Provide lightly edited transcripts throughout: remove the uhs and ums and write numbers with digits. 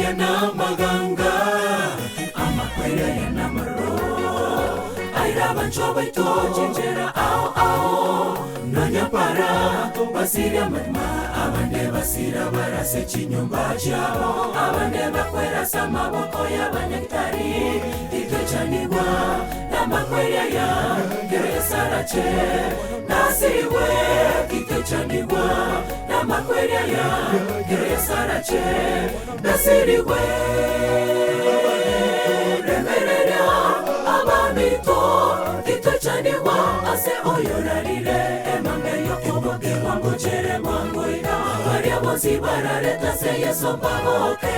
yana maganga amakweria yana maro aira banchoba itochenjera ao nanya para basiria mama abande basira barase chinyumba chabo abande bakwera samaboko y'abanyagitari itochanirwa n'amakweria ya Geresarache nasiriwe itochanirwa n'amakweria ya Geresarache nasiriwe remerera abamito itochanirwa ase oyorarire emangeyo kuboge wangu chere mwangu ina waria bozi barareta se yeso pamoke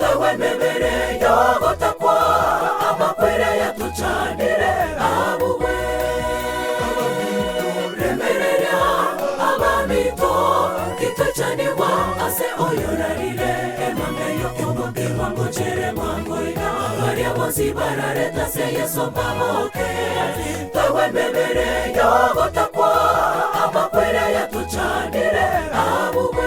tawe mebere yogo takwa amakwere ya tuchanire abuwe remerera abamito itochanirwa ase oyorarire emangeyo kuboge wangu chere mwangu ina waria bozi barareta se yeso pamoke tawe mebere yogo takwa amakwere ya tuchanire abuwe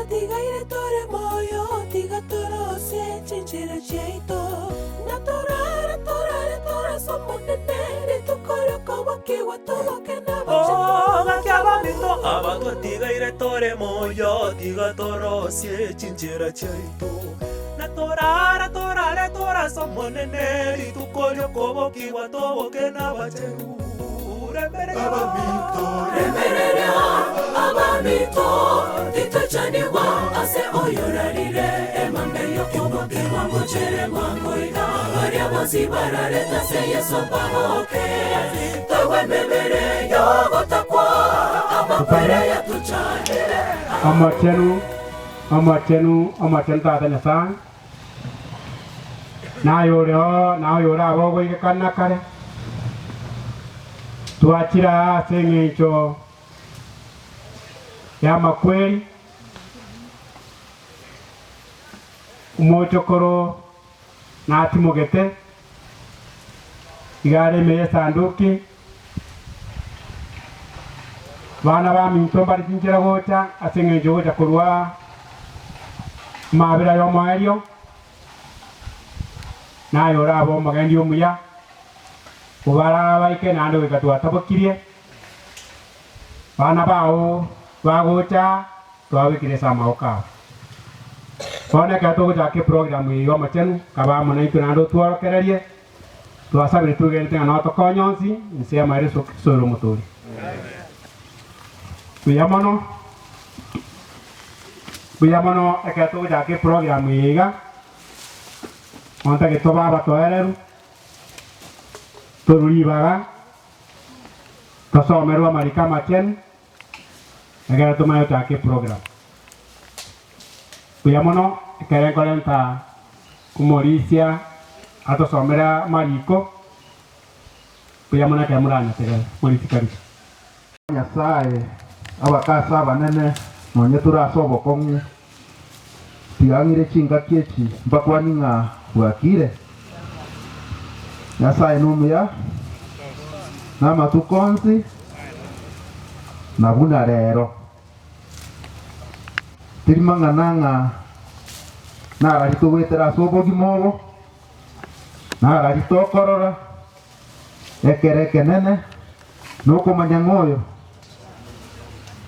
Tigaire tore moyo, tiga toro se chinchera cheito. Natorare tora somonere tu koro kowa kiwa towa kena bacha. Oh, gakiaba mito abato tigaire tore moyo, tiga toro se chinchera cheito. Natorare tora somonere tu koro kowa kiwa towa kena bacha. Remerera abamito itochanirwa ase oyorarire emangeyo kuboge wangu chere mwangu ina waria bozi barareta se yeso pamoke tawe mebere yogo takwa amakwere ya tuchanire amatenu tata nyasan na yore abogo ikana kare tuachira sengecho ya makweli umochokoro na timogete igare me sanduki bana ba minto bari tinjira gocha asengecho gocha kurwa mabira yo mario na yora abo magendi omuya ubara baike nando ikatwa tabakirie bana bao bagocha twabikire samaoka bana kato jake program yo machenu kaba mona ikunando twara kererie twasabire tugente na to konyonsi nsia mare soro motori buyamano akato jake program yiga onta ke toba batoereru Toruribaga, Tosomerwa Marika Machen, agora tomayo take program. Kuyamono, kaya kolenta kumorisia, ato somera Mariko, kuyamona kamurana tega moritikari. Nyasaye abakasa banene nonyetura sobo kongu tiangire chinga kiechi mbakwani nga wakire Nyasaye numuya na matukonsi na buna rero tirimangana na rarito wetera sobo gimobo na rarito korora ekereke nene nuko manyangoyo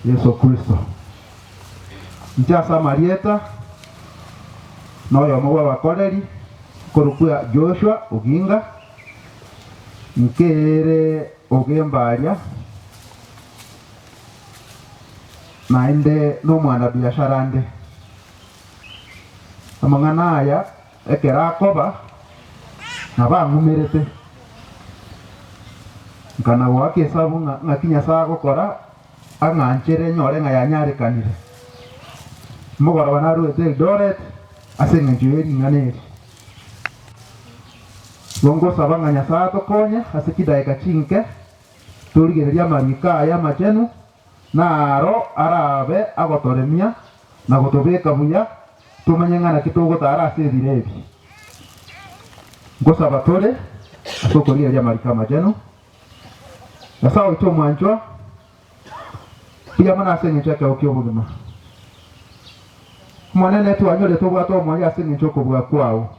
Yesu Kristo Njasa Marieta noyo mwa bakoleri korukuya Joshua Oginga Nkere Ogembaria nainde no mwana biashara nde amangana aya ekera koba nabangumerete nkana wake sabu ngakinya sago kora anganchere nyore ngayanyare kanire mugora wanaruete Doret asenge njeri nganeri Longo sabanga nyasato konya asikida eka chinke turigereria marika ya machenu naro arabe agotoremia na gotobeka buya tumenye ng'ana kitugutara ase thirebi ngosaba tore asokorigereria marika machenu nasawa ito mwanchwa pia mana ase ng'echeke okiobugima mwanene twanyore tobwata omwanya ase ng'echoko bwa kwao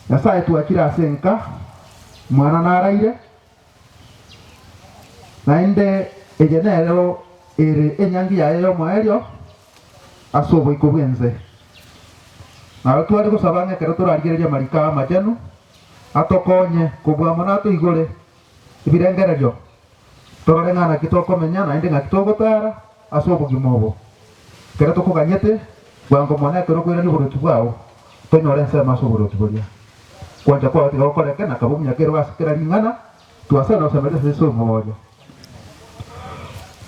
Nyasaye twakira ase nka mwana naraire naende egenero ere enyangi yaye y'omwerio ase oboiko bwenze naro twari gosaba ng'ekero torarigereria marika amachenu atokonye kobwamo natoigore ebirengererio torore ng'ana ki tokomenya naende ng'aki togotara ase obogima obo kero tokoganyete bwango mwana ekero okoirania oboroti bwao tonyore ensemo ase oboroti boria kwanja kwao tiga gokoreke na kabo munyakero gasikera ring'ana twase nosemerete ase omoyo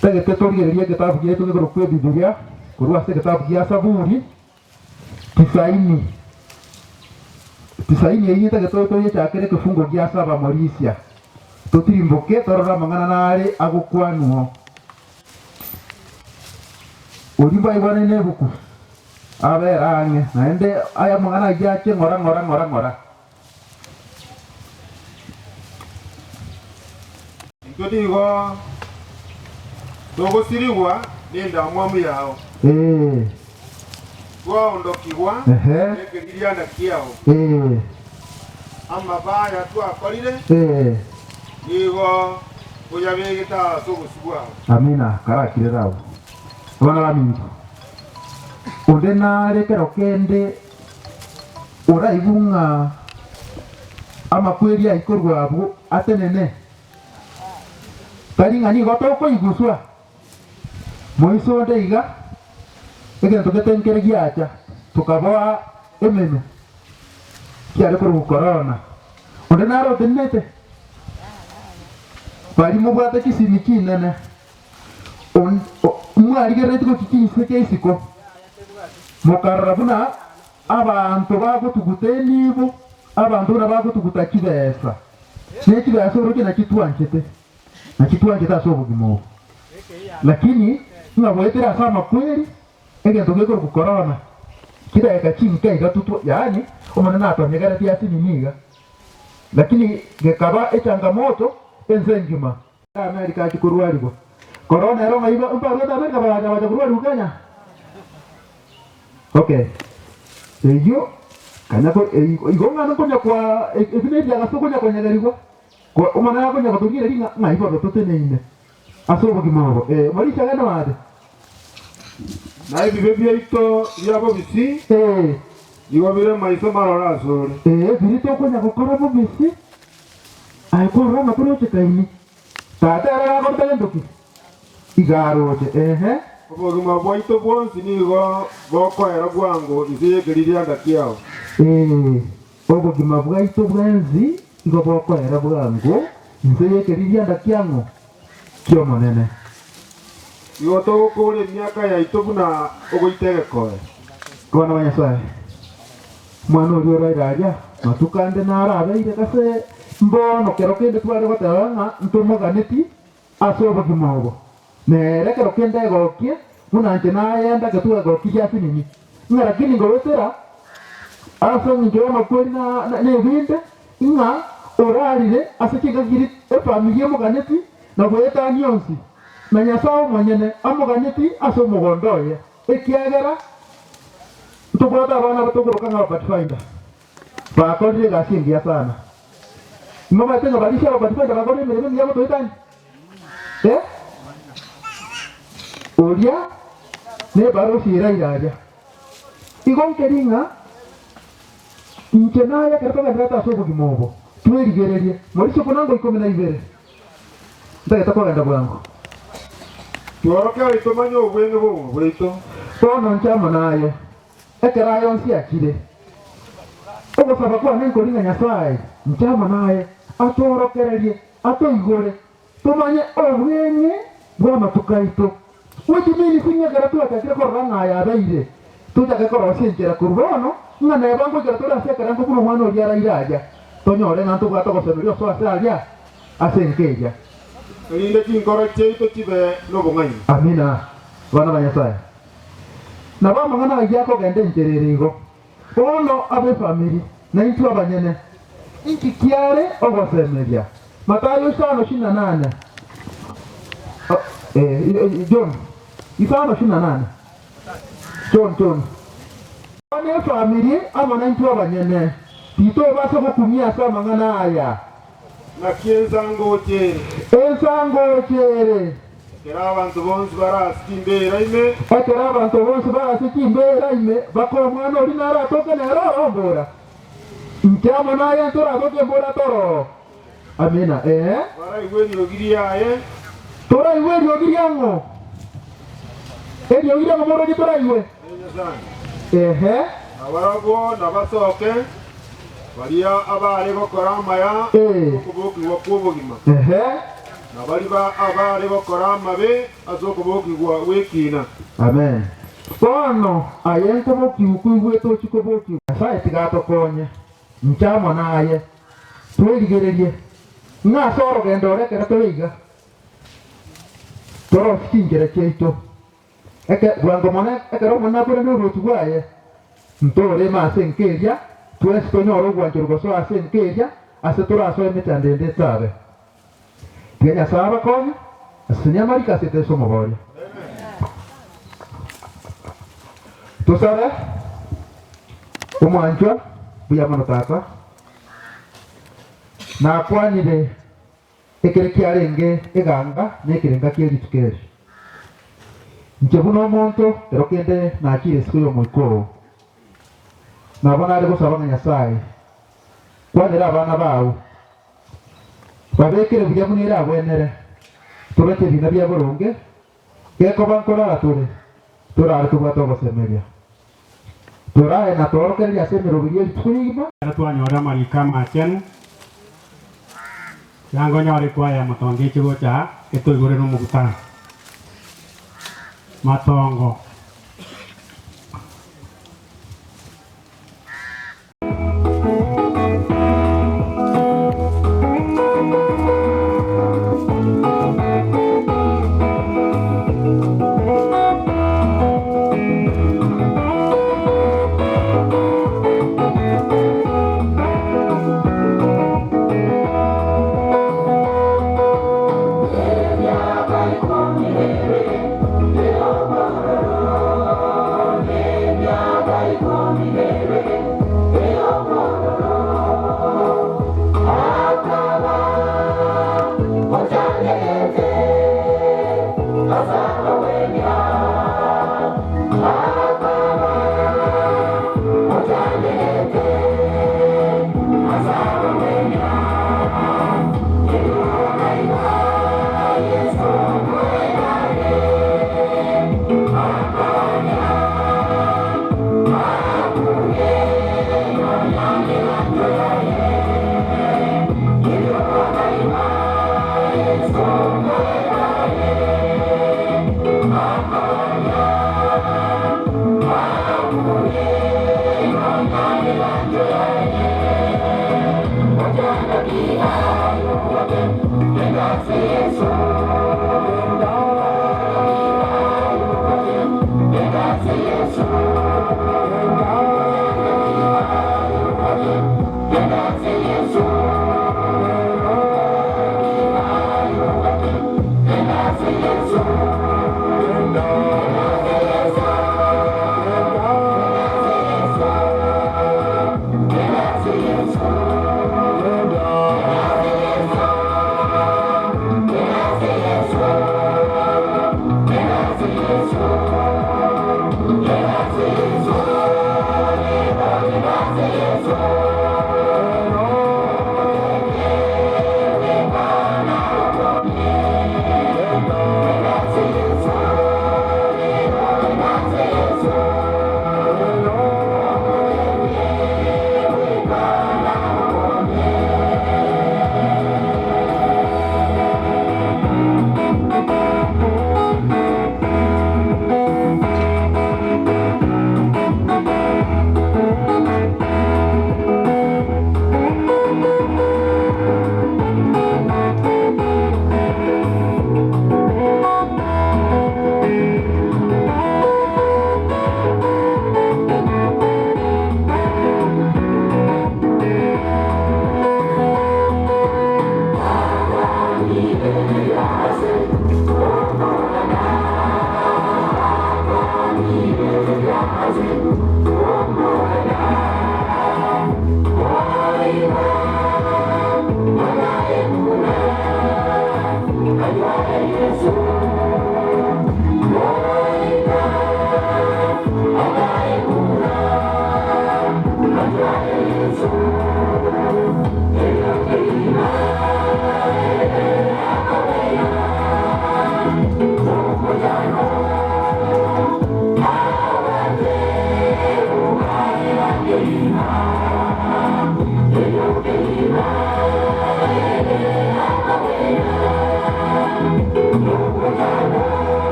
tegete torigereria egetabu gietu gigoro kwe Bibilia korwa ase egetabu gia Zaburi tisaini eyite getotorie chakere kifungo gia saba morisia totirimboke torora mang'ana nare agokwanuo orimba ibone nebuku abera ang'e naende aya mang'ana giache ng'ora Tutigo togosirigwa nenda mwamu yao ondokigwa ekegiriana kiao amabaya twakorire igo oyabegeta sogosibwao amina karakire rao abana bamingi onde narekero kende oraibung'a amakweri aikorwa abo atenene tari ng'ani gotokoiguswa moiso ndeiga egento getenkere giacha tukaboa emeno kiare koru corona onde naro tenete bari mubwate kisimi kinene mwarigerete ko kikise keisiko mukarabuna abantu bagotugutenibo abantu nabagotuguta kibesa nekibesa oroke nakitwanchete ase obogima obo lakini ng'abwetera ase amakweri egento gekoro ku corona kidaeka chinka iga tutwa yaani omonene atonyegeretie ase niniga lakini gekaba echangamoto ense ngima Amerika chikorwarigwa corona ero ng'aiba mparweta Amerika baja kurwari Kenya okay eyo kanyako igo ng'ana konya kwa ebinedia gaso konya konyegerigwa kwa omana konya gotugire ringa ng'aiba gototeneine ase obogima obo marisha gana wade na ebibe byaito byabo bisi igo bire maiso marora asore birito konya gokora bo bisi aikorora matoroche kaini tata era gortele ndoki igaroche obogima bwaito bwonsi nigo bokoera bwango isiyekeriria ndakiao obogima bwaito bwenzi igo bokoera bwango isiyekeriria ndakiango kio monene igo togokora emiaka yaito buna ogoitegekoe kona banyasaye mwana orio orairaja matukande narabeire gase mbono kero kende tware goteba ng'a ntomoganeti ase obogima obo nere kero kende egokie munanche nayenda getwa egokia ase nini ng'a lakini ngowetera ase ng'incho amakweri na ebinde ng'a orarire ase chingagiri efamili emoganeti na bwetani yonsi na Nyasaye omonyene amoganeti ase omogondo oye ekiagera ntobwata abana batogoroka ng'a Pathfinder bakorire egasi engiya sana imo batenga barisha Pathfinder bakorire emeremo engiya gotoetani oria nebarosi erairaria igo nkeringa inche naya kero togenderete ase obogima obo twerigererie morisio konango 12 ntagete kogenda bwango tworoke oito manya obwenge bobo bwaito bono nchamo naye ekera yonsi akire ogosaba kwane nkoringa Nyasaye nchamo naye atworokererie atoigore tumanye obwenge bwa matukaito wechimini sinyegera twakakire korora ng'aya abeire tujage korosia enchera kurubono ng'a nebango igera torasiekera nko kuno mwana oria arairaja tonyore ng'anto bwata gosemeria oso ase aria asenkeja. Rinde kinkoro cheito chibe nobong'anyi. Amina. Bana ba Nyasaye. Na ba mangana yako gende nchererigo. Ono abe family na intu abanyene. Inki kiare ogosemeria. Matayo 5:28. John. Isano 28. John. One family amana intu abanyene. Tito basa kukumia sa mangana aya. Na kienzango chere. Ensango chere. Kera abantu bonsi barasikimbera ime. Ekera abantu bonsi barasikimbera ime. Bako mwana olinara atoke nero ombora. Nkyama naye ntora atoke mbora toro. Amina. Bara iweni ogiri aye. Tora iweni ogiri ango. Eri ogiri ango moro ni tora iwe. Abarago nabasoke. Baria abare bakora amaya. Okubokirwa kwobogima. Nabaliba abare bakora amabe azokubokirwa wekina. Amen. Kono ayente bokiukwe to chikoboki. Sai tigato konye. Nchama naye. Tweligererie. Na soro gendore kera toiga. Toro skingere cheito. Eke gwangomone ekero mona kure no rotugwaye. Ntore ma senkeria. Tuwezi konyoro gwanjuru so asenkeja asetura so emitandende tabe. Kenya saba konya asinya marika sete so mobori. Tusare umwanjwa buya manotaka na kwanire ekere kyarenge eganga nekirenga kyeri tukere. Nchebuno monto erokende na kire sikuyo mwiko. Nabona ari gusaba Nyasaye kwanira abana bawo babekere bya munira abwenere tureke bina bya boronge keko bankora tore turare kubata basemeria turae na toroke ya semero bya twima Twanyora marika machenu yango nyore kwa ya matonge chigo cha eto igore no mugutana matongo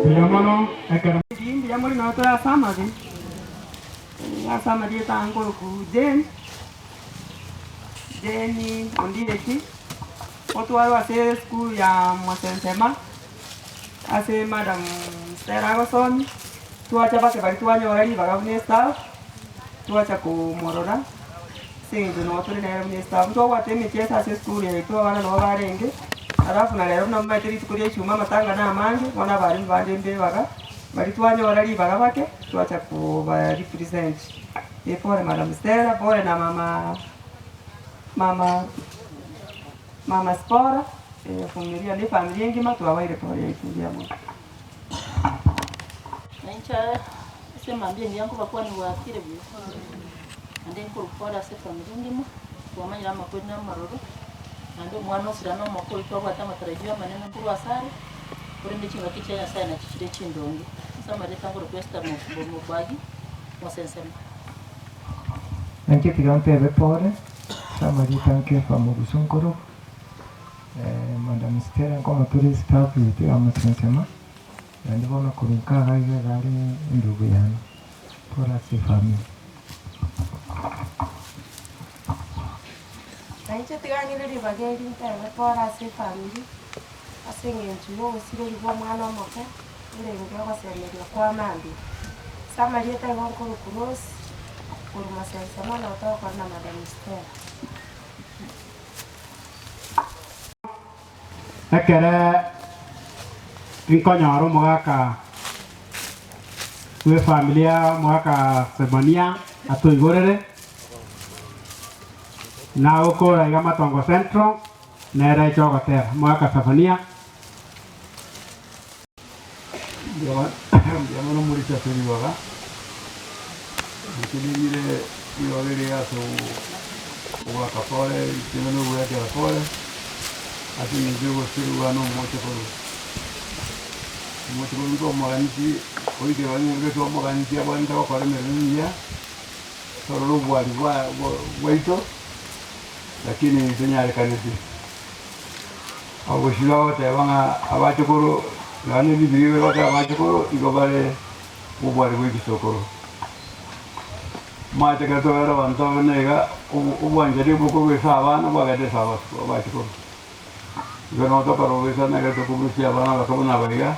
Bilamono ekara Dia mulai nak tu sama je. Ya sama dia tangkul ku den ni undi lagi. Waktu awal saya school yang masih SMA, asal madam Stella Goson, tua cakap sebab tuanya orang ni bagai punya staff, tua cakap morora, sing tu waktu ni orang punya staff, tua waktu ni macam asal school ya itu orang orang orang ini, ada pun ada orang nampak itu itu dia cuma mata kan nama ni, mana barin barin dia bagai, bagi tuanya orang ni bagai pakai, tua cakap bagai represent, dia pun madam Stella, pun nama Mama Spora, familia ni familia yang kita tuawa itu pun itu dia mu. Nanti sema mbili yangu kwa kuwa ni wakili vile. Ande kulipora se familia ndimo kwa maana ya makwenda maroro. Ande mwana usirano makuru kwa hata matarajio maneno nguru asari. Kuri ndichi ngakicha ya sana chichire chindongi. Sasa mareta nguru kwesta mu bagi mo sensema. Anche tirante repore. Marita anche famoso ancora. Madame Stella come turista più insieme. Andavano con un carro e andare in Dubiano. Per la sua famiglia. Nanti tinggal ni di bagian ini kan, per la sua famiglia. Asingin cuma usia di bawah mana macam, ini enggak masih ada kuah mandi. Sama dia tengok kurus, kurus sama atau karena Madame Stella. ekara inkonyaro mwaka we familia mwaka semania atuigorere na ukora iga Matongo Central na era chogotera mwaka safania Diamo non morita per il ora. Che dire io avere aso o a capore, che non vuoi che la fore. Así me llevo ser urbano mucho por moganti hoy que van a ver cómo moganti aguanta o para merendía solo lo guaito lakini enseñar kanisi au shilo te van a bachokoro la ni bibi wa ta bachokoro y go vale uguari guito sokoro ma te gato era vanto nega uguanjeri buko be sabana wa de sabas bachokoro Yo no toco robesa negra to publicidad bana la como una vega.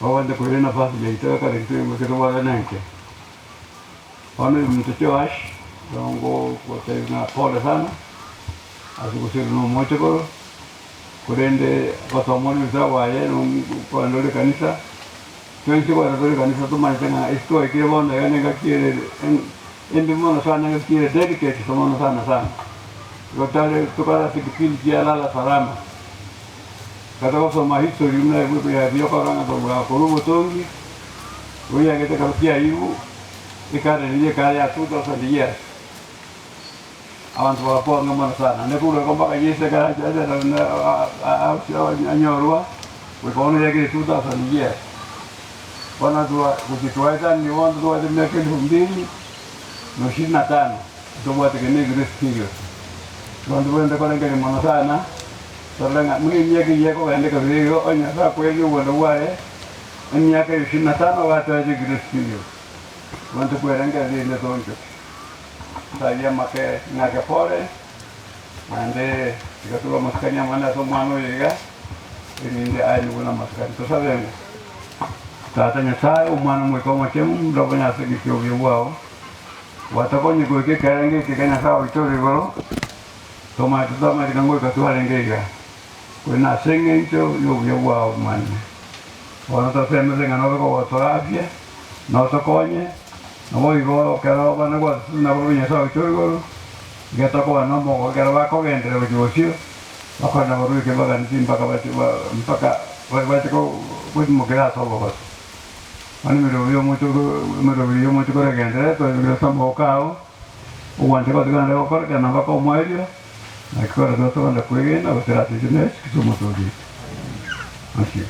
O de correr na fase de então cara que eu quero falar nanke. Quando me teu acho, então vou ter na fora sana. Acho que você não muito por correndo passou muito já vai não quando le canisa. Então se agora le canisa tu mais tem isto aqui bom né nega que em de mano sana que é dedicate somos sana. Eu tale tu cara que pil la salama. Kata koso mahistory una grupo ya bio karanga to bra ko rubo tongi uya kete kapia ibu ikare ni kare ya tu to sadia avanto la po ngama sana ne kulo ko baka yese kara jaja na anyorwa we ko ne yake tu to sadia wana tu kujitwaita ni wanda tu de meke humbini no shina tano to bwate ke ne grace period wanda wenda ko ngere mona sana Soalnya mungkin dia kok anda kerja oh nyata aku yang buat wae, ini aku yang tano waktu aja grace period. Untuk kue orang kerja ini tuh saya pakai naga pore, nanti jika tuh maskernya mana semua nu juga, ini dia air guna masker itu saja. Katanya saya umman mau macam berapa nyata gitu wow. Waktu kau nyuguh ke kerja kita nyata itu juga, tomat dengan gue ketua lagi. Kuna singing to you wow man. Wana to sema senga no ko Australia, no to konye. No voy go kero bana go na bo nya sa chugo. Geta ko no mo kero ba ko entre lo josio. Ako na bo ke ba gan tin paka ba ko mo kera so bo. Ani me lo mucho ko re gente to lo samo cao. O guante ko gan le ko na ba ko mo dio. Agora nós estamos na coisa, na outra de nós, que somos todos. Assim.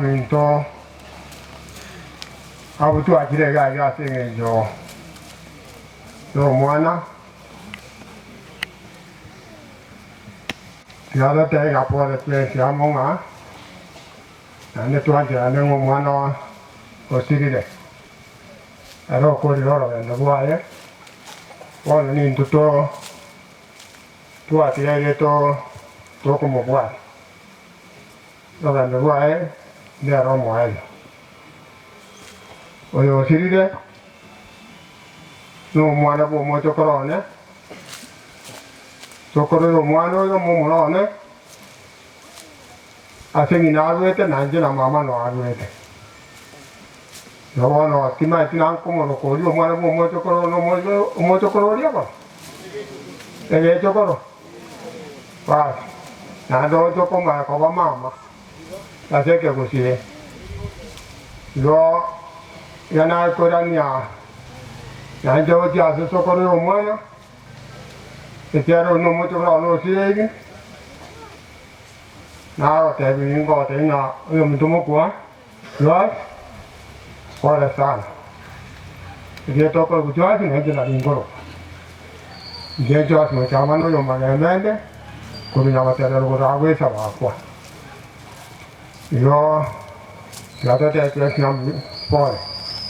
Minto abutu akire ga ya singe jo mwana tiada te ga pore te siamo nga ane tua ja ne mo mwana o sigire ero ko ro ndo buae wala ni tuto tua tiare to como buae ndo buae de Romo a él. Oye, Siride, no muana por mucho corone. Socorro lo muano y lo momorone. Hacen inaduete, nange la mamá no aduete. No, bueno, aquí me tiran como lo cogió, muano por mucho corone, no mucho corone, ¿no? ¿El hecho coro? Va, nada, yo como mamá. Así que così lo yana corania ya yo ya se socorro humano e quiero no mucho no sigue nada te vengo te na yo me tomo qua lo ora sta e io tocco il cucciolo e non la lingolo io già mi chiamano io magari come la materia lo rago sa va qua yo la tata che siamo fuori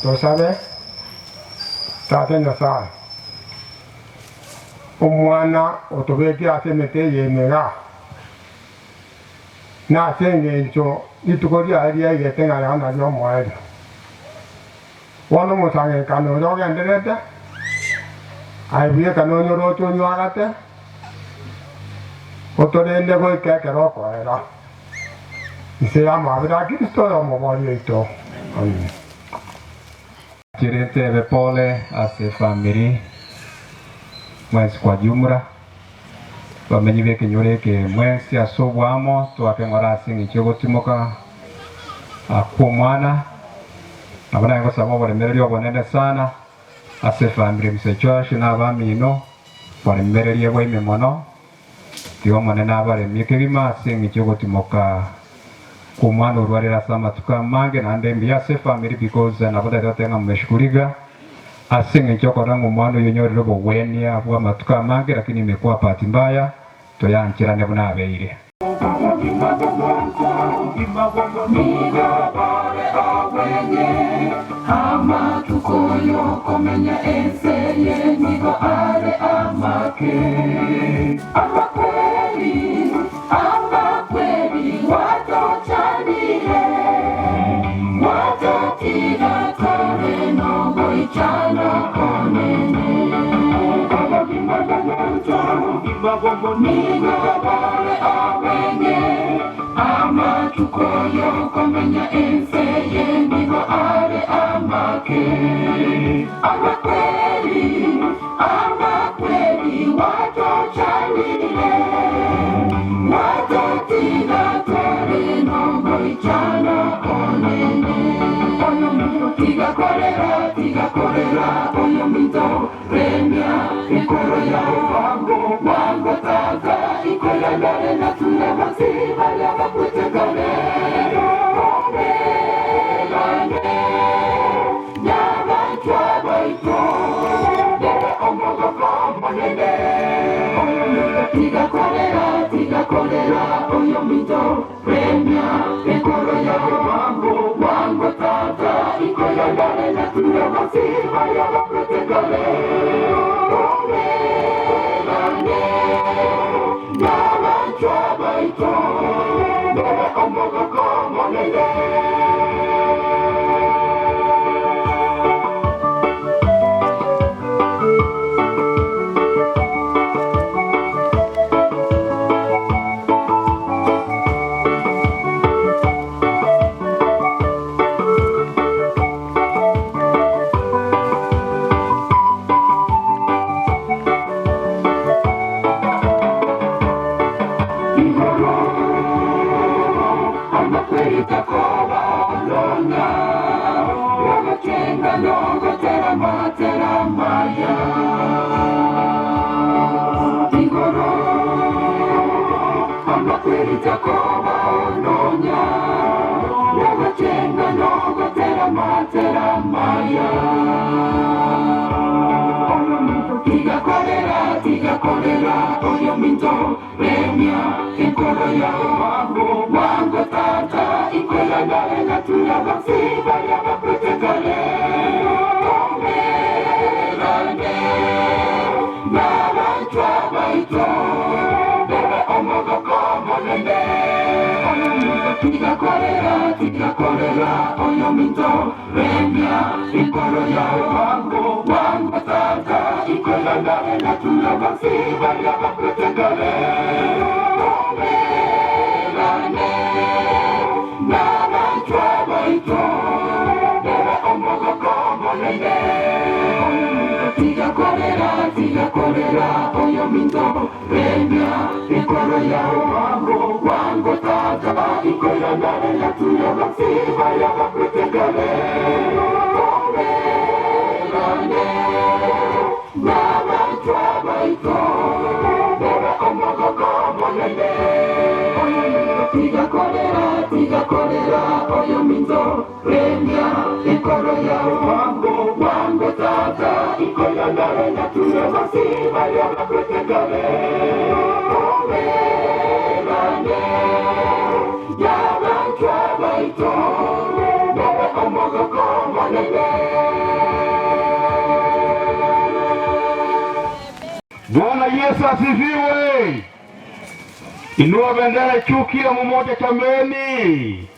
lo sabe state na sa umwana otobeki asemete yemega na sengencho itukori ari ai tenga ya na yo moe wono mo sange kanu ro ga nderete ai bi kanu ro to nyarate otorende go ikakero ko era se ama avrà Cristo amo voglio amen. Gerente Bepole ase family mwezi kwa jumla bamenyibe kenyore ke mwezi asobwamo twake ngora singi chogo timoka kwa mwana nabona ngo sabo balemereryo bonene sana ase family msechoshi n'abami ino balemererye bwime mono tiwa monene abaremye kebima singi cyo timoka ku mwana urwarira sama tukamange nande mbi ase family because naboda dotenga mmeshukuriga asingi cyo kora ngo mwana yonyorero bo wenia bwa matukamange lakini imekuwa pati mbaya toyankirane bunabeire ama tukoyo komenya enseye nigo are amake ama kweli watochanire watotiga tore no boichana konene nigo bare awenge ama tukoyo komenya enseye nigo are amake ama kweli watochanire watotiga tore no boichana konene oyo mito tiga korera oyo mito remya ikoro ya wango tata ikoya ndare na tuna masiba ya makwete kalero omegane nyabachwa baito dere omogo komonene oyo mito tiga korera oyo mito remya ikoro ya wango tata ikoya ndare na tuna masiba ya makwete kalero omegane nyabachwa baito dere omogo komonene tiga korera oyo minto remya ikoro ya wango tata ikoya ndare na tuna masiba ya makwete kalero omegane nyabachwa baito dere omogo komonene tiga korera oyo minto remya ikoro ya wango tata ikoya ndare na tuna masiba ya makwete kalero omegane nyabachwa baito dere omogo komonene tiga korera oyo minto remya ikoro ya wango tata ikoya ndare na tuna masiba ya makwete kalero omegane nyabachwa baito dere omogo komonene tiga korera oyo minto remya ikoro ya wango tata ikoya ndare na tuna masiba ya makwete kalero omegane nyabachwa baito dere omogo komonene. Bwana Yesu asifiwe. Inua bendera chuki ya mmoja chameni.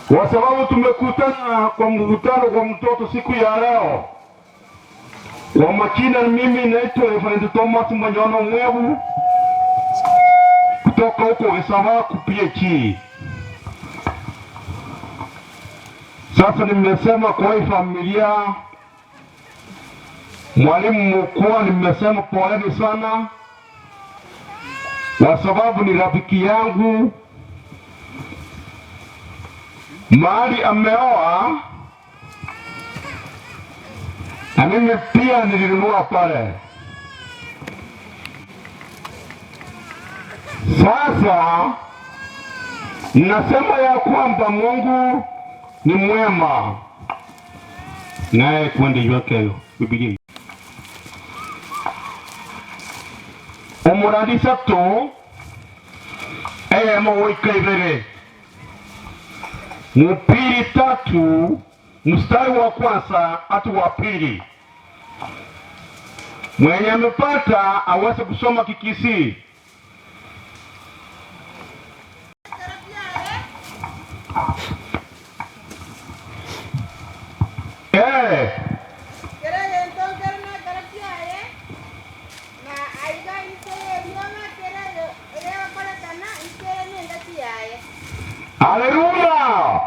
Kwa sababu tumekutana kwa mkutano kwa mtoto siku ya leo. Kwa majina mimi naitwa Reverend Thomas Manyono Mwebu kutoka huko Wesawaku PH. Sasa nimesema kwa hii familia mwalimu mkuu, nimesema poleni sana kwa sababu ni rafiki yangu mahali ameoa, na mimi pia nilinunua pale. Sasa nasema ya kwamba Mungu ni mwema, naye kwende yote Biblia umuradi sabto mawikaibere mupiri 3 mstari wa kwanza hadi wa pili. Mwenye amepata aweze kusoma Kikisii. Haleluya!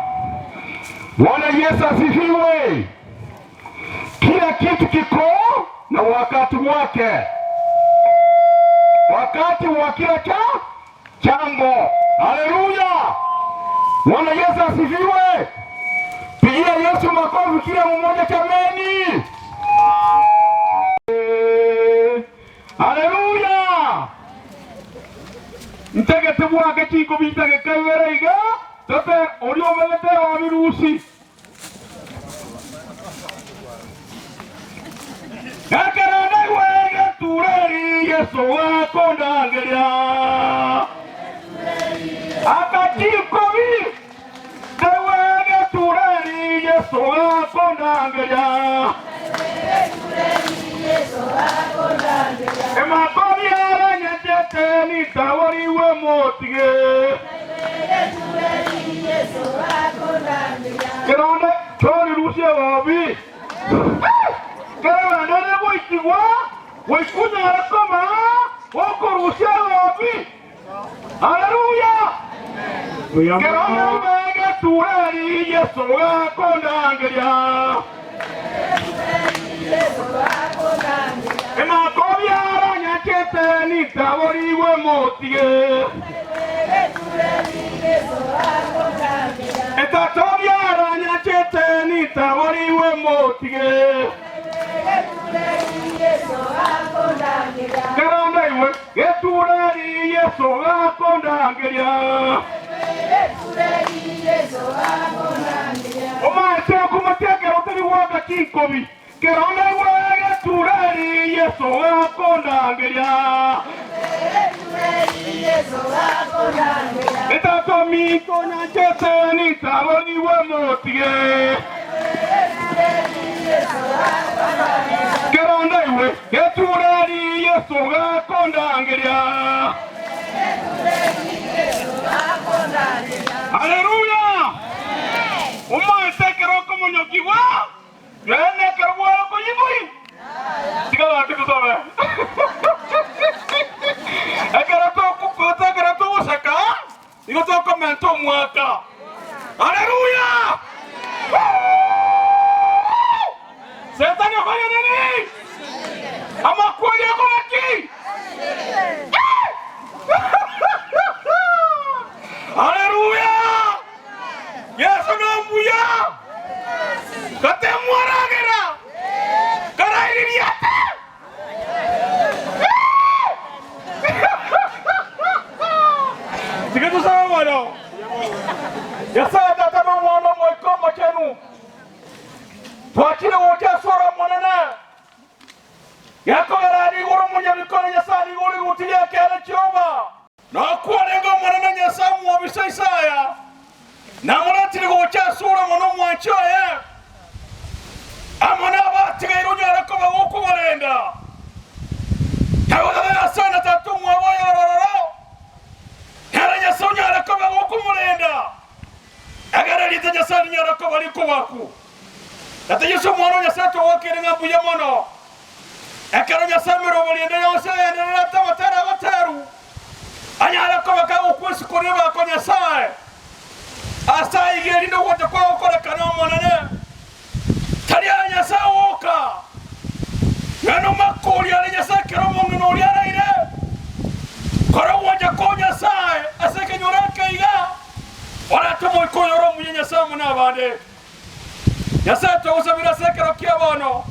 Bwana Yesu asifiwe. Kila kitu kiko na wakati wake, wakati wa kila jambo. Haleluya! Bwana Yesu asifiwe. Pigia Yesu makofi kila mmoja jameni. Haleluya! Ntegete bwake chiko bitage kaiweraiga tote olio melete wa virusi. Akarana wega tureri Yesu wako ndangelia. Akachiko bi wega tureri Yesu wako ndangelia. Ema kobiara nyatete ni tawariwe motige. Keronde chori rusia wabi. Keronde ne boitigwa, boikunya rakoma, wako rusia wabi. Haleluya. Keronde wega tureri Yesu wako ndangelia. Ema kobiara nyatete ni tawariwe motige. Eta tobiara nyatete ni tawariwe motige. Karanda iwe getureri Yesu wako ndangelia. Omaete kumatekera utari waka kinkobi. Kerona iwe getureri Yesu wako ndangelia. Eta tomi konya chete ni tawariwe motige. Keranda iwe getureri Yesu wako ndangelia. Haleluya! Umaete keroko monyokiwa. Yene kerwa ko yibui. Tigala tikusobe. Ekarato usaka. Ikoto komento mwaka. Haleluya! Shetani afanya nini? Ama kweli yako naki? Haleluya! Yesu nambuya. Kate mwaragera. Karaiririate. Tika tu sama mano. Yasa data no mwana mwiko machenu. Tuachile wote sura mwanana. Yako garani guru munya mikono yasani guru gutilia kele choma. Na kuwa lengo mwanana nyasamu wabisa Isaya. Na mwanati ni gocha sura mwana mwanchoye. Amana batiga irunya rako baguku barenda. Tawa sana tatu mwaboyo rororo. Haranya sonya rako baguku murenda. Agara litaja sana rako baliko waku. Ata Yesu mwana nyasato wakere ngambuye mono. Akaranya samiro bolenda yose na tamatara bataru. Anyala ko bakago kwesi koreba ko nyasaye. Asa igeri no wote kwa ukora kanomo nane. Taria nyasaye woka. Yano makuri ale nyasaye keromo ngori ala ire. Koro wote ko nyasaye asake nyoraka iga. Ora tomo ko yoro mu nyasaye muna Nyasaye tugusabira sekero kia bono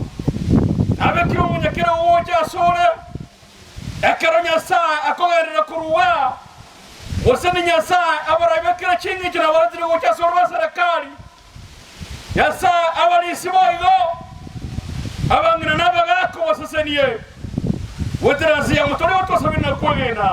abekiro munyakiro woja asore ekero Nyasaye akogerera kuruwa oseni Nyasaye abarabekira chingi kina barazire woja asore wa serikali Nyasaye abalisi boigo abangina nabagako wasaseniye weterazi ya mutore otosabina kwegena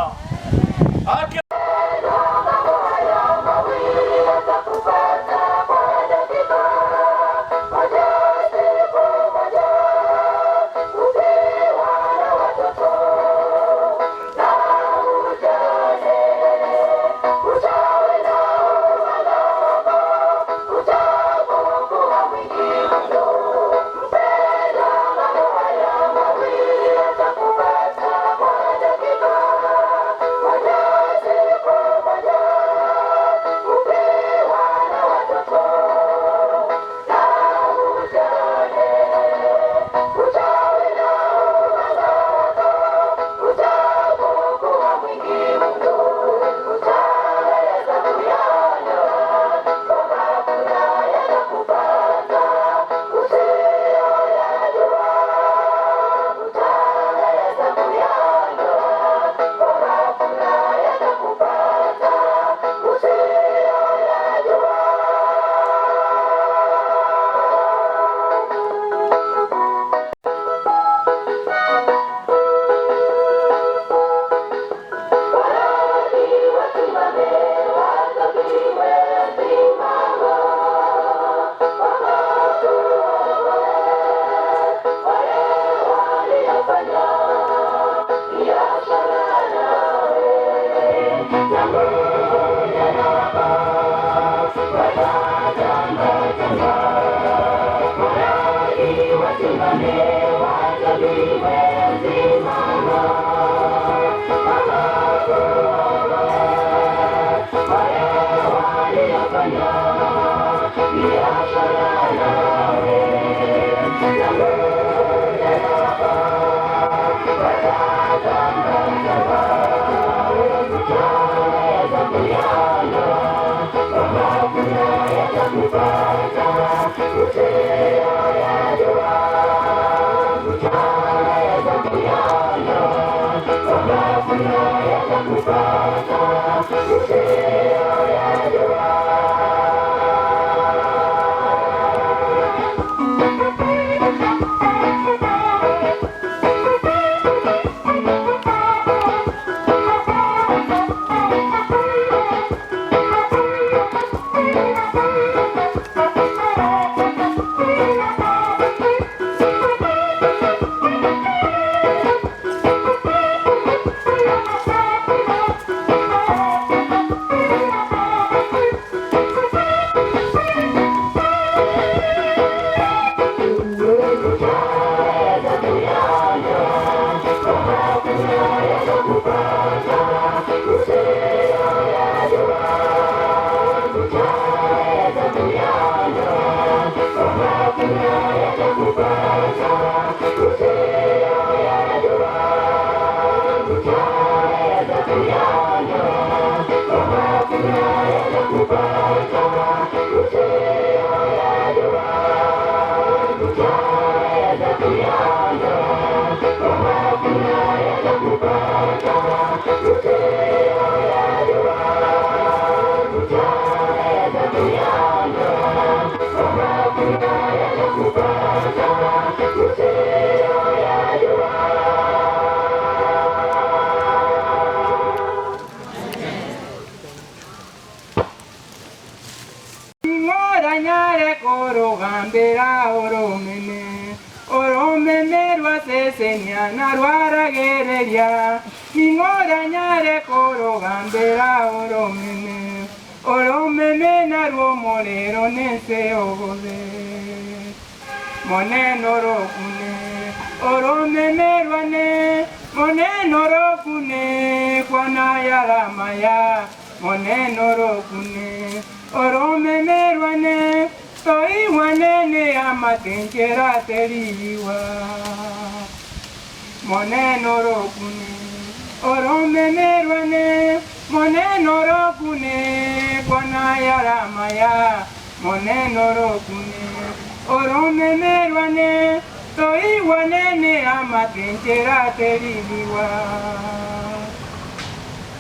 orome merwane, toi wanene amakenchera teribiwa.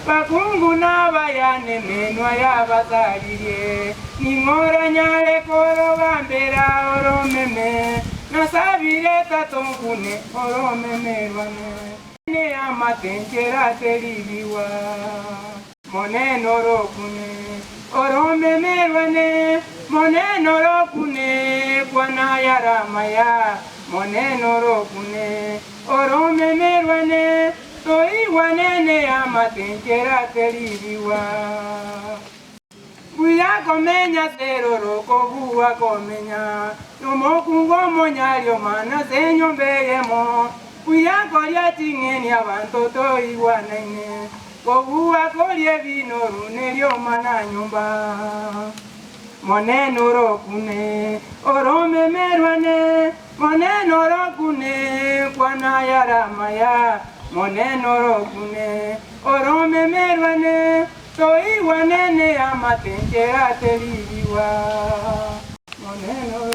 Bakungu na bayane menwa ya bazaliye, ningora nyale koro bambera oromeme, nasabire tatongune oromeme rwane. Ne amakenchera teribiwa, moneno rokune, oromeme rwane, moneno rokune, kwana yaramaya, moneno rokune, oromeme rwane, toi wanene amakenchera teribiwa. Buya komenya seroroko buwa komenya, nomokungo monyalio mana senyombeyemo. Buya kolia tingeni abantu toi wanene, kobuwa kolie vino runelio mana nyumba. Moneno rokune, orome merwane, moneno rokune, kwana yaramaya. Moneno rokune, orome merwane, toi wanene amakenchera teribiwa. Moneno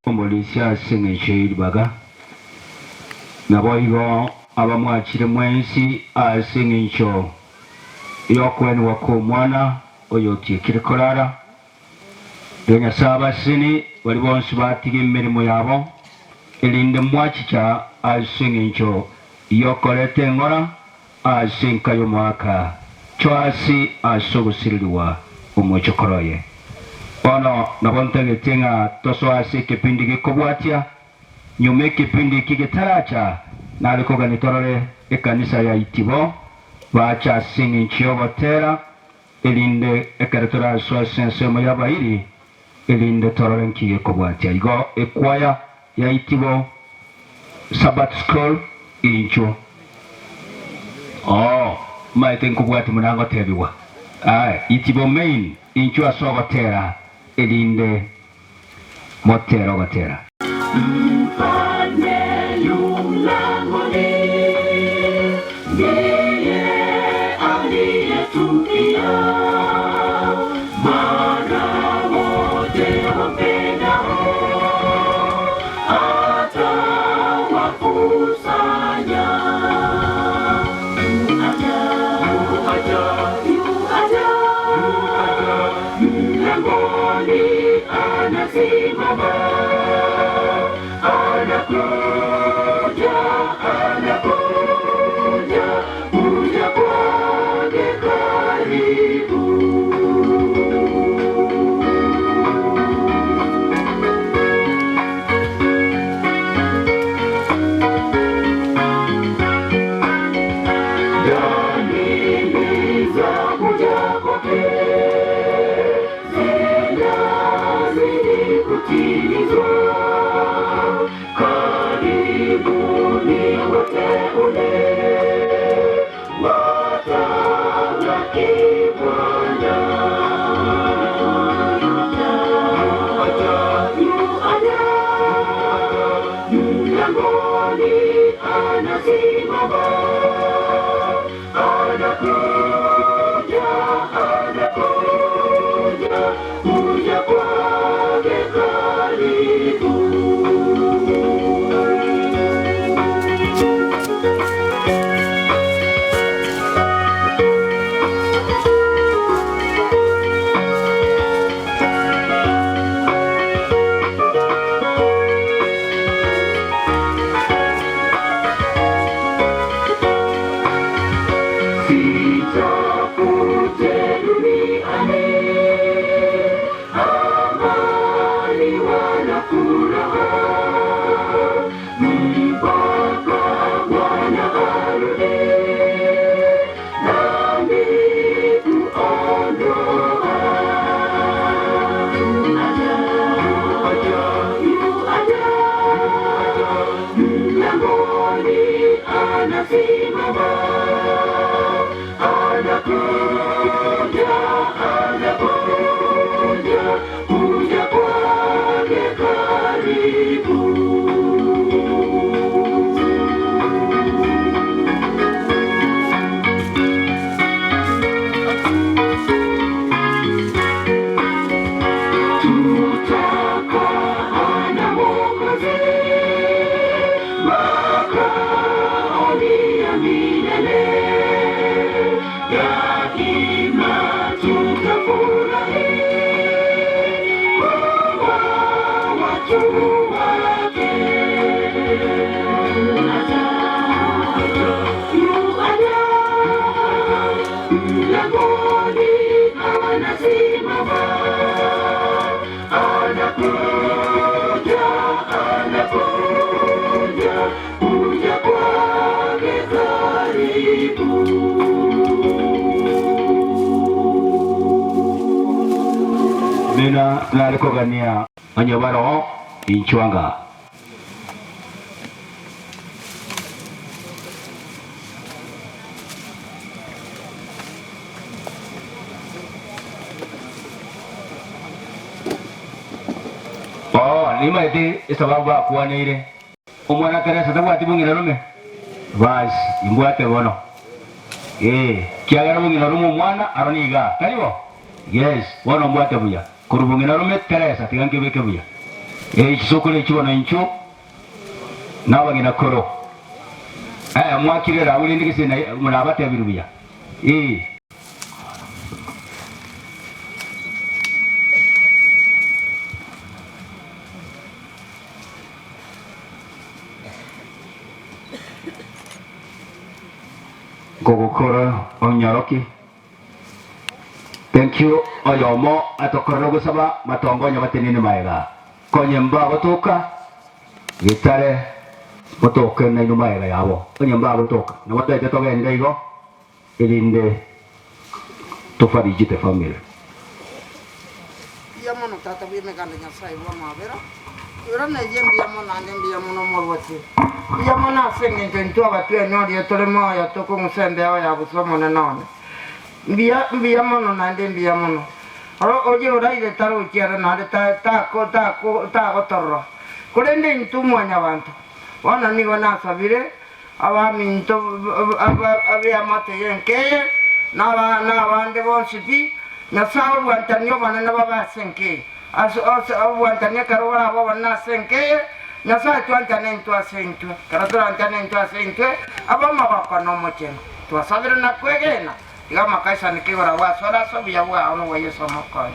Omulisia sing'enche baga naboigo abamwachire mwensi asing'encho yokwenu wako mwana oyo tiekire korara Donya saba sini bali bonsi batiga emirimo yabo elinde mwachicha asing'encho yokorete ngora asinka y'omwaka chwasi asobosiririwa omwechokoroye Ono nabontegete nga toswase kipindi gikobwatia nyume kipindi kigitaracha naliko ganitorore ekanisa ya Itibo bacha sing'encho botera elinde ekaratora swasensemo yabairi elinde torore nkiye kobwatia igo ekwaya ya Itibo Sabbath School incho maite nkubwati munango tebiwa Itibo main incho asogotera elinde motera gotera Mina nalikogania anyabaro inchwanga. Lima iti sababu akuane ile. Umwana Teresa tabu ati bungi narume. Bas, imbuate bono. Kiagara bungi narume mwana aroniga. Kalibo? Yes, bono mbuate buya. Kurubungi narume Teresa tiganke beke buya. Chisokole chibono incho. Nawa ngina koro. Mwakire rawuli ndikisi na munabate abiru buya. Gogokora onyoroki. Thank you oyomo atokorogo saba matongonya batenene maega. Konyemba botoka gitare botoka na ino maega yabo. Konyemba botoka na wada itoga ndaigo ilinde tofarijite family. Yamono tata bime kanda nyasai wa mabera. Ora na yembi yamono andembi yamono morwati. Yamona senge ntentua batwe nyori etolemo ya toko musembe ya busomo na none. Mbia mono na mbia mono. Oje orai taro kiara na ta ko torro. Kurende ntumu anya bantu. Wana ni wana sabire aba minto aba amate yenke na bande bonsipi na sawo wantanyo bana na baba senke. Aso wantanyo karora baba na senke. Nasa tuanta nento asento, karatura anta nento asento, abama bakono mochen. Tu asabira na kwegena. Diga makaisa nikibara wa sola so biya wa ono wa yeso makoi.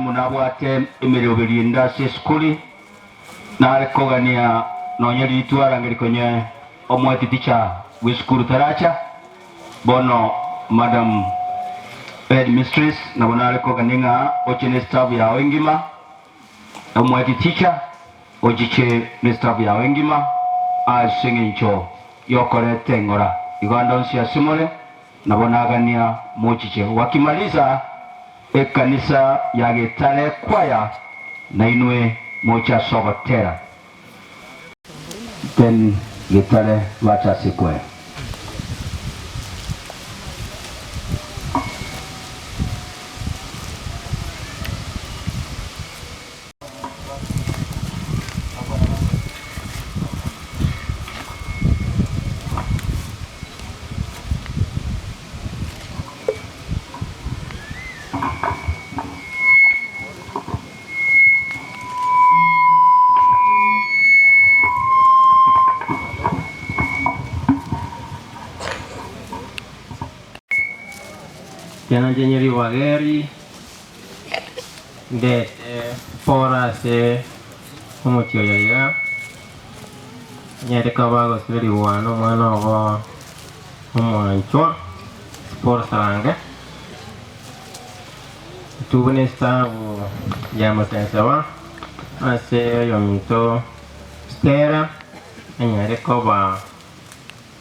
Munabwate emiriro birinda se skuli narekogania nonyeri itwara ngerikonye omweti ticha we skulu taracha bono madam headmistress na bonare koganinga ochene staff ya wengima omweti ticha ojiche ne staff ya wengima asingincho yokorete ngora igandonsi ya simole na bonagania mochiche wakimaliza ekanisa ya Getare kwaya na inwe mocha sogotera then Getare wacha sikwe Jangan jenyeri wageri de pora se como ya nyere kabago siri wano mwana wa mwancho por saranga tubune stavu llama sensawa ase yomito stera nyere koba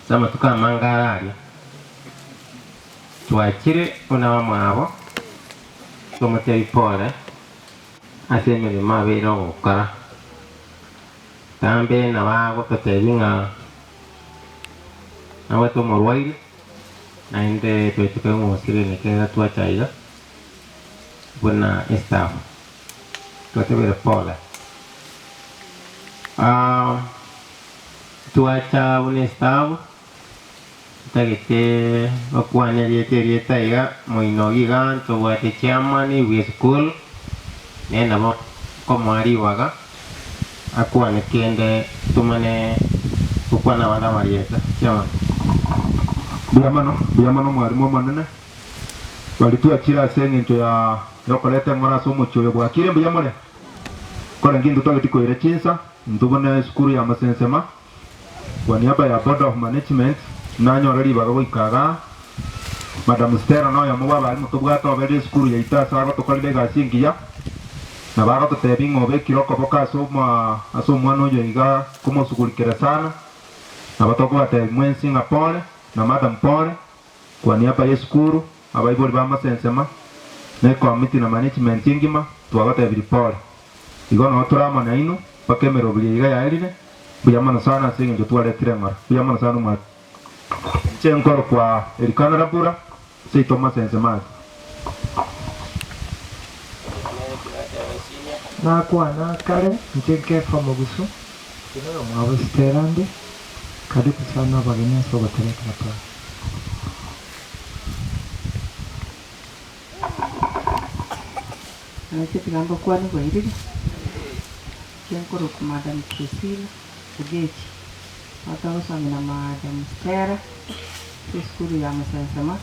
sama tuka mangarari tuachire una wamwabo tomate ipore ase milima bero gukara tambe na bago tutebinga nawe to morwaire na inde tuetuke ngosire nekera tuachaiga buna staff tutebere pole tuacha buna staff tagite bakwane rieta iga moino giga to wate chairman we school nena mo komari waga akwane kende tumane ukwana wanda marieta chama biyamano mwarimu manene walituachira seng'encho ya yokolete ng'ora somochoyo bwakire biyamone kora ngindu twagitikoire chinsa ntubone skuru ya masensema kwa niaba ya board of management nanyoreri bagagoikaga madam Stella no yamuba bali mutubwata obere skuru ya itasa agotokorire gasingiya na bagototebi ng'obe kiroko boka asomwana oyo iga kumosukurikira sana na batokobate mwen Singapore na madam Pole kwa niaba ya skuru abaibori ba masensema ne committee na management ingima twabatebiri Pole igono turama na ino pakemero bili iga yairine buyamana sana singi twaletire ngara buyamana sana mwa chenkoro kwa erikana rapura sei toma sensema na kwa na kare mteke famogusu kino mwawe sterande karibu sana bageni sogotere hapa anachetigamba kwani bwairire kyenkoroku Madam Priscilla Ugechi atagosomera Madam Stella esukuru ya Musensema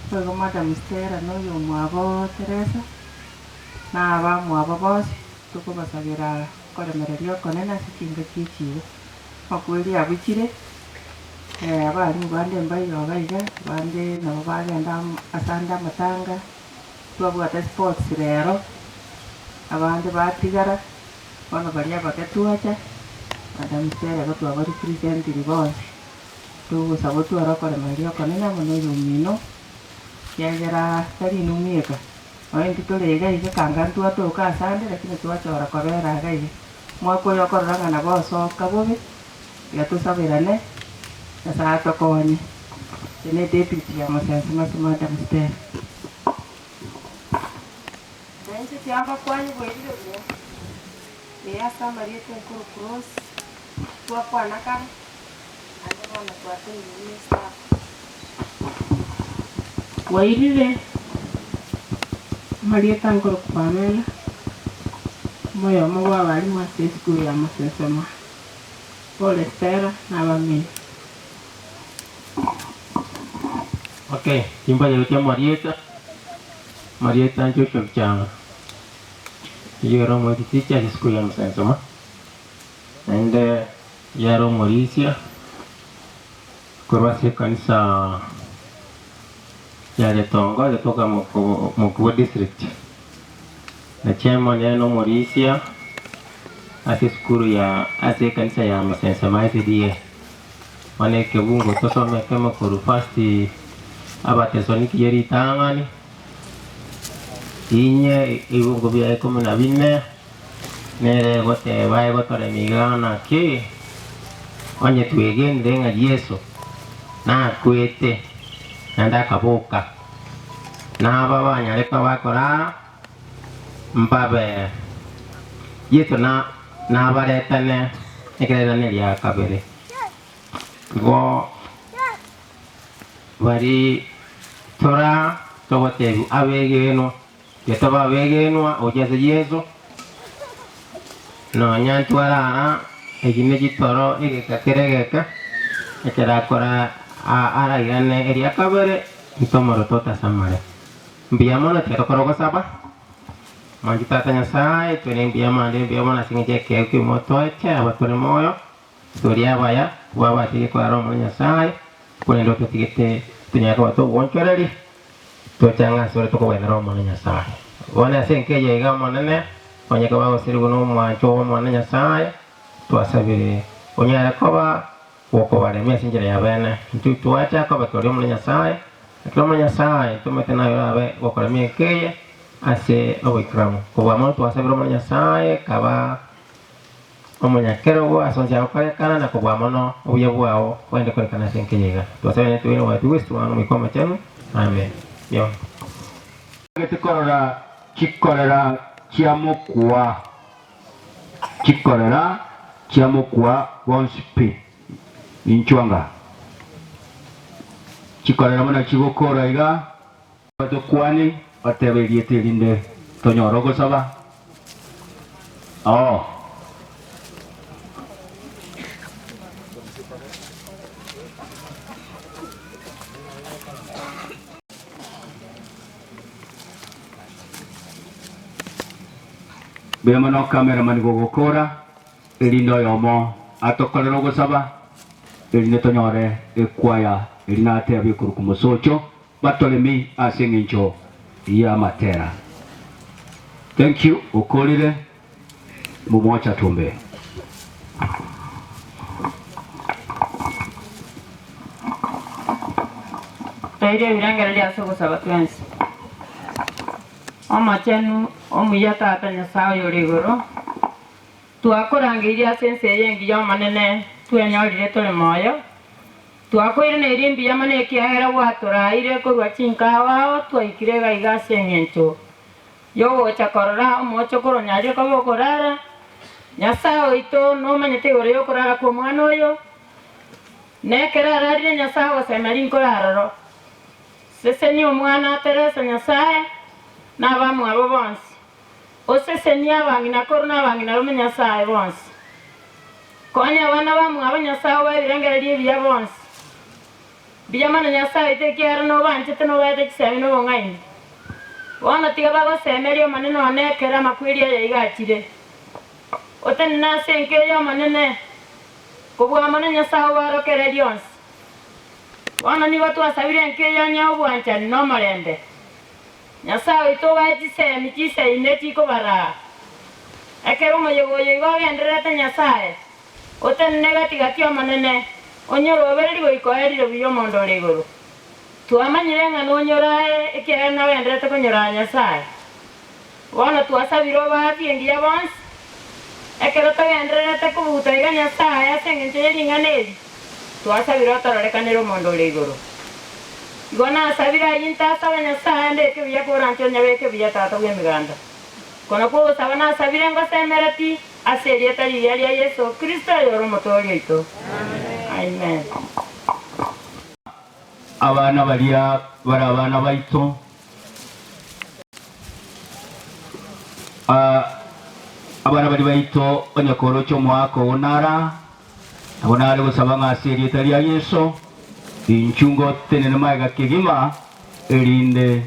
kwego Madam Stella noyo mwabo Teresa naba mwabo bose tukubasabira koremererio konena sikinga kichiwe makweli abikire abari bande mbayo baiga bande nabo bagenda asanda matanga twabwata sports rero abandi batigara bano baria bakatuacha Madam Stella batwaba represent bonse tugusaba twarakora mario konena muno yumino yagera tari numieka oindi turega ige kangantu atoka asande lakini twachora kobera gaige mwako yokoranga na boso kabobe yatusabirane sasa tokonye ene deputy ya Musensema Madam Stella nje tiamba kwani bwirire bwe ya Maria Tenkuru Cross kwa kwana kan ande bana twate ni staff wairire Maria Tenkuru Pamela moyo mwa bali mwa school ya Musensema Pole Stella na bami. Okay, timba ya Marieta njo chokchanga. Yero mo teacher di school ya Musensema. And yaro Mauricia kurwasi kanisa ya Letongo de toka Mokwa district. Na chairman ya no Mauricia ati skuru ya ati kanisa ya Musensema SDA wane kebungo tosome kama kuru fasti aba Thessaloniki yeri tangani inye ibungo bya 14 nere gote bae gotore migana ki onye twegende nga Yesu na kwete nanda kaboka na baba nyareka bakora mbabe Yesu na baretane ekerane lya kabere go bari tora togote abegeno yetaba abegeno ojeze Yesu no nyantwara egine gitoro igekakeregeka ekerakora ara irane eria kabere itomoro tota samare mbiamona terokoro saba manjita tanya sai tuene mbiamana singeje keke moto eche abatore moyo storia baya baba tike kwa romo nya sai kune ndo tikete tunya kwa to wonchoreli to changa sore to kwa romo nya sai wana senke je ga monene onya ka baba siru no mwancho mo nya sai to asabire onya ka ba woko bale mesinjere ya bene ntu tuacha ka ba romo nya sai romo nya sai to metena yo abe woko le mekeye ase oikramo ko ba mo to asabire romo nya sai ka ba omonya kero go asonja okare kana na kubwa mono uye bwao kwende kole kana senke yega to sabe tu ino watu westu wanu mikoma chenu amen yo Getikorera chikorera chiamokwa wonspi inchwanga chikorera mana chigokora iga bato kwani bateberie tilinde tonyorogo saba Bemano cameraman gogokora elindo yomo atokolero gosaba eline tonyore ekwaya elina ate abikuru kumosocho batolemi asingincho ya matera. Thank you okolire mumocha tumbe. Taire viranga lia sogo sabatwensi omachenu omuyata atanya sawo yorigoro twakorangiria sense yengi ya manene twenyorire tole moyo twakoire ne rimbi ya mane kiahera waturaire korwa chinka wao twaikire gaiga sengencho yo chakorora mocho koro nyaje ko korara nyasawo ito no manyete ore yo korara ko mwana oyo ne kerara ri nyasawo semerin koraro sese ni omwana Teresa nyasaye na bamu abo bonsi osesenia abang'ina koruna abang'ina rume Nyasaye bonsi konya abana bamwe aba Nyasaye babirengereria ebiya bonsi biyamana Nyasaye tekiara no banchete no bete kisemi no bong'aini bono tiga bagosemeria maneno anekera makwiria yaigachire oteni nasenke yo manene kobwamana Nyasaye barokereria onsi bono nigo twasabire nkeya nyao bwanchani no marembe Nyasaye itoba chisemi chiseine chikobara ekero moyogoyo igogenderete Nyasaye oteni negatigatio manene onyorobereri goikoerire biyo mondo ore iguru twamanyire ng'ano onyorae ekiagena wenderete konyora Nyasaye bono twasabire babiengia bonsi ekero togendererete kobuta iga Nyasaye ase eng'encho ya ering'ana eri twasabire otororekanere omondo ore iguru igo nasabire aywo ntasaba Nyasaye ndeke buya korancho nyabeke buya tata bwa emiganda kono kwogosaba nasabire ngosemereti ase erieta riria ria Yesu Kristo yoro omotoori oito amen. Abana baria bari abana baito abana bari baito onyakoro ky'omwaka onara abonare gusaba ng'ase erieta ria Yesu inchungo tenene maiga kigima erinde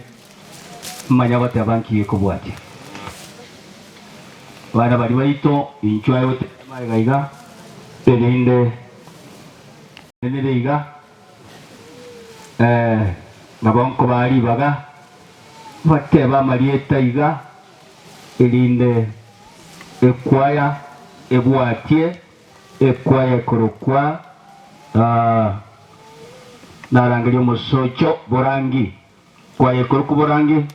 manya gote abanki ekobwati abana bari baito inchwaye gote maiga iga erinde nenere iga nabonko bari baga bateba marieta iga erinde ekwaya ebwatie ekwaya korokwa narangiria musocho borangi kwaya korokwa borangi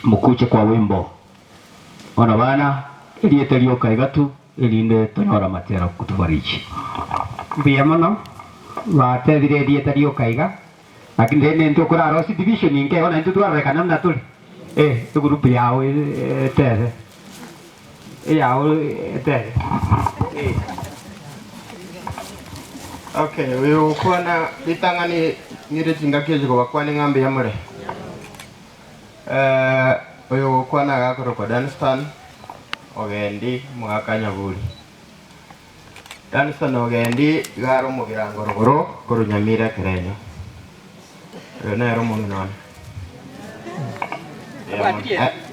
mukuche kwa wimbo ona bana erieta rioka igatu erinde tonyora matera kutubarichi biamono batebire erieta rioka iga lakini ndene ndokora rosi division inge ona ntutwareka namna tuli group yao tere yao tere okay uyu kwana bitangani ngire tinga keje kwa kwani ngambe ya mure uyu kwana gakoro kwa Danstan ogendi mwakanya buri Danstan ogendi garo mugira ngorogoro korunyamira kerenyo nero munone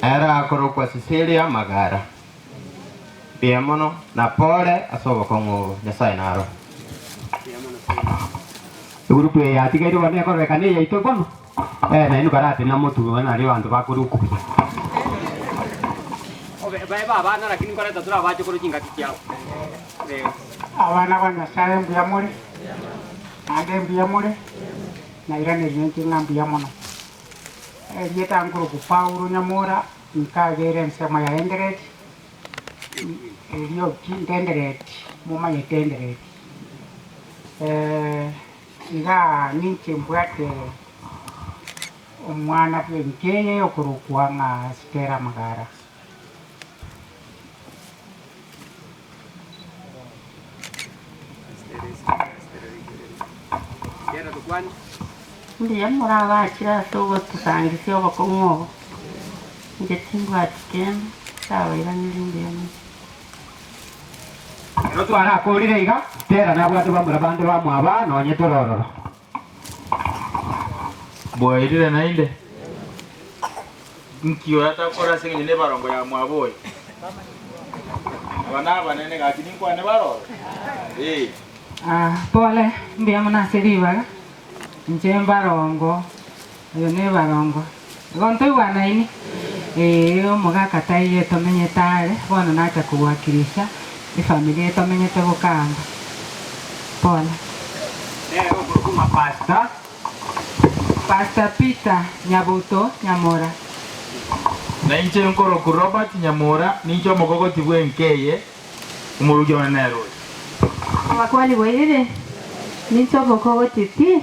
era akoro kwa Sicilia magara piamono na pole asobo kongo Nyasaye naro grupo ya tigairo bane akorekane ya ito kono na inu karate na motu bana ri bantu bakuru ku bae baba na lakini karata tura baje kuru jinga kiao abana ba Nyasaye mbiyamore ande mbiyamore na irane yenti ngambia mono yeta nguru ku Paulo Nyamora nkagere nsema ya Enderet eliyo kindenderet muma yetenderet iga ninche mbwate omwana bwenkeye okurukwa nga Stella Magara Kera tukwani ndiye murabakira sogo tusangisyo bakongo ngetingwatiken sawa iranirindiyemo no twara akorire iga tera na bwatu bamura bande bamwaba nonye torororo boirire nainde nkio yatakora sengene ne barongo ya mwaboy abana banene gakini kwa ne baroro pole mbiyamo nasiribaga nje barongo yo ne barongo gonto bwana ini omugaka taiye tomenye tare bono nacha kuwakirisha ifamilia tomenyete gukamba pole okuma Pastor Peter Nyabuto Nyamora na inche nkoro ku Robert Nyamora nincho mogogoti bwenkeye umurujo na nero abakwali boyire nincho bokogoti ti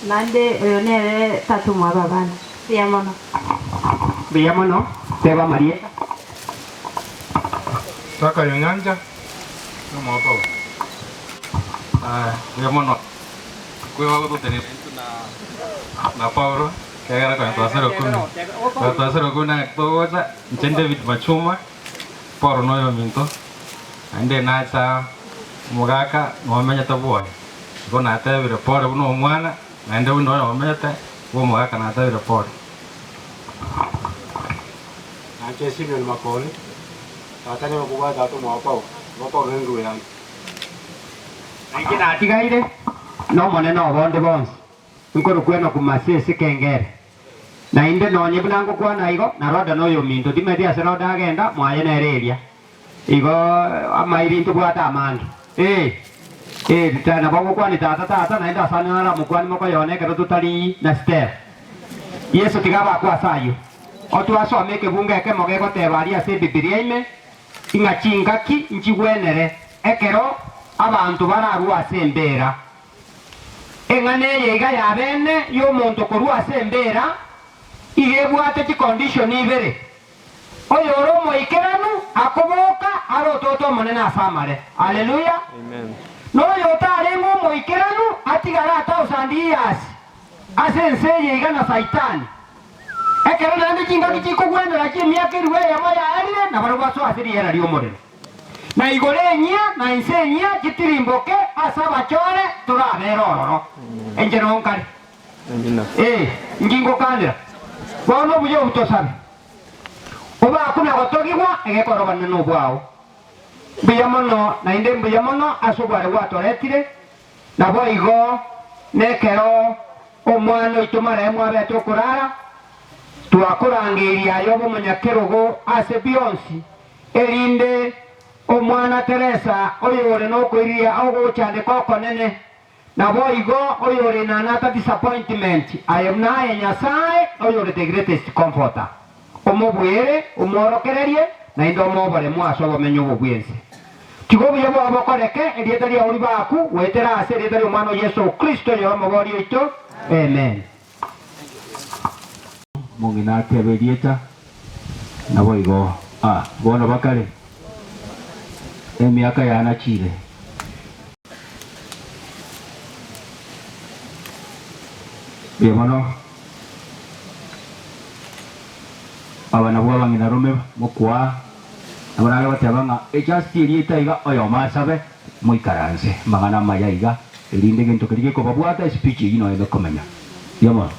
nande nere tatu mwababana biyamono teba Marieta saka yonganja no moto biyamono kwe wago tutenere na Paulo kegera kwa twasero kuni kwa twasero kuna toza nchende David Machuma poro noyo minto ande nacha mugaka nomenya tabuwa gona atebire poro buno mwana nande buno nomete wo mugaka na atebire poro Anche Simeon Makoni tatane okuba tatu mwapao nengwe yangu Angina atigaire no monene obonde bonse nkoro kwena kumasese kengere na inde nonye blango kwa naigo na roda noyo minto dimedia se roda agenda mwaye na ereria igo amairi ntu bwata amangi tana bago kwa ni tata na inda sana na mukwani moko yone kero tutali na step Yesu tigaba kwa sayo otu asome ke bunga ke mogego te varia se bibilia ime ingachingaki nchigwenere ekero abantu bararua sembera engane yega ya bene yo muntu kurua sembera igebwate ki condition ibere oyo romo ikeranu akoboka arototo monene asamare haleluya amen no yo tarengo mo ikeranu atigara 1000 years asense yega na saitani ekero nande jinga kichiko gwendera ki miaka irwe ya maya arire na barwa so asiri era rio morene na igorenya na insenya kitirimboke asaba chore turaberororo enjero nkari ngingo kandira bono buyo butosabe oba kuna gotogibwa egekorobana no bwao biyamono na inde biyamono asobare watoretire na boigo nekero omwana itumara mwabe tokurara twakurangiria yobo munyakerogo ase bionsi erinde omwana Teresa oyore no kuiria ogo chande koko nene na boigo oyore na nata disappointment I am na Nyasaye oyore the greatest comforter omobwere omorokererie na indo mobare mwaso bomenyo bobwense tigo byabo abakoreke erietari ori baku wetera ase erietari omwana Yesu Kristo yo mobori ito amen mungina teberieta na boigo bona bakare emiaka yanachire bemano abana bwa bangina rome mukwa abana batabanga echastiri itaiga oyo masabe muikaranze magana mayaiga erinde gento kirige ko babwata speech ino ebe komenya yama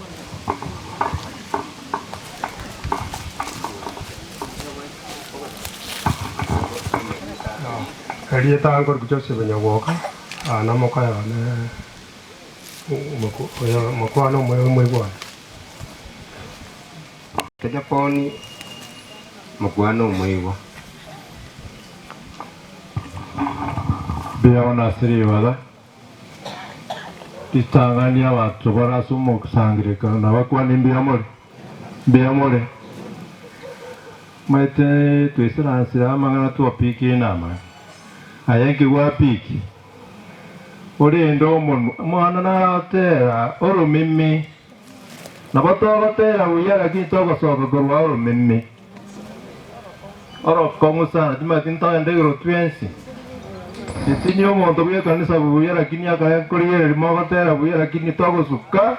Karieta angor kuchose banyawoka na mokaya ne mokwano mwe bwana telefoni mokwano mwewa Biona siri wala Titangania watu barasumo kusangirika na bakwani mbiyamore maite tuisiransira amangana tuwapiki inama ayengi wapiki oriendo mwana naratera orumimi nabatotera uyara kintogo sobe gorwa orumimi orokongu sana timatinta ndegro twensi itinyo mondo bye kanisa buyara kinya kaya kuriere mogotera buyara kini togo suka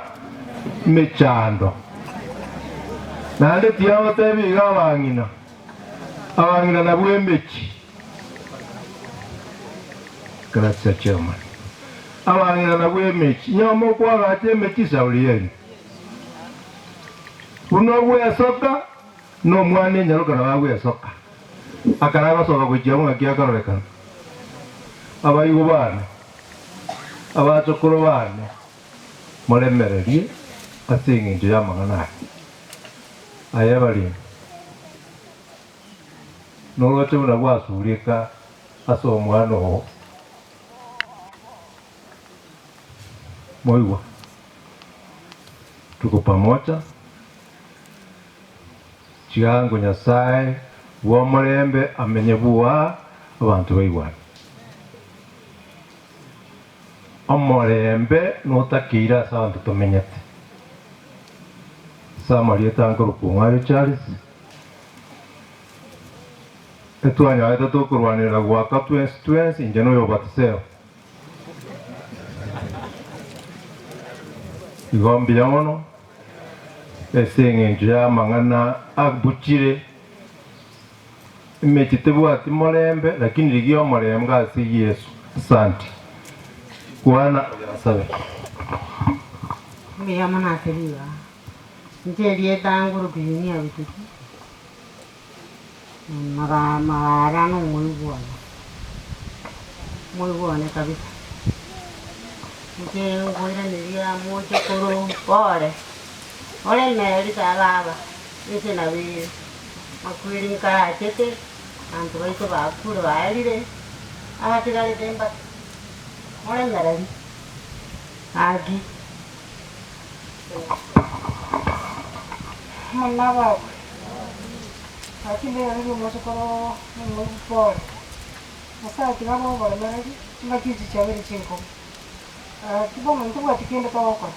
mechando nande tiago tebi gabangina abangina na bwembechi grazie chairman abangina na bwembechi nyomo kwa gate mechi sauliyeni uno bwe soka no mwane nyaruka na bwe soka akaraga soka kujamu akiakarolekana abayigo bana abachokoro bana molemererie asingi nje yamagana ayabali nolote una gwasurika aso omwana moiwa tuko pamoja chigango Nyasaye wo mulembe amenye buwa abantu bayiwana omorembe notakira santu tumenyete samaria tangoro kungari Charles etwanya aita tokurwanira gwaka 2020 injeno yo batiseo igombi yamono eseng'encho ya mang'ana abuchire emechi tebwati morembe lakini rigio morembe ase Yesu. Asante Bwana asabe. Mira mana seriwa. Nje tanguru kuyinia bituki. Mara no muy buena kabisa. Nje ngoira niria moja koro pore. Ole meri salaba. Ese na vi. Makwiri kara chete. Anto vai ko ba kuru ai de. Ah tirare tempa. Ole meri. Agi. Manava. Aqui mesmo no socorro no por. Asa que vamos a ver aquí, no quiere saber el chico. Aquí vamos a ver que tiene todo con.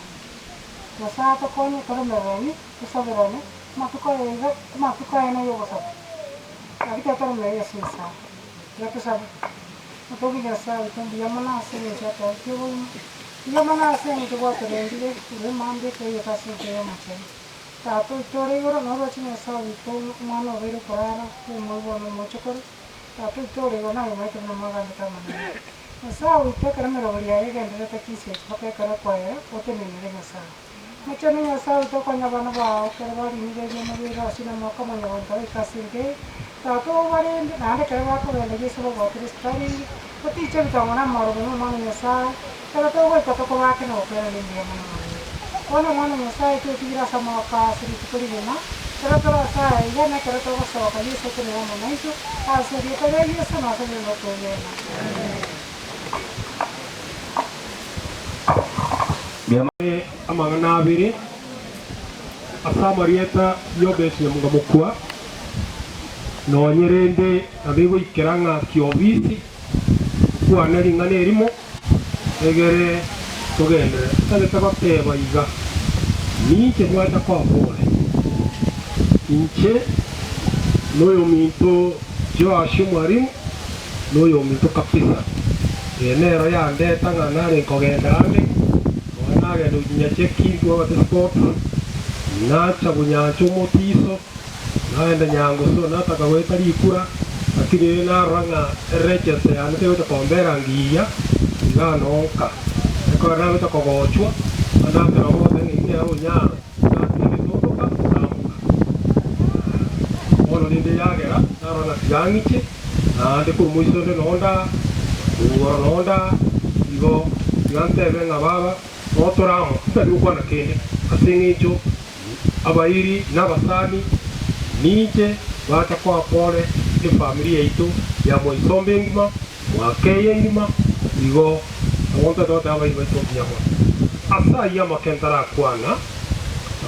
Asa to con el merani, esa verano, más tu cae no yo vas a. Aquí te todo me es esa. Ya que sabe. No tengo que saber, tengo ya mana hacer en chat, que voy. Ya mana hacer en tu guapo de inglés, y le mande que yo casi que yo más. Tato story goro no rochi na sa vito mano vero parara ku mo bono mocho kor tato story goro na mai tena maga ta mana sa vito kara mero bariya ge ndre ta ki se choke kara pae ote ne ne na sa mocho ne sa vito kanya bana ba kara bari ni ge no ge ra sina mo ka mo yo ta ka sin ge tato bari na de kara ba ko le ge so ba tri story pati che ta mana maro no mano ne sa kara to go ta ko ba ke no kara ni ge mana Ono mano saya itu tira sama apa sedikit perihana. Terus saya ya nak terus saya kali saya kena mana itu. Asal dia pada dia sama sama betul ya. Biamane amangana biri. Asa Marieta yobes ya mungamukua. No nyerende abigo ikeranga kiobisi. Kwa nari ngane rimo. Egere tugende tageta bateba iga niche bwata kwa pole inche noyo minto jo ashumwarimu noyo minto kapisa enero ya ndeta ng'anare nkogenda ande wanage nunyache kintu wa sport nacha bunyancho motiso naenda nyango so nataka weta likura lakini naranga rechese anete weta kombera ngiya nganoka Kora wita kogochwa anda pero bote ni ya unya na todo ka ono ni de yagera na na yangiche na de ko muiso de nonda nonda igo yante venga baba otoramo tari kwa na kende asingicho abairi na basani niche wata kwa pole de familia itu ya moisombe ngima wakeye ngima igo Awonta dota aba iba to nyama. Asa ya makentara kwana.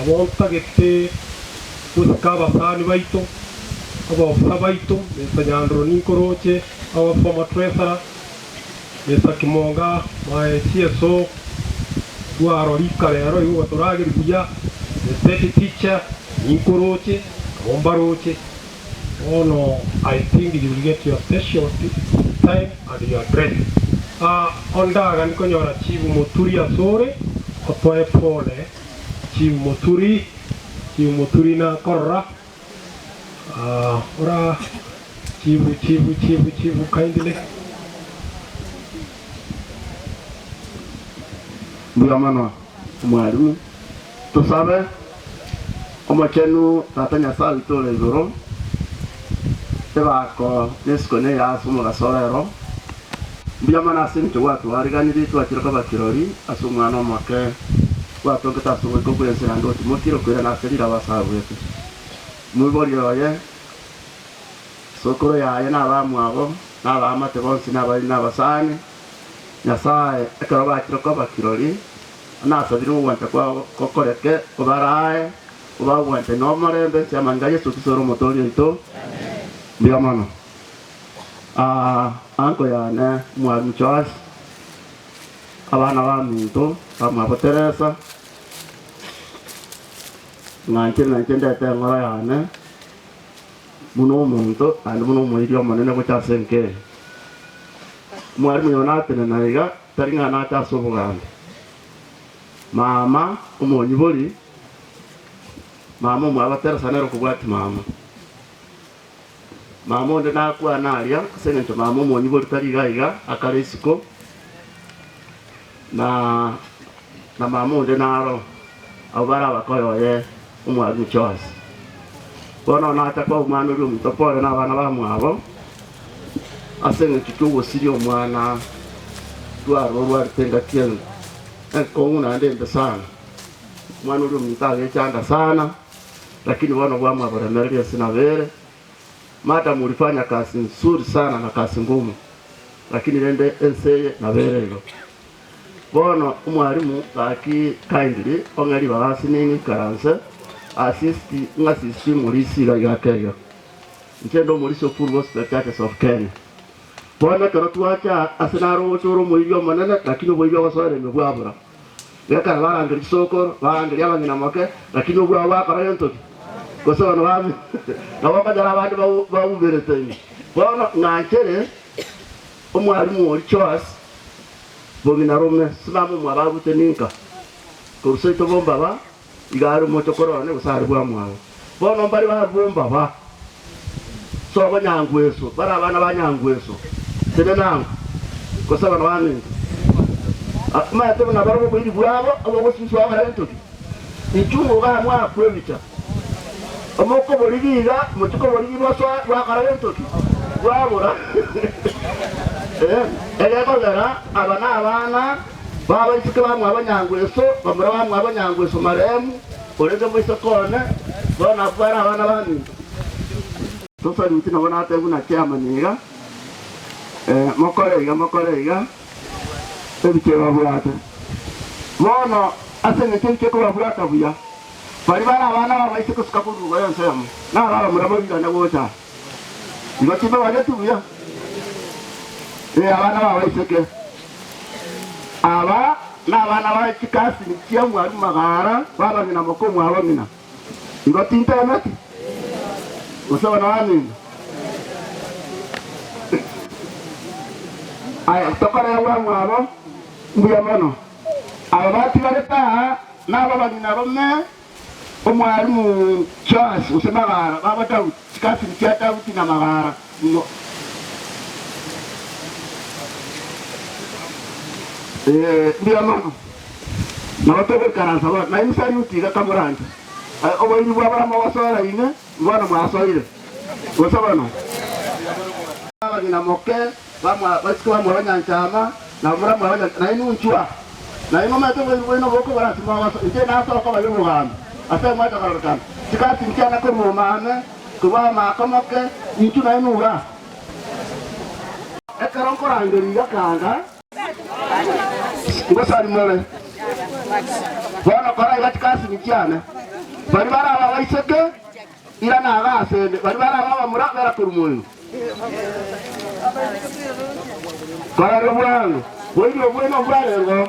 Awonta gete uskaba sani baito. Aba sabaito, mesanyandro ninkoroche, aba fama tresara. Mesa kimonga, mae CSO. Duaro rikalero yu watorage buya. Deputy teacher, ninkoroche, ombaroche. Oh no, I think you will get your special time and your dress. Ondaga niko nyora chivu moturi asore kotoe pole chivu moturi na korra ora chivu kindly Biamano mwalimu tusabe omachenu tatanya sabi tole zoro tebako neskone ya sumo gasolero Biamana sinto watu wariganiri twakiraka bakirori asumwana make watu ngatasowe ko yensera ndo timotiro kwera na serira basawe mubori yoye sokoro yaye n'abamu abo n'abamate bonsi n'abari n'abasani nyasaye ekero bakiraka bakirori nasabira ubwante kwa kokoreke kubaraye ubabwante no marembe cyamanga Yesu kisoro motori nto Biamana anko ya ne mwalimu Charles abana ba minto bamwa Teresa nkende ngora ya ne muno muntu andi muno muri manene ko cyasenke mwalimu Yonathan naiga taringa na cyasobugande mama umonyibori mama mwabatera sanero kubwati mama onde nakwa naria asengento mama omonyi bori tari gaiga akaresiko na mama onde naro abara bakoyoye umwarimu Charles bono natakwa umwana uri umutopore n'abana bamwabo asengento cy'ubusiri omwana rwari tengatien konguna ndende sana mwana uri umutaga cyanda sana lakini wana bwamwa barameria sina vere mata mulifanya kazi nzuri sana na kazi ngumu lakini nende enseye na vere hilo bono umwalimu aki kindly ongeri bagasi nini karanse assist mulisi ga yakega ntendo mulisi full gospel churches of Kenya bono kero tuacha asenaro wotoro muibyo manene lakini muibyo wasore mebwabura yaka barangiri soko barangiri abangina make lakini ubwa wakara yentoki koso no bami na wakajara abantu bawuberetanye bono ngankere umwarimu wori Charles bogina rome sibamu mwababute ninka kuruseto bomba ba igaro motokorone usari bwa mwawe bono mbari babumba ba so banyangweso bara abana banyangweso tene nangu kosa bana bami akuma yato na baro bindi bwabo abo bosisi wa barentoki ichungo ba mwa kwebicha amoko boligira mutuko boligira so wa karentoki wabura egakogera abana baba isike bamwe abanyangweso bamura bamwe abanyangweso maremu orege mwise kone bona bara abana bami tosa ruti na bona ate buna chama niga mokoreiga ebiche babulata bono asenge kenke ko babulata buya bari bara abana baba isike sukakuru bayonsemu na baba murabo ngana bocha ngatiba wale tubuya abana baba isike aba n'abana ba kikasi nikia mwari magara baba ngina moko mwabo ngina ngoti internet usaba na wani aya tokara ya mwabo mbuya mano aba bati bareta n'aba ngina bame omwarimu Charles usemagara baba tawu kikasi nikia tawu tina magara no ndio mama na watoke karansa ba na imsari utiga kamuranja obo ni bwa bara mawasora ine bwana mwasoire usabana abagina moke bamwa basiko bamwa banyanchama na mura mwa na inu nchua na ino mato bwino boko bara simba waso ite na so ko bayo mugambi asa mata karakan tikati mchana ko mumane kuba makomoke inchu na inu ura ekaron korangeri yakanga ngosari mole bwana kora ibatikasi nikiana bari bara abaiseke ira na agasende bari bara aba murabera kurumuyo kora rubwango weyo bueno bwarero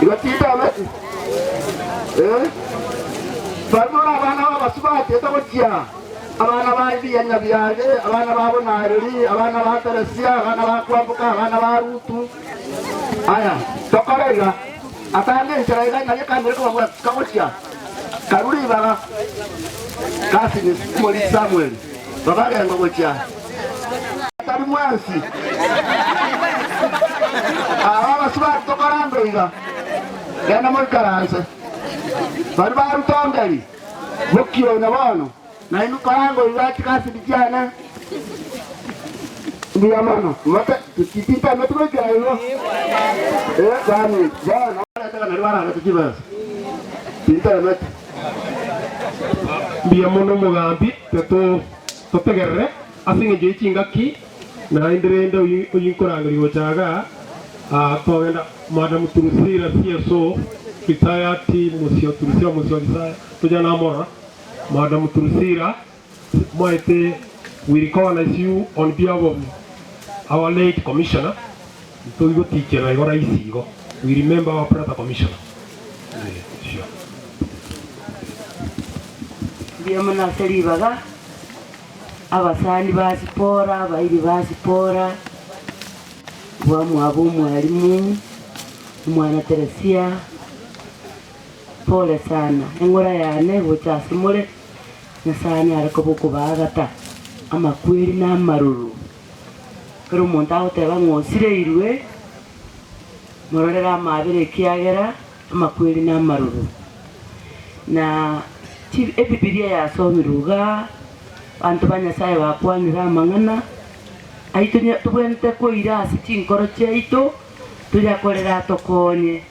ibatita amati bari bara abana basubate tabotia abana baidi yanyabiyaje abana babonareri abana ba Teresia abana ba kwambuka abana ba Rutu aya tokorega atande ncharaga nanye kamere ko bwa kamotia karuri baba kasi ni Moli Samuel baba ga ngo gocha tari mwansi aba suba tokorando iga yana mo karanse bari ba Rutonderi bokio na bono na inu karango iwati kasi dijana ndia mano mata kitita metro gayo kani jana nataka nalwara ngatikiba tinta met ndia mono mugambi teto totegerre asinge jechingaki na indirenda uyinkorangiri wochaga togenda madam Turusira CSO retired musio Turusira musio Isaya tujana mora Madam Turusira, we recognize you on behalf of our late commissioner. We remember our brother commissioner. Biamana Seribaga, Abasani Basipora, Bairi Basipora, Wamu Abu Mwarimu, Mwana Teresia, pole sana engora yane gocha simule Nyasaye ariko bukubagata amakwiri n'amaruru kero umuntu ahoteba ng'osire irwe mororera amabere kiagera amakwiri n'amaruru na ebibilia yasomiruga bantu ba Nyasaye bakwanira amang'ana aitu tubwente koirasi chinkoro chaitu tuyakorera tokonye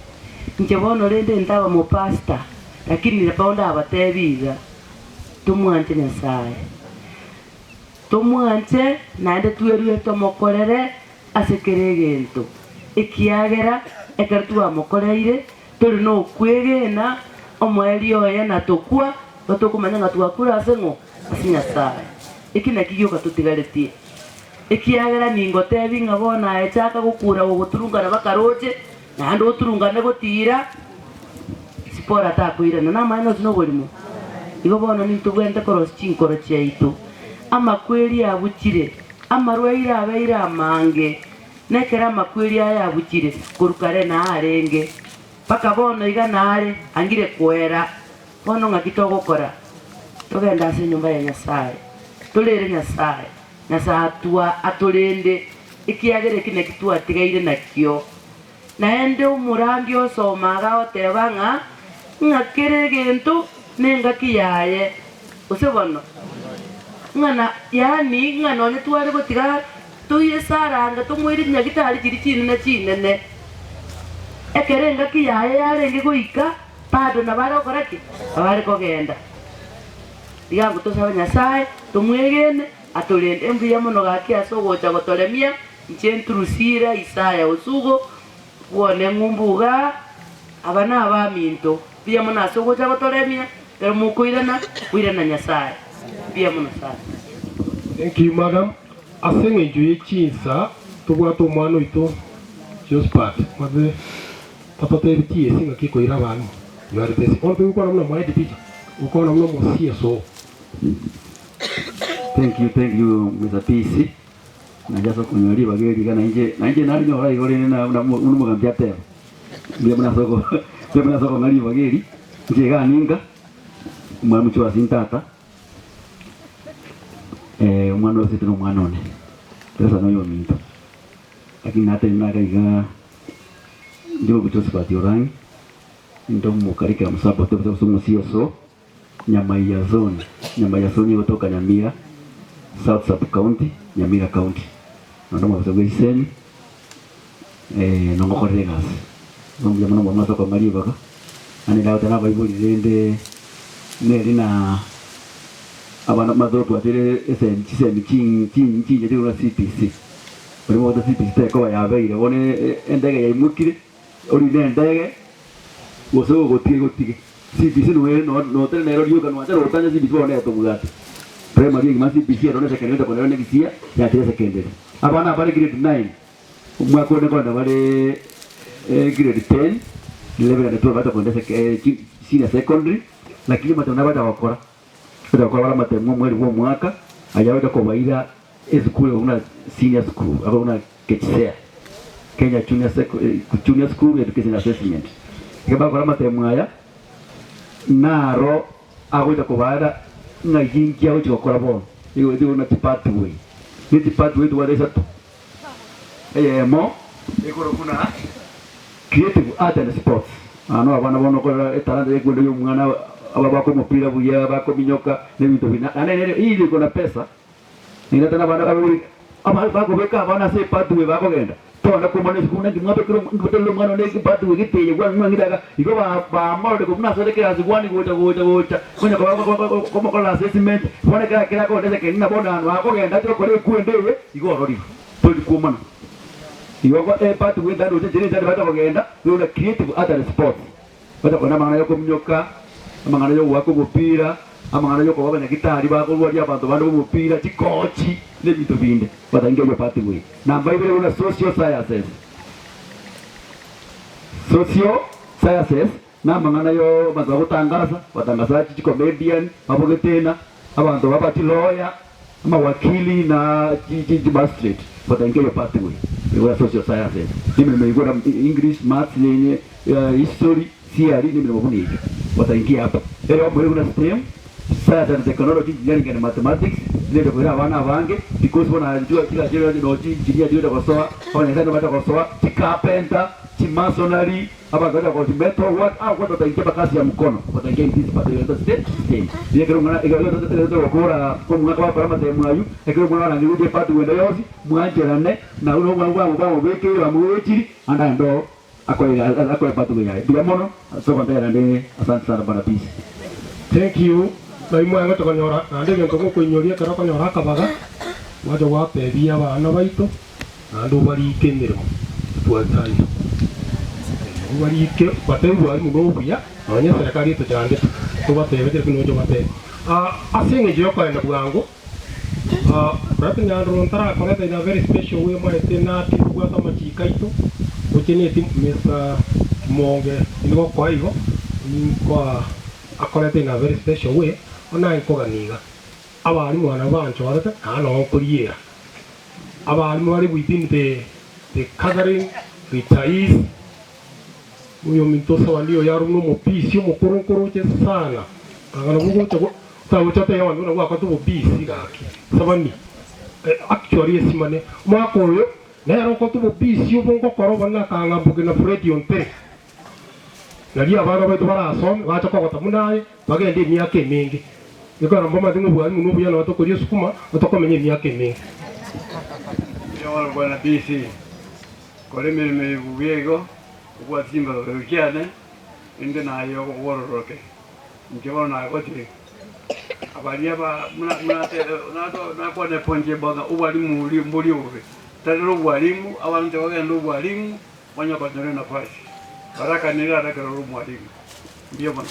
nje bono rende ntaba mu pastor lakini bonda abatebiga tumwanje Nyasaye tumwanje naende tuerue tomokorere asekere gento ikiagera ekertua mokoreire turi no kwegena omweri oya na tokwa batokumanya ngatuakura asengo asi Nyasaye ikina kiyoka tutigaretie ikiagera ningotebi ngabona echaka gukura guturungana bakaroje na ando turungane gutira sipora takwira na maino zino bolimo igo bono ni tubwente koros chinkoro chaitu amakweri abukire amarwaira abeira mange nekera amakweri aya abukire kurukare na arenge paka bono iga nare angire kwera bono ngakito gukora tugenda ase nyumba ya Nyasaye tulere Nyasaye Nyasaye atulinde ikiagere kine kitua tigaire nakio naende umurangi osomaga otebanga ngakere gento nenga kiyaye usebono ngana yani ngano ne tware gotiga tuye saranga tumwiri nyagitari kiri kinene ekerenga kiyaye yarenge goika pado na baro koraki abari kogenda digango tusaba Nyasaye tumwegene atulinde embuya muno gaki asogocha gotoremia ncentrusira Isaya usugo wone ngumbuga abana abaminto biya muno asogocha gotoremia pero mukuirana kuirana Nyasaye biya muno sana. Thank you, madam. Asenge juye chinsa tubwato mwana ito Josephat maze tatate bitie singa kiko irabani yari pesi on pe ukona mna mwaidi picha ukona mna mosia so. Thank you Mr. PC. Najaso kunyori bageri kana nje nari nyora igore na unumu gambiate. Bia mna soko ngari bageri. Nje ga ninga. Mwana mchwa sintata. Mwana wasitu no mwana one. Pesa no yo minto. Lakini hata inaga iga ndio Josephat orangi. Ndio mukarika msapo tebo sumusio so. Nyama ya zone kutoka Nyamira South Sub County, Nyamira County. Ndio mwazo gwiseni nongo koregas. Ndio mwana mwana kwa mali baka. Ani dawo tana Bible rende nerina abana mazoto atere SMC chinje tiro CPC. Bari mo CPC ko yabeire bone endege yimukire ori ndege woso gotige CPC no tele nero dio kanwa tero tanya CPC bone to bugati primary ngima CPC ero ne secondary ko ne gisia ya tele secondary abana bari grade 9 umwako ne ko na bari grade 10 11 na 12 bata ko senior secondary lakini matana bata wakora wala matemo mweri wa mwaka ayawaita kwa baida school una senior school au una KCSE Kenya Junior School Education Assessment kaba kwa matemo aya naro agoita kwa baida ngajingia uchi kwa bono hiyo ndio una pathway ni pathway tu wale sato mo ikoro kuna creative art and sports ano abana bono kwa talanta yako ndio mwana ababako mupira buya bako minyoka nebintu bina anene ili kuna pesa ninatana bana abako beka abana se pathway bako genda tona kumane sikuna ngimwape kiro ngotelo mwana ne pathway giteye kwa ngwangidaga iko ba mode ko mna sore kira zigwani gocha kunya kwa kwa assessment bone kira ko ndese kenina bona anu ako genda tiro kore kuendewe iko rori toli kumana iyo kwa pathway ndado jene ndado bata kugenda una creative art and sports bata kona mangana yako minyoka amangana yo wako gupira amangana yo ko baba nyagitari bako bari abantu bando gupira chikochi nebito binde batangiye yo pathway namba ibere una social sciences na amangana yo bantu batangaza comedian abogitena abantu babati lawyer mawakili na magistrate batangiye yo pathway yo social sciences nimero igora English maths yenye history CRE nimero mabunike wataingia hapa. Leo mwalimu kuna STEM, science and technology, engineering and mathematics, ndio kwa wana wange because wanajua kila jambo ndio engineer ndio kwa wanaweza kwenda kwa carpenter, masonry, hapa kwa metal work au kwa wataingia kazi ya mkono, wataingia hizi pale ndio STEM. Ndio kile mwana ndio kwa mwana kwa para mate mwayu, ndio mwana ndio patu wenda yosi, mwanjerane na uno mwana weke wa mwechiri anda ndo akoe patu ya. Bila mono so kwa tayari ndio asante sana bwana peace. Thank you. Naimwe ngo tukonyora ande ngento ko kunyoria kara konyora kabaga wajo wa pebia bana baito ando bari kenero tuatani bari ke batebu ari muno buya anya serikali to jande to batebe kire kuno jo bate asenge jo kwa na bwango rapin ya ron tara kwa in a very special way ma tena ti kwa kama chikaito uchene ti mesa monge ngo kwa hiyo ni kwa akolete in a very special way ona nkoganiga abali mwana bancho arata ano kuriera abali mwali within the gathering retirees uyo mintosa walio yaro no mopisi mukuru sana angana bugo tago tawo chate yawa ndona kwa tu mopisi gaki sabani actually esimane mwakoyo nero ko tu mopisi ubongo koroba na kanga buge na Fred Yonte nali abana baitu barasom bacha kwa tamunaye bagende myaka mingi nikora mboma dingo bwali muno buyana watokoria sukuma watokomenye myaka mingi yo bwana DC kore me bubiego kwa simba rukiane inde na yo wororoke njo na goti abalia ba muna te na kwa ne ponje boga ubali muri muri ube tadero bwalimu abantu bagenda bwalimu wanya kwa tore na pasi baraka nira daga mwalimu ndio bwana.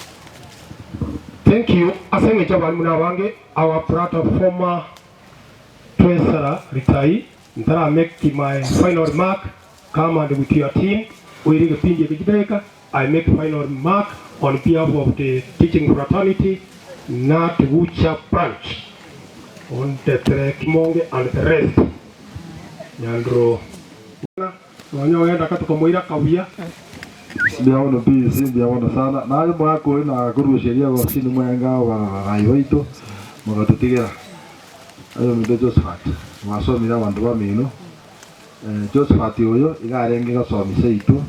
Thank you. Asenge chabali muna wange our proud former treasurer retiree ntara make my final remark come and with your team we rig pinje kideka I make final remark on behalf of the teaching fraternity not Wucha branch on the Kimonge and the rest nyandro wanyo enda katuko moira kawia ndiaona busy ndiaona sana na ayo mwako ina kurusheria wa sini mwenga wa raiwaito mugatutigera ayo mide Josephat wasomira bantu bamino Josephat uyo igarenge gasomise itu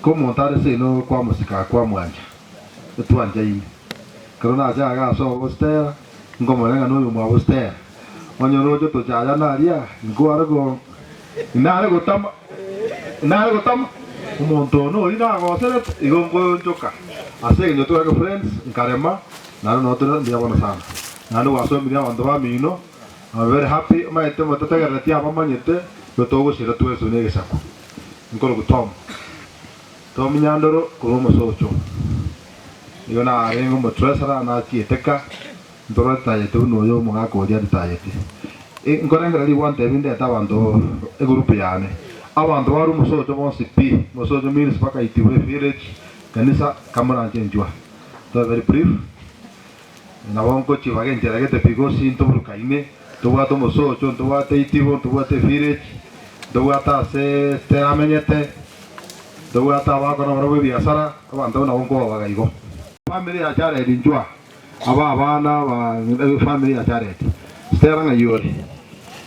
ko montare sino kwa musika kwa mwanja twanja ine korona aja gaso hostel ngomorenga no mu hostel onyoro jo to jaja na ria ngwarago inare gotama umuntu no ina gosere igongo njoka ase nyo to friends nkarema naro no to ndia bona sana nalo wasomira bantu bamino I'm very happy maite motataga tia bamanyete togo shira tuweso nege sako nkolo gutom tom nyandoro kurumo socho yona arengo mo treasure na kieteka ndoro tayete uno yo mo ngako dia tayete nkorenga ri wante binde tabando e grupo yane abantu baru mo socho mo sipi mo socho minis paka itiwe village kanisa kamana jenjwa to very brief na wonko chivage ntere te pigo sinto brukaine to wato mo socho to wate itivo to wate village to wata se teramenyete to wata wa kono robe biasara abantu na wonko bagaigo family ya chare dinjwa abana ba family ya chare stera ngayori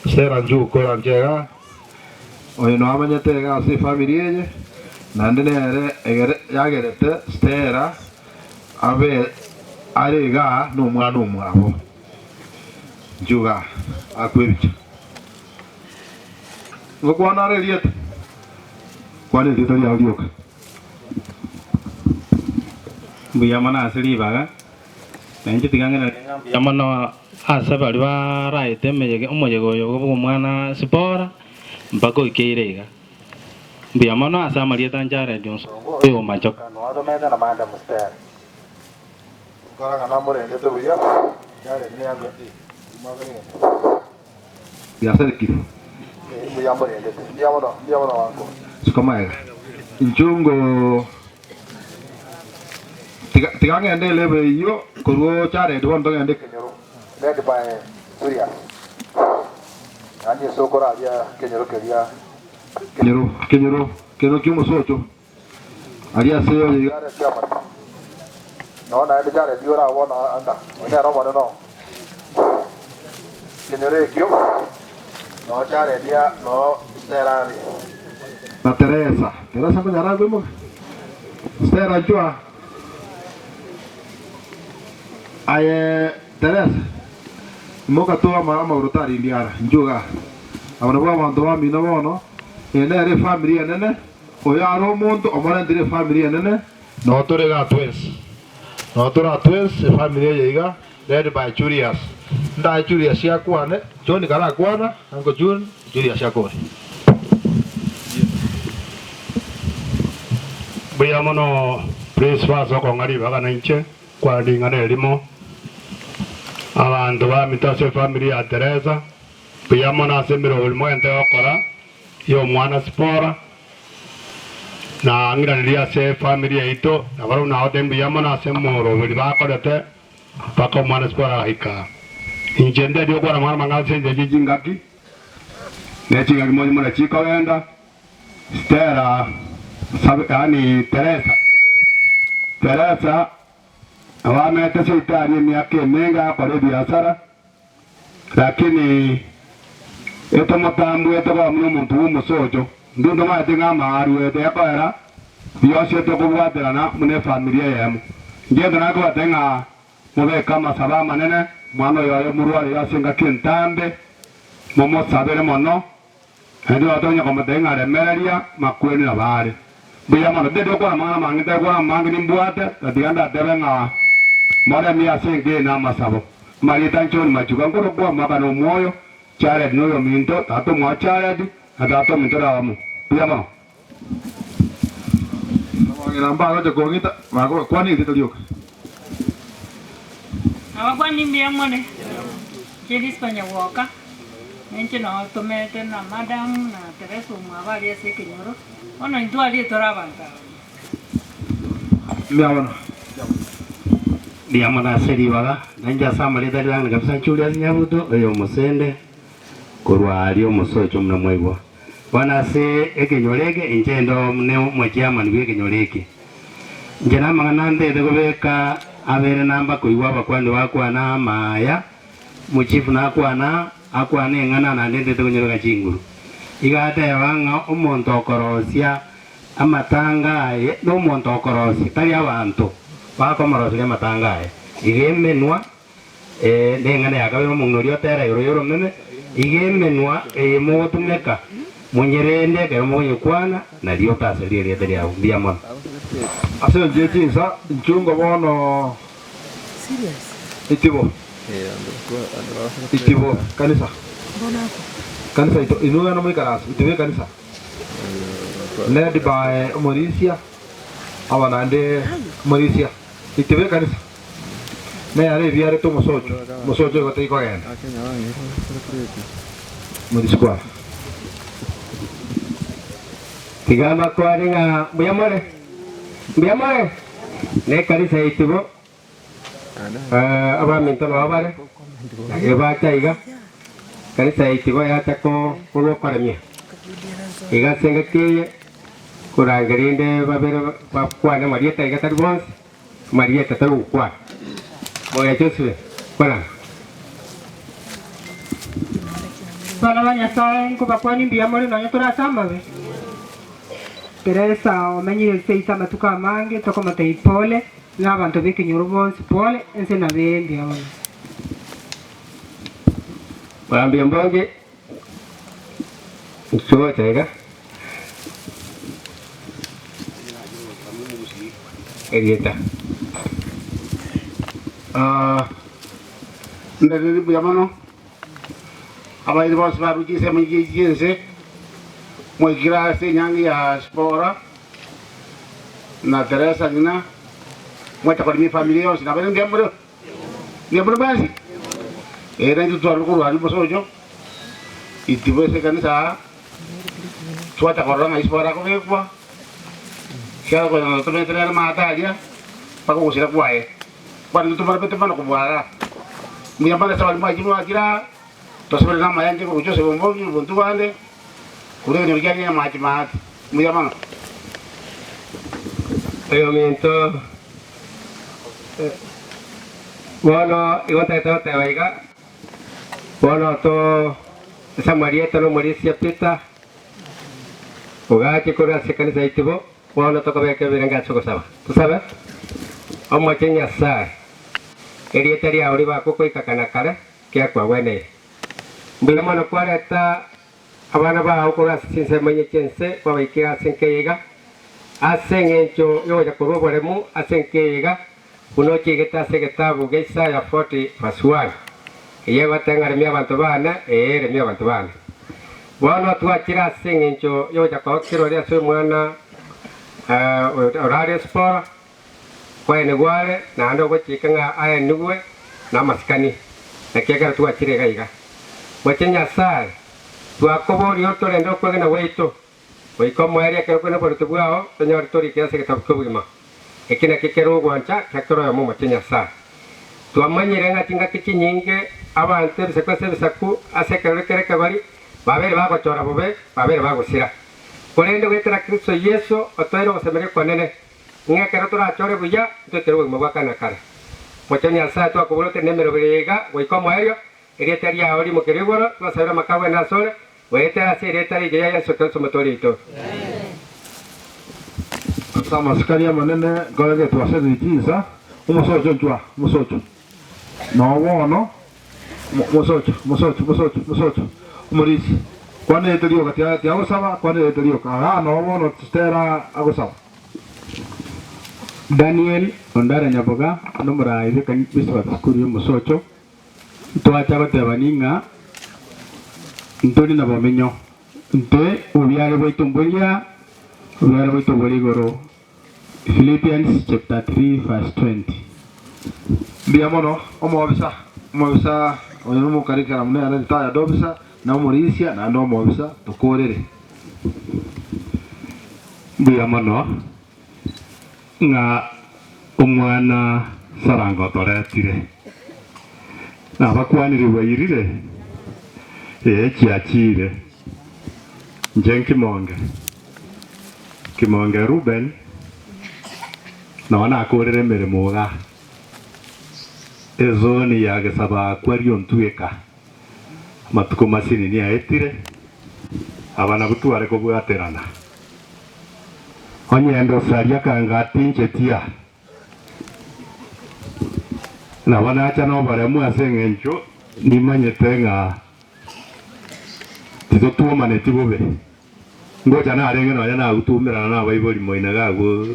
stera nju ko ranjega oye no amanyete ga se family ye nandene ere yagerete stera abe arega no mwana umwabo juga akwebicha ngokwana reliet kwani ndito ya ulioka mbuyamana asili baga nanje tigangana mbuyamana asa bali baraite mejege umujego yo bwo mwana spora mpako ikeirega mbuyamana asa marieta njare jonso yo machoka no adomenda na manda muster ngara na morende to buya yale ni yangu biasa kitu mbuyamana wako sukamaiga inchungo tigange ndele be yo koruo chare do ndo ngende kenyoro ndede bae suria anje sokora ya kenyoro keria kenyoro keno kimo socho alia seo yigara chama no na ndi jare diora wona anda ne ro wona no kenere kyo no jare dia no sterari na Teresa ko nyara gwimo stera jua aye Teresa moka toa mama urutari ndiara njuga abana bwa bantu ba mina bono ene ari family enene oya aro muntu omara ndire family enene no torega twins family yeiga led by Julius nda Julius yakwane John kala kwana ango June Julius yakore bya mono praise faso ko ngari baga nanche kwa ndingane limo abantu ba mitase family ya Teresa bya mono asemero ulimo ente okora yo mwana spora na ngiraniria se family yaito abaro na otembi ya mono asemoro bili bakorete pako mwana spora hika injende dio kwa mwana mangase jeji ngaki nechi ngaki moja mwana chiko wenda Stella yani Teresa awamete sitari miaka menga kwa biashara lakini eto matambu eto kwa muntu umusojo ndundo matinga maru eto yakora byose to kubwatira na mune familia yamu ngendo nako batenga mube kama saba manene mwana yoyo murwale yasenga kintambe momo sabere mono ndio atonya kama tenga remeria makweni na bare bia mano dedo kwa mangana mangita kwa mangini mbuate tadianda debenga mara mia senge na masabo marita nchoni machuka ngoro kwa makano moyo chale noyo minto tato mwa chale di atato minto ramu bia mano ngira mbalo je kongita mako kwani ndito lioka awakwani mbia mone jeli Spanya woka nenche no tomete na madam na Teresa mwabali ese kinyoro ono intwali torabanta miawana Diamana seri baga nanja samali dalanga kabisa Julius nyabuto oyo musende korwa ali omusocho mna mwegwa bana se ekenyoleke injendo mne mwachiama ni ekenyoleke njena manganande degobeka abere namba kuiwa bakwande wakwana maya muchifu na akwana ngana na ndende tekonyoloka chinguru igate wanga omonto okorosia amatanga no monto okorosia tali abantu bakomorosia amatanga igemenwa ndengane yakabero mungorio tera yoro meme igemenwa motumeka munyerende kero moyo kwana na dio taseli rete ya bia mama asel jetinsa nchungo bono itibo kanisa kanisa ito inuga no mikaras itibe kanisa led by Mauricia awanande Mauricia itibe kanisa me are viare to mosocho gote ko gen Mauricia tigama kwa ringa buyamore ne kanisa itibo aba mintano abare eba taiga kanisa itibo ya tako kulo karamia iga senga ke kurangarinde babere bakwana Maria taiga tarbons Maria tataru kwa moya Josue kwana Bana banya sae ko bakwani mbia mori no nyatura samba we Teresa omanyire seisa matuka mange toko matei pole n'abantu b'ikinyoro bonse pole ense na bendi abana Bambia mbonge Suwa taiga Erieta ndari buyamano abayi bose barugize mu gihe mwigira se nyangi ya spora na Teresa ngina mwata kwa mi familia yose na bende ndiamuro basi era ndio twalukuru ali bosojo itibese kanisa twata koranga ispora ko bekwa kia ko na tumetra matalia pako kusira kwae bwana tumara pete bana kubwara muyambana sawa mwajimu akira tosebele na mayanje ko jose bombogi buntu bande kure ni ryanye majimati muyamana ayo mento Bono iwanta ito tewaiga. Bono to sa Maria to no Mauricia Pita. Uga que cura se kanisa itibo. Bono to kabe ke biranga choko sama. Tu sabe? Amma kenya sa. Eri teri auri ba ko koi kakana kare ke akwa wene. Bila mana kwara ta abana ba au kura sin se manye chense ba ke asen ke yega. Asen encho yo ya kuro boremu asen ke yega. Uno chigeta se que está buguesa ya 40 pasuan. Y lleva tenga remia bantubana, remia bantubana. Bueno, tu achira sing encho, yo ya quiero de su muana, horario sport, pues en igual, nando pues chica a nube, nada más cani. Aquí que tu achira gaiga. Pues ya sai, tu acobo yo to lendo pues en abuelo. Pues como era que no por tu guao, señor Tori que hace que está cubima. Ekina kekero guancha kakero ya mama tenya sa tu amanye renga tinga kichi nyinge abante bisekose bisaku asekere kere kabari babere bago chora bobe babere bago sira korende wetera Kristo Yesu otero semere konene nga kero tora chore buya to kero mo wakana kare pochenya sa tu akobolo tenemero berega we como ayo eretaria ori mo kereboro tu asabra makawa na sole wetera seretari geya Yesu Kristo motorito sama sekali manene golege tuase ditisa umusocho njua musocho no wono musocho umurisi kwane etelio katia tiago saba kwane etelio ka no wono stera agosaba Daniel ondara nyaboga nomura ibe kan biswa skuru musocho to acha baninga ntoni na bomenyo nte ubiare boitumbulia ubiare boitumbuligoro Philippians chapter 3 verse 20. Biamono omobisa oyo mo karikara mune ana taya dobisa na omorisia na ndo omobisa tukorere. Biamono nga omwana sarango toretire. Na bakwanire bayirire. Chiachire. Jenki monge Ruben na wana akorere mirimo ga ezoni ya gesaba kwario ntueka matuko masini ni aetire abana butware ko bwaterana onyendo saria kanga tinche tia na wana acha no bare mu asengencho ni manyete nga tito tuo maneti bobe ngoja na arenge no yana gutumira na baiboli moina gago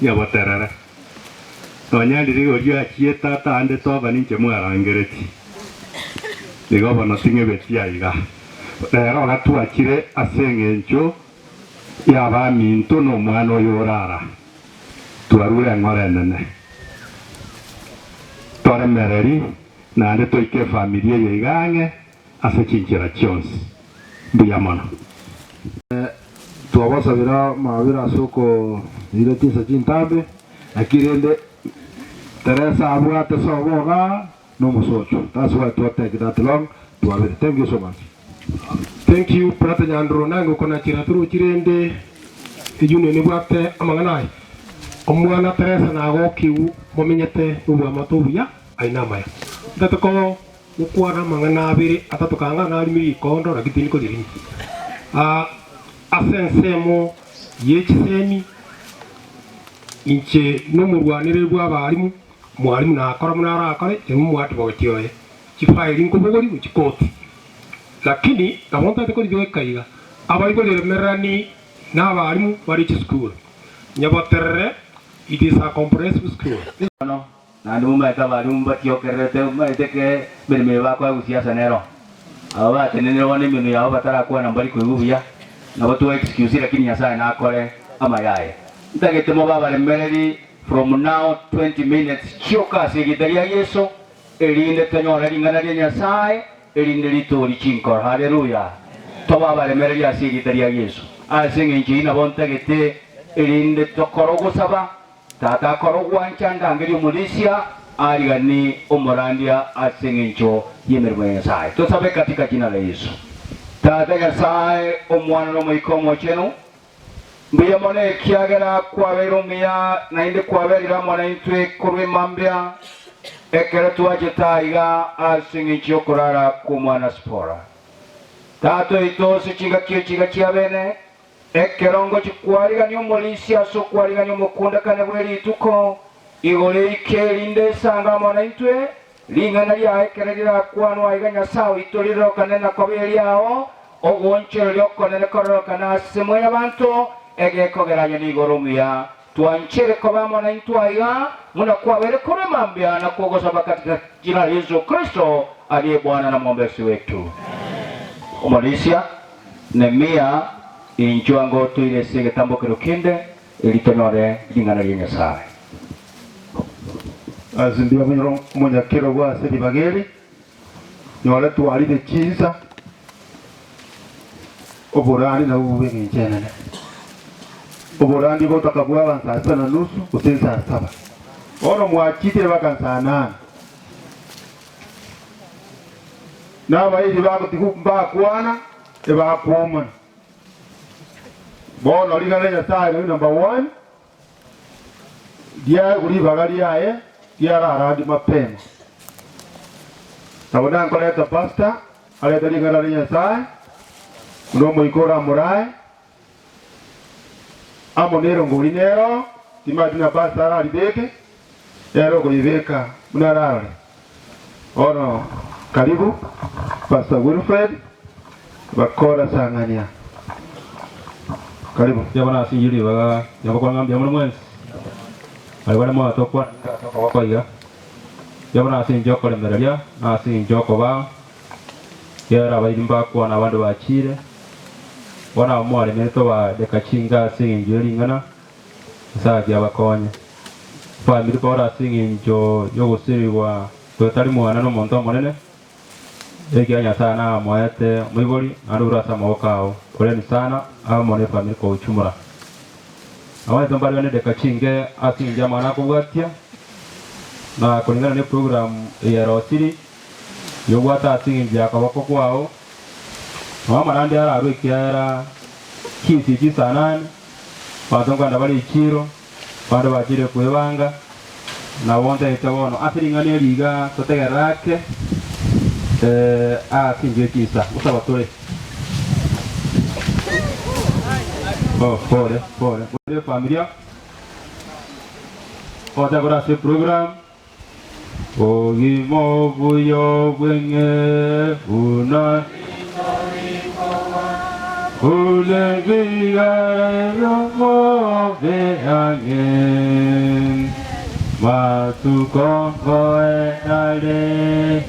ya baterara no nyandiri gojo achieta tande toba ninche mwarangereti nigo bana tinge betia iga rero gatu akire asengencho ya ba minto no mwana yorara tuarure ngore nene tore mereri na ande toike familia yigange ase chinchira chonsi buyamana tuwabasabira mabira soko ile tisa chintambe akirende Teresa abwate soboga no musocho. That's why to take that long to have. Thank you so much. Thank you brother Nyandro nango kona chiraturu chirende ejune ni bwate amanganai omwana Teresa nago kiu momenyete ubwa matobuya aina maya ndatoko ukwara mangana abiri atatukanga na alimiri kondo rakitini ko dirini asensemo yechisemi inche numurwanire bw'abarimu mwarimu nakora munara akore emumwati bogityoye chifaili nkobogori uchikoti lakini gahunda teko diwekaiga abaigolere merani n'abarimu bari chi school nyaboterere it is a comprehensive school no na ndu meta barimu batyokerete maiteke berme bakwa gusiasa nero aba tenene wone minu yao batara kwa nambari kwigubuya na batu excuse lakini Nyasaye nakore amayaye ndagete mo baba lemereri from now 20 minutes choka sigitaria Yesu elinde tanyora lingana lya Nyasaye elinde litori chinkor haleluya to baba lemereri asigitaria Yesu asinge njina bontagete elinde tokorogo saba tata korogwa nchanda ngeri umulisia arigani umurandia asinge ncho yemerwe Nyasaye to sabe katika jina la Yesu tata Nyasaye omwana no moikomo chenu mbuya mone kiagera kwaberumia na indi kwaberira mwana intwe kurwe mambya ekere tuaje taiga asingi chokorara kumwana spora tato ito sichinga kia bene ekerongo chikwariga nyo molisi aso kwariga nyo mukunda kane bweli tuko igole ikelinde sanga mwana intwe lingana lya ekerera kwanwa iganya sawa itoliro kanena kobeli yao ogonche lyokonene kororoka na semwe y'abantu egekogeranya n'igoromia twanchere koba mwana intwaiga muna kwabere kore mambya na kuogoza katika jina la Yesu Kristo aliye Bwana na mwombezi wetu. Omalisia Nemia inchwango tuile sige tambo kirukinde ilitonore lingana lya Nyasaye. Azindia mwenye kero wa sedi bageri nyole tuwalide chiza oborani na uwe ngenene oborani bota kabwa bansa na nusu usensa saba ono mwachitire bakansa 8 na baidi bako tikumba kwana e bakoma bono lingana Nyasaye ni number 1 dia uri bagali yae dia raradi mapema tabona nkoleta pasta aleta lingana Nyasaye unomo ikora murai amonero ngolinero timadina pasta ali beke yaro goiveka munarare ono karibu Pastor Wilfred bakora sangania karibu yabona asingiri baga yabakwa ngambya muri mwensi alibana mwa tokwa kwaiga yabona asinjo kolemereria asinjo koba yara bayimba kwa na bandu bachire bona omwale meto ba dekachinga asinjo lingana saja bakonye family pora asinjo yogosiriwa totali mwana no monto monene ekianya sana moete mwiboli andura sama okao koleni sana aba mone family ko uchumura awa tombali ne dekachinge asinja mwana kubwatia na kulingana ne program ya Rosiri yogwata asinja akabako kwao mama nandi ara arukiara kisi sanani batonga ndabali ichiro bando bajire kwebanga na wonde itawono afiringane liga totegerake asinje kisa usabatore pole familia oda grase program ogimo buyo bwenge una uleviga romo veangen matukongo ale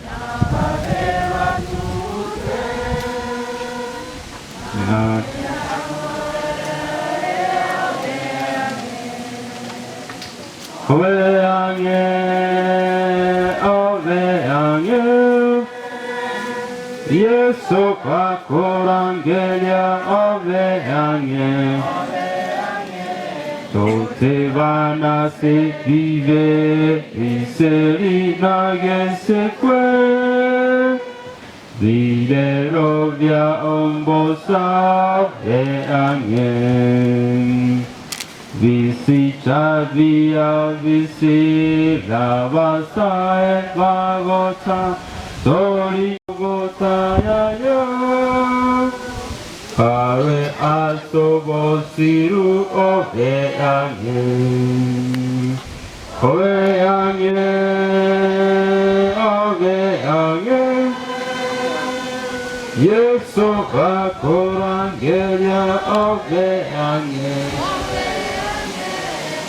Yesu kwa korangelia oveange Tote vana se vive iseri nage se kwe Videro via ombosa veange Visita via visi lavasa e vagota Tori gota ya yo Pare aso bosiru ove ange Ove ange Ove ange Yesu kakorangelia ove ange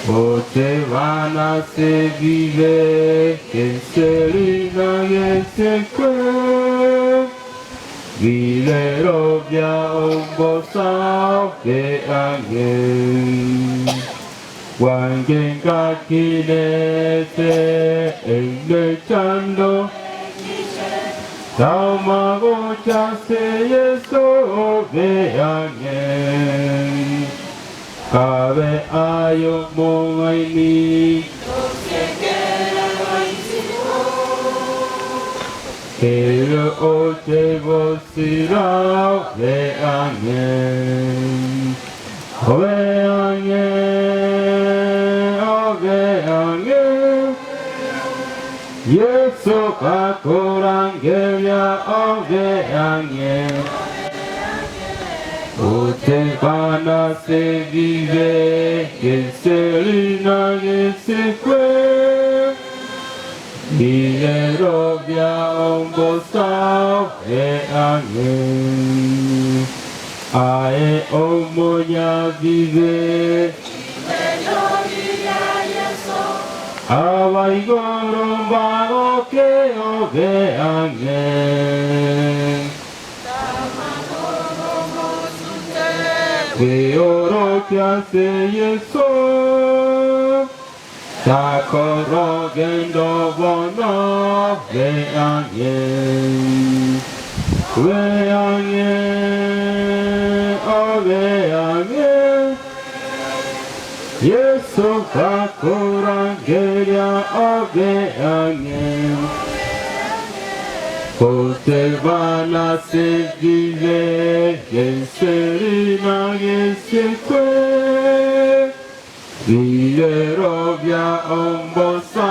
Ote vana se vive que se lina y se kwe Vilero via ombosa que angen Wangen kakilete engechando Tamago chase yeso ve angen Kabe ayo mongai ni Kero oche vosira ve angen obeyange obeyange Yesu kakurangeria obeyange Utebana se vive que selina que se fue Dinero via ombosa obeyange Ae omonya vive Abaigoro mbago ke obeyange Weoro kia se yeso Takoro gendo bono obeyange Obeyange obeyange Yesu kakurangeria obeyange Potevana se vive Genserina gesekwe Vilerovia ombosa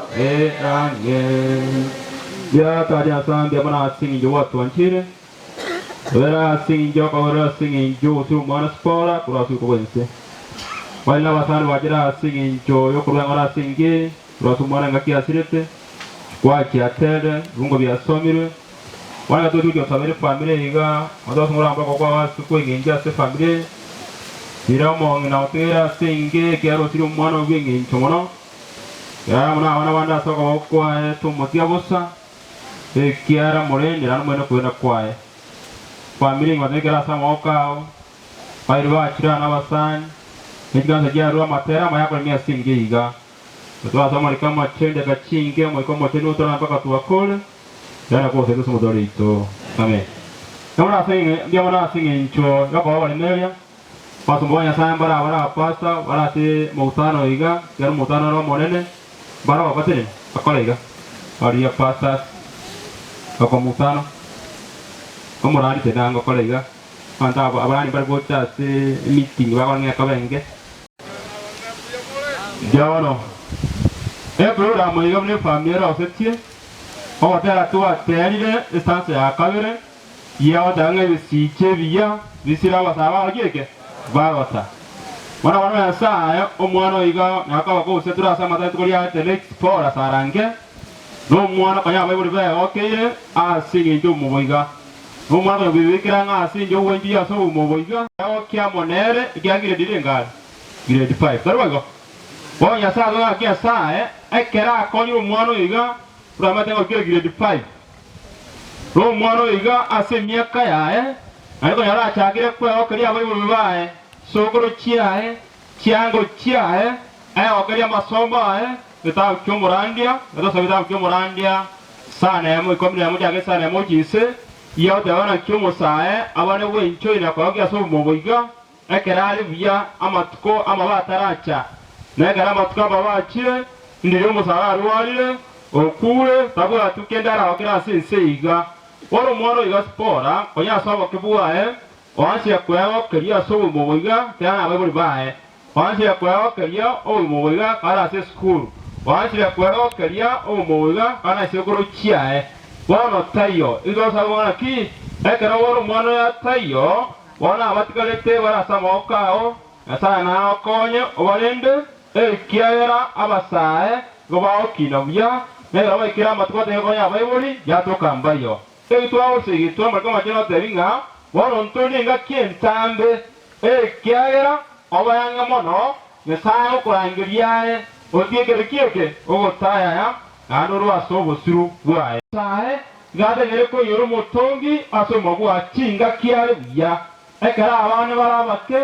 obeyange Bia tadia san bia mana singing jo watu anchire Vera singing jo kawara singing jo su mana spola kura su kuwense Waila wasan wajira singing jo yo kura ngara singi kura su mana ngaki asirete Kwa kiatele rungo bia somire Wana tu jo sabere family iga Odo sumura ambako kwa su kuingia se family Tira mo ngina otera singi kiaro siru mana wingi chomono Ya muna wana wanda soko kwa tu motia bosa Kiara moreni rano mwena kuenda kwae Family ngwatekera sama okao Pairuwa achira na wasani Nijikanza jia ruwa matera mayako ni mia singi iga Tuwa sama likama chende kachinge Mwikoma chende utona mpaka tuwakole Yana kwa setu sumudori ito Amen Namuna singi, ndia muna singi ncho Yoko wawa limelia Pasumbuanya saya mbara wala pasta Wala si mautano iga Kiaru mautano rwa monene Bara wapatini, akole iga Waria pastas Koko mutano Komo rani tena ngo kolega Anta abarani barbocha se meeting wa ngaka benge Jawano program iga mne family ra osetie O tera tu aterire instance ya kabere Ya dange bisiche biya bisira basaba ageke barota Wana wana saa omwana iga nakaba ko setura sama tatu kolia telex pora sarange No mwana kanya bayibuli bae okay asingi njo muboiga No mwana bibikira nga asingi njo wenji ya so muboiga okay monere ikyagire direnga grade 5 darwago Bonya saa nga kia saa ekera akonyo mwana iga Pramate ngo grade 5 No mwana iga ase miaka ya Ariko yara achagire kwa okeri abayibuli bae sokoro chia chiango chia okeri amasomo Kita kyomorandia, kita sabita kyomorandia sana yamo ikomni yamo jage sana yamo jise Iyo tewana kyomo sae, abane we incho ina kwa kia sobu moboiga Ekerali vya amatuko amabataracha Na ekera amatuko amabachire, ndiri musara arualile Okule, tabu atukendara wakira senseiga Waro mwaro iga spora, konya sobo kibuwa Wansi ya kwewa keria sobu moboiga, teana abebuli bae Wansi ya kwewa keria obu moboiga, kara se school Wansi ya kwero keria omoga kana isekoro chiae wono tayo ido sabona ki ekera woro mwana ya tayo wana abatikalete bara samokao asa na okonye obalende kiagera abasae gobao kinobya nera bakira matwate konya bayibuli yatokambayo etwa osegitwa makoma cheno teringa wono ntoni nga kientambe kiagera obayanga mono nesa okurangiria Otiekere kieke, ogo taya ya, anoro asobo siru guae. Sae, gade nereko yoro motongi, aso magua chinga kiare ya. Ekara abane barabake,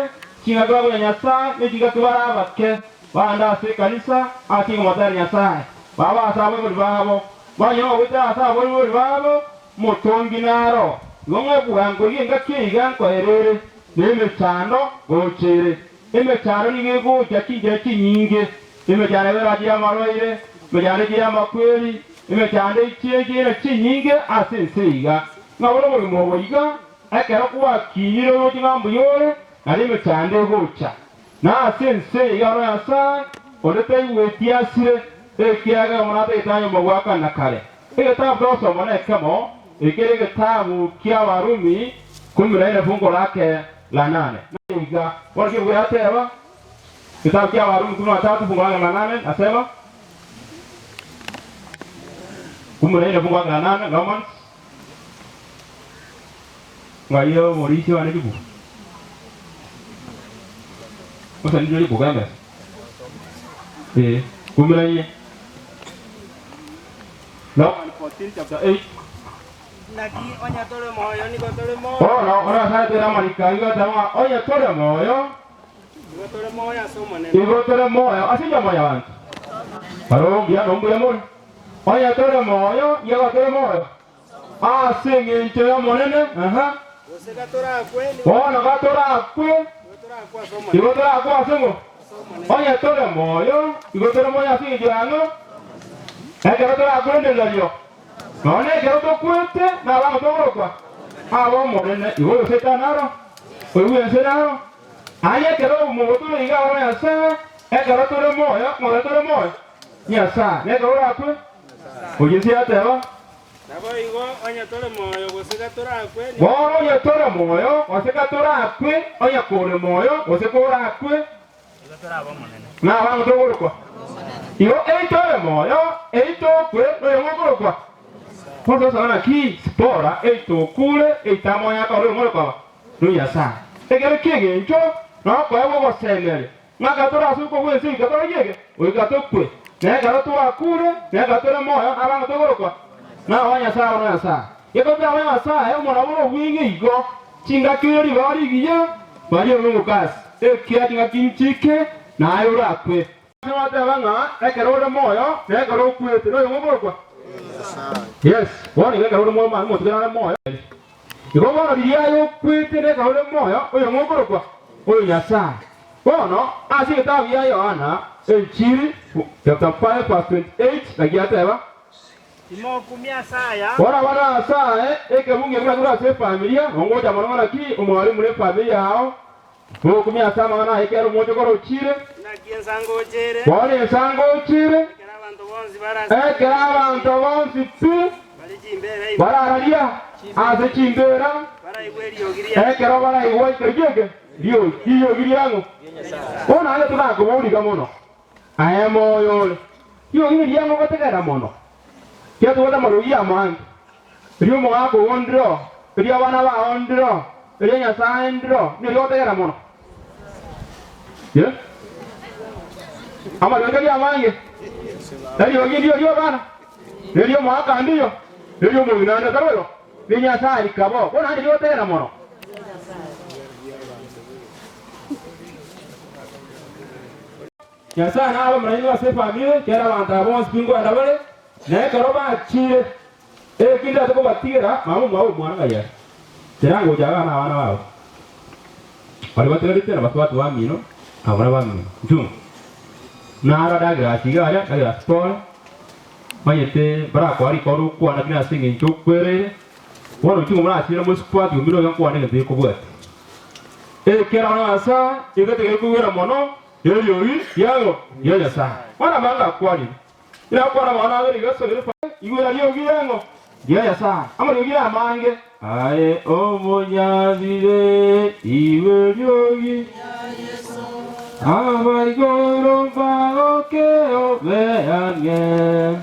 chinga gago ya nyasa, nejiga kibarabake. Banda se kanisa, akinga matari nyasa. Baba asabo buli babo. Banyo wita asabo buli babo, motongi naro. Gonga buhango yenga kiega ko erere. Neme chando, gochere. Neme charo ningego jakinga kinyinge. Imejane wera jia maroire, imejane jia makweli, imejane ichie chinyinge asenseiga. Nga wala mwari mwobo iga, ekera kuwa kinyire yoji nga mbuyore, nalime chande gocha na sense igaro ya sa odete wetia sire ekiaga monate itanyo mogwaka na kale igeta broso mona kamo ikere getabu kia Warumi 14 fungu lake la 8 iga waki weateba kitabu kia Warumi 13 fungu lake la 8 nasema 14 fungu lake la 8 Romans ngayo Mauricio anajibu Masa ndio ipo kama kumulanye no 14 chapter 8 Naki onya tole moyo niko tole moyo. Oh no, ora sa te ramarika igo tama onya tole moyo. Niko tole moyo asomo nene. Igo tole moyo, asija moyo wantu. Paro bia nombu ya moyo. Onya tole moyo, igo tole moyo. Ah singe ncho monene, aha. Oseka tora kweli. Oh no ga tora kwe. Igo tora kwa asomo. Onya tole moyo, igo tole moyo asinge jango. Eka tora kwende lyo. None kero to kwete na ba to kwa. Abo morene iwo seta naro. Oyo se naro. Aya kero mo to iga ora ya sa. E kero to le moyo, mo to le moyo. Ya sa, ne kero ra kwe. Oye si ateba. Nabo igo onya tole moyo goseka tora kweli. Bo onya tole moyo, goseka tora kwe, onya kore moyo, goseka ora kwe. Igo tora abo monene. Na ba to kwa. Iwo e tole moyo, e to kwe, oyo mo kwa. Por sana ki spora e to kule e tamo ya ka mo kwa no ya sa e gere kege ncho no ko e wo senere na ka to rasu ko we si ka to yege o ka to kwe ne ka to akure ne ka to mo ya aba to go kwa na wa ya sa no ya sa ye ko ta wa ya sa e mo na wo wingi igo chinga kiri bari giya bari no gas e kia tinga kinchike na ayo ra kwe no ta banga e ka ro mo ya ne ka ro kwe te no mo kwa Yes, wani ga gawo mo ma mo tira mo ya. Igo wona biya yo kwete ne gawo mo ya, oyo mo ko kwa. Oyo ya sa. Wono, asi ta biya yo ana, Injili chapter 5 verse 28 na giata ba. Timo kumia saya. Wana sa ke mungi kuna se familia, ngo ja mwana ki umwali mule familia hao. Ngo kumia sa mwana ekero mo jogoro chire. Na kiensango chere. Wale sango chire. Ekera abantu bonsi pi barararia ase chimbera ekera bara igwa ikegege rio giriango ona ale tunako boliga mono aya moyo yo giriango gotegera mono kia tuwata marugia mangi rio mwako ondro rio bana ba ondro rio nyasa ondro ni rio gotegera mono ye ama gotegera mangi Ndio ndio bana. Ndio mwaka ndio. Ndio mwinanda karolo. Ninya sai kabo. Bona ndio tena mono. Ya sana aba mrani wa sefa mire kera banta bon spingo andabale. Ne karoba chire. Kinda to batira mamu mwana ya. Terango jaga na wana wao. Wale batera tena baswatu wa mino. Abara wa mino. Jum. Nara dagra siga ya dagra store mayete bara kwari koru kwa na kina singi chukwere wono chumo mara sira mo squad yo miro yanko ane de ko bwat kera na sa igate ke ku wera mono yo yago yo ya sa wana manga kwari ila kwa na wana ngari gaso le fa igwera yo giyango ya sa amari gira mange ae o monyazire iwe yogi Amaigoro baoke obeange.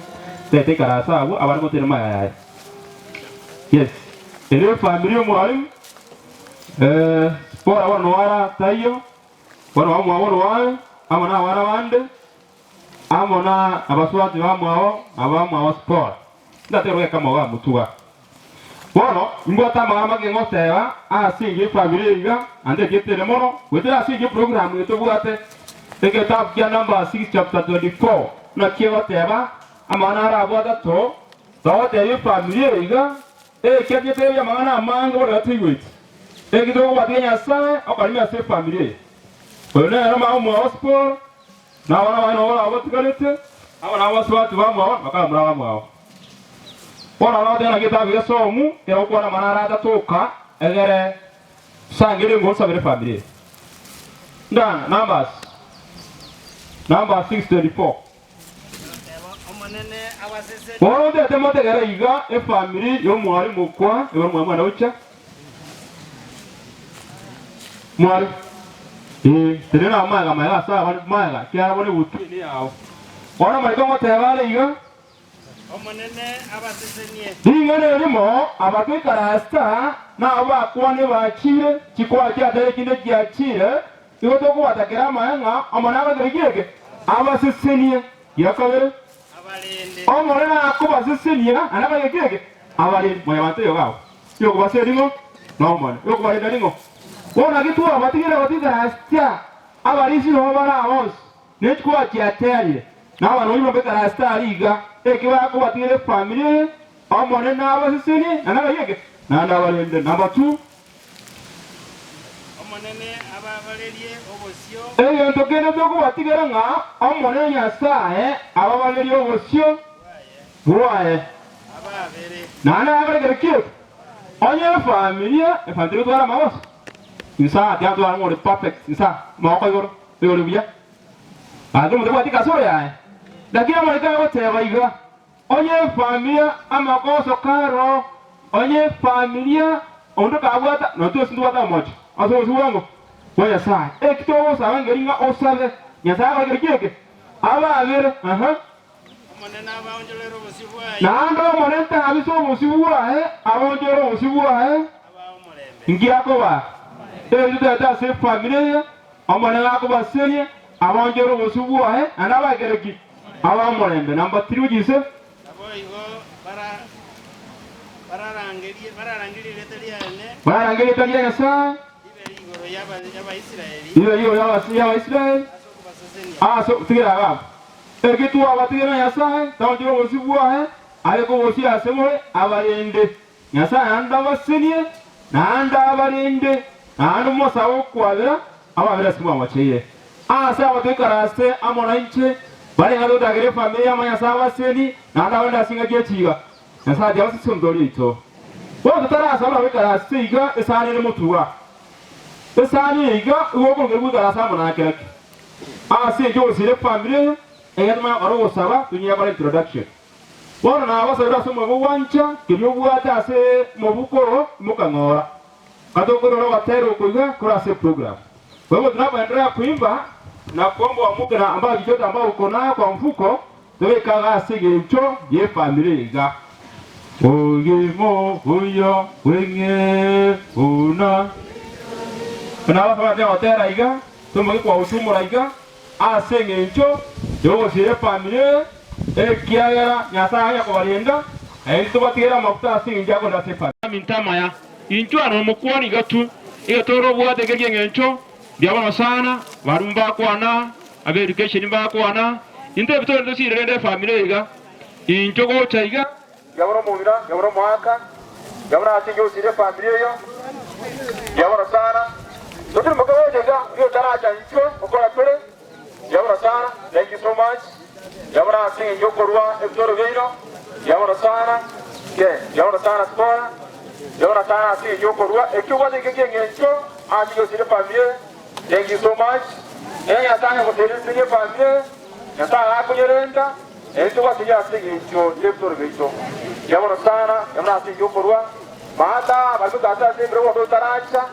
Tete karasa abu abar mo tirma ya. Yes. Ele family mwalimu. Spora wana wara tayo. Wana wara amona wara wande. Amona abaswati wa sport. Ndatero kama wa mutuwa. Bono, imbota mama ke ngotewa, asingi family iga, ande getele mono, wetera asingi program yeto bugate. Eke tab ya number 6 chapter 24. Na kiewa teba, amana ra boda to, te family iga, kete te ya mangana mango wala tiwit. Eke do wa tenya sa, akali ya se family. Ona era ma mo hospital, na wana wala watukaleete, amana waswati wa mo, makala mra mo. Ora na tena kita vile somu era kwa na manara toka egere sangire ngo sabere family Ndang, numbers 624. Woro de temo te gara iga e family yo mwari mukwa e woro mwana ucha. Mwari. Tena maga maga sa wani maga kya woni wutu ni yao. Woro mari ko te wale iga. Omonene abasesenie. Dinga ne limo abakwe karasta na aba kwani bachire chikwa kya dere kinde kya chire. Iwo to ko atakira manga amana ba gerege abasesenie yakabere. Omorena akuba sisinia anaba yekeke abali moya mateo gao yo kuba seringo no mone yo kuba ringo wona kitu abatigera batigera astia abali sino bara hos netkuwa kiateli na abantu bimo beka rasta liga ekiwa kuba tigere family omorena abasisini anaba yeke na ndabalende number 2 omonene ababalerie obosio eyo ntokene toko batigera nga omorena nyasaye ababalerie obosio buwaye nana abagere kiyo onye familia e family twara mawos insa ya twara ngore perfect insa mako yoro yoro bia ado mo batika sore ya lakini amarika wote baiga onye familia amakoso karo onye familia ondo kabwata no to sindu wata mocho aso suwango waya sa ekito sa ngeringa osale nyasa abagere kiyo aba abere Nando monenta abiso musibuwa abonjoro musibuwa ngira ko ba yuda se family amana ko ba serie abonjoro musibuwa anaba gereki aba morembe number 3 ujise bararangeli talia yasa ibe yaba Israel so tigira ba ekitu abatigera nyasaye tawonjiro wosibwa ariko wosi asemwe abalende nyasaye anda basenie nanda abalende nando mosawo kwabera ababera simwa macheye asa abatekaraste amona inche bale ngalo dagere familia manyasa baseni nanda wenda singa gechiga nyasaye yawasi sondori ito wodo tarasa abekaraste iga esane mutuwa esane iga uwo ngebu darasa mona kereke ase jo sire familia eyatuma oro saba tunya bara introduction bona na basa ira somo bwancha kiryo bwata ase mobukoro mukangora katokoro ro batero kuiga kora ase program wewe tunapoendelea kuimba na kuomba wamuke na ambao kichote ambao uko nayo kwa mfuko tuwe kaga ase gecho ye family ga ogimo huyo wenge una kana basa ya hotera iga tumo kwa usumo iga ase gecho yo sire family kiagera nyasaye yakobarinda ento batigera mafuta asinja ko ndasefa mintama ya incho ano mukwani gatu toro bwate gegengencho byabona sana barumba kwana abe education bakwana inte bitoro ndosire rende family iga incho go chaiga yabona mumira yabona mwaka yabona asinjo sire family yo yabona sana ndotir makawoje ga yo daraja incho okola pere yabona sana thank you so much yabona singi yokorwa ebitoro beino yabona sana yabona sana spora yabona sana singi yokorwa ekiwa ngegengencho asinjo sire family thank you so much yatanga kutele singi family yatanga akunyerenda ekiwa singi asinjo ebitoro beito yabona sana yabona singi yokorwa mata balutata sempre wo taracha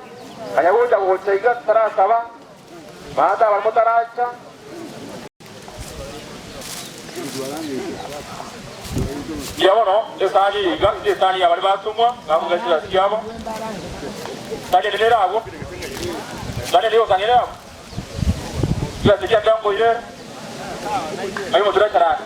ayagoja wo chaiga tarasaba mata balmotaracha Diamono, estani abali basumwa, ngamugasira siabo. Tale lera ago. Tale leo tani lera. Ya sikia tango ile. Ayo motura kara.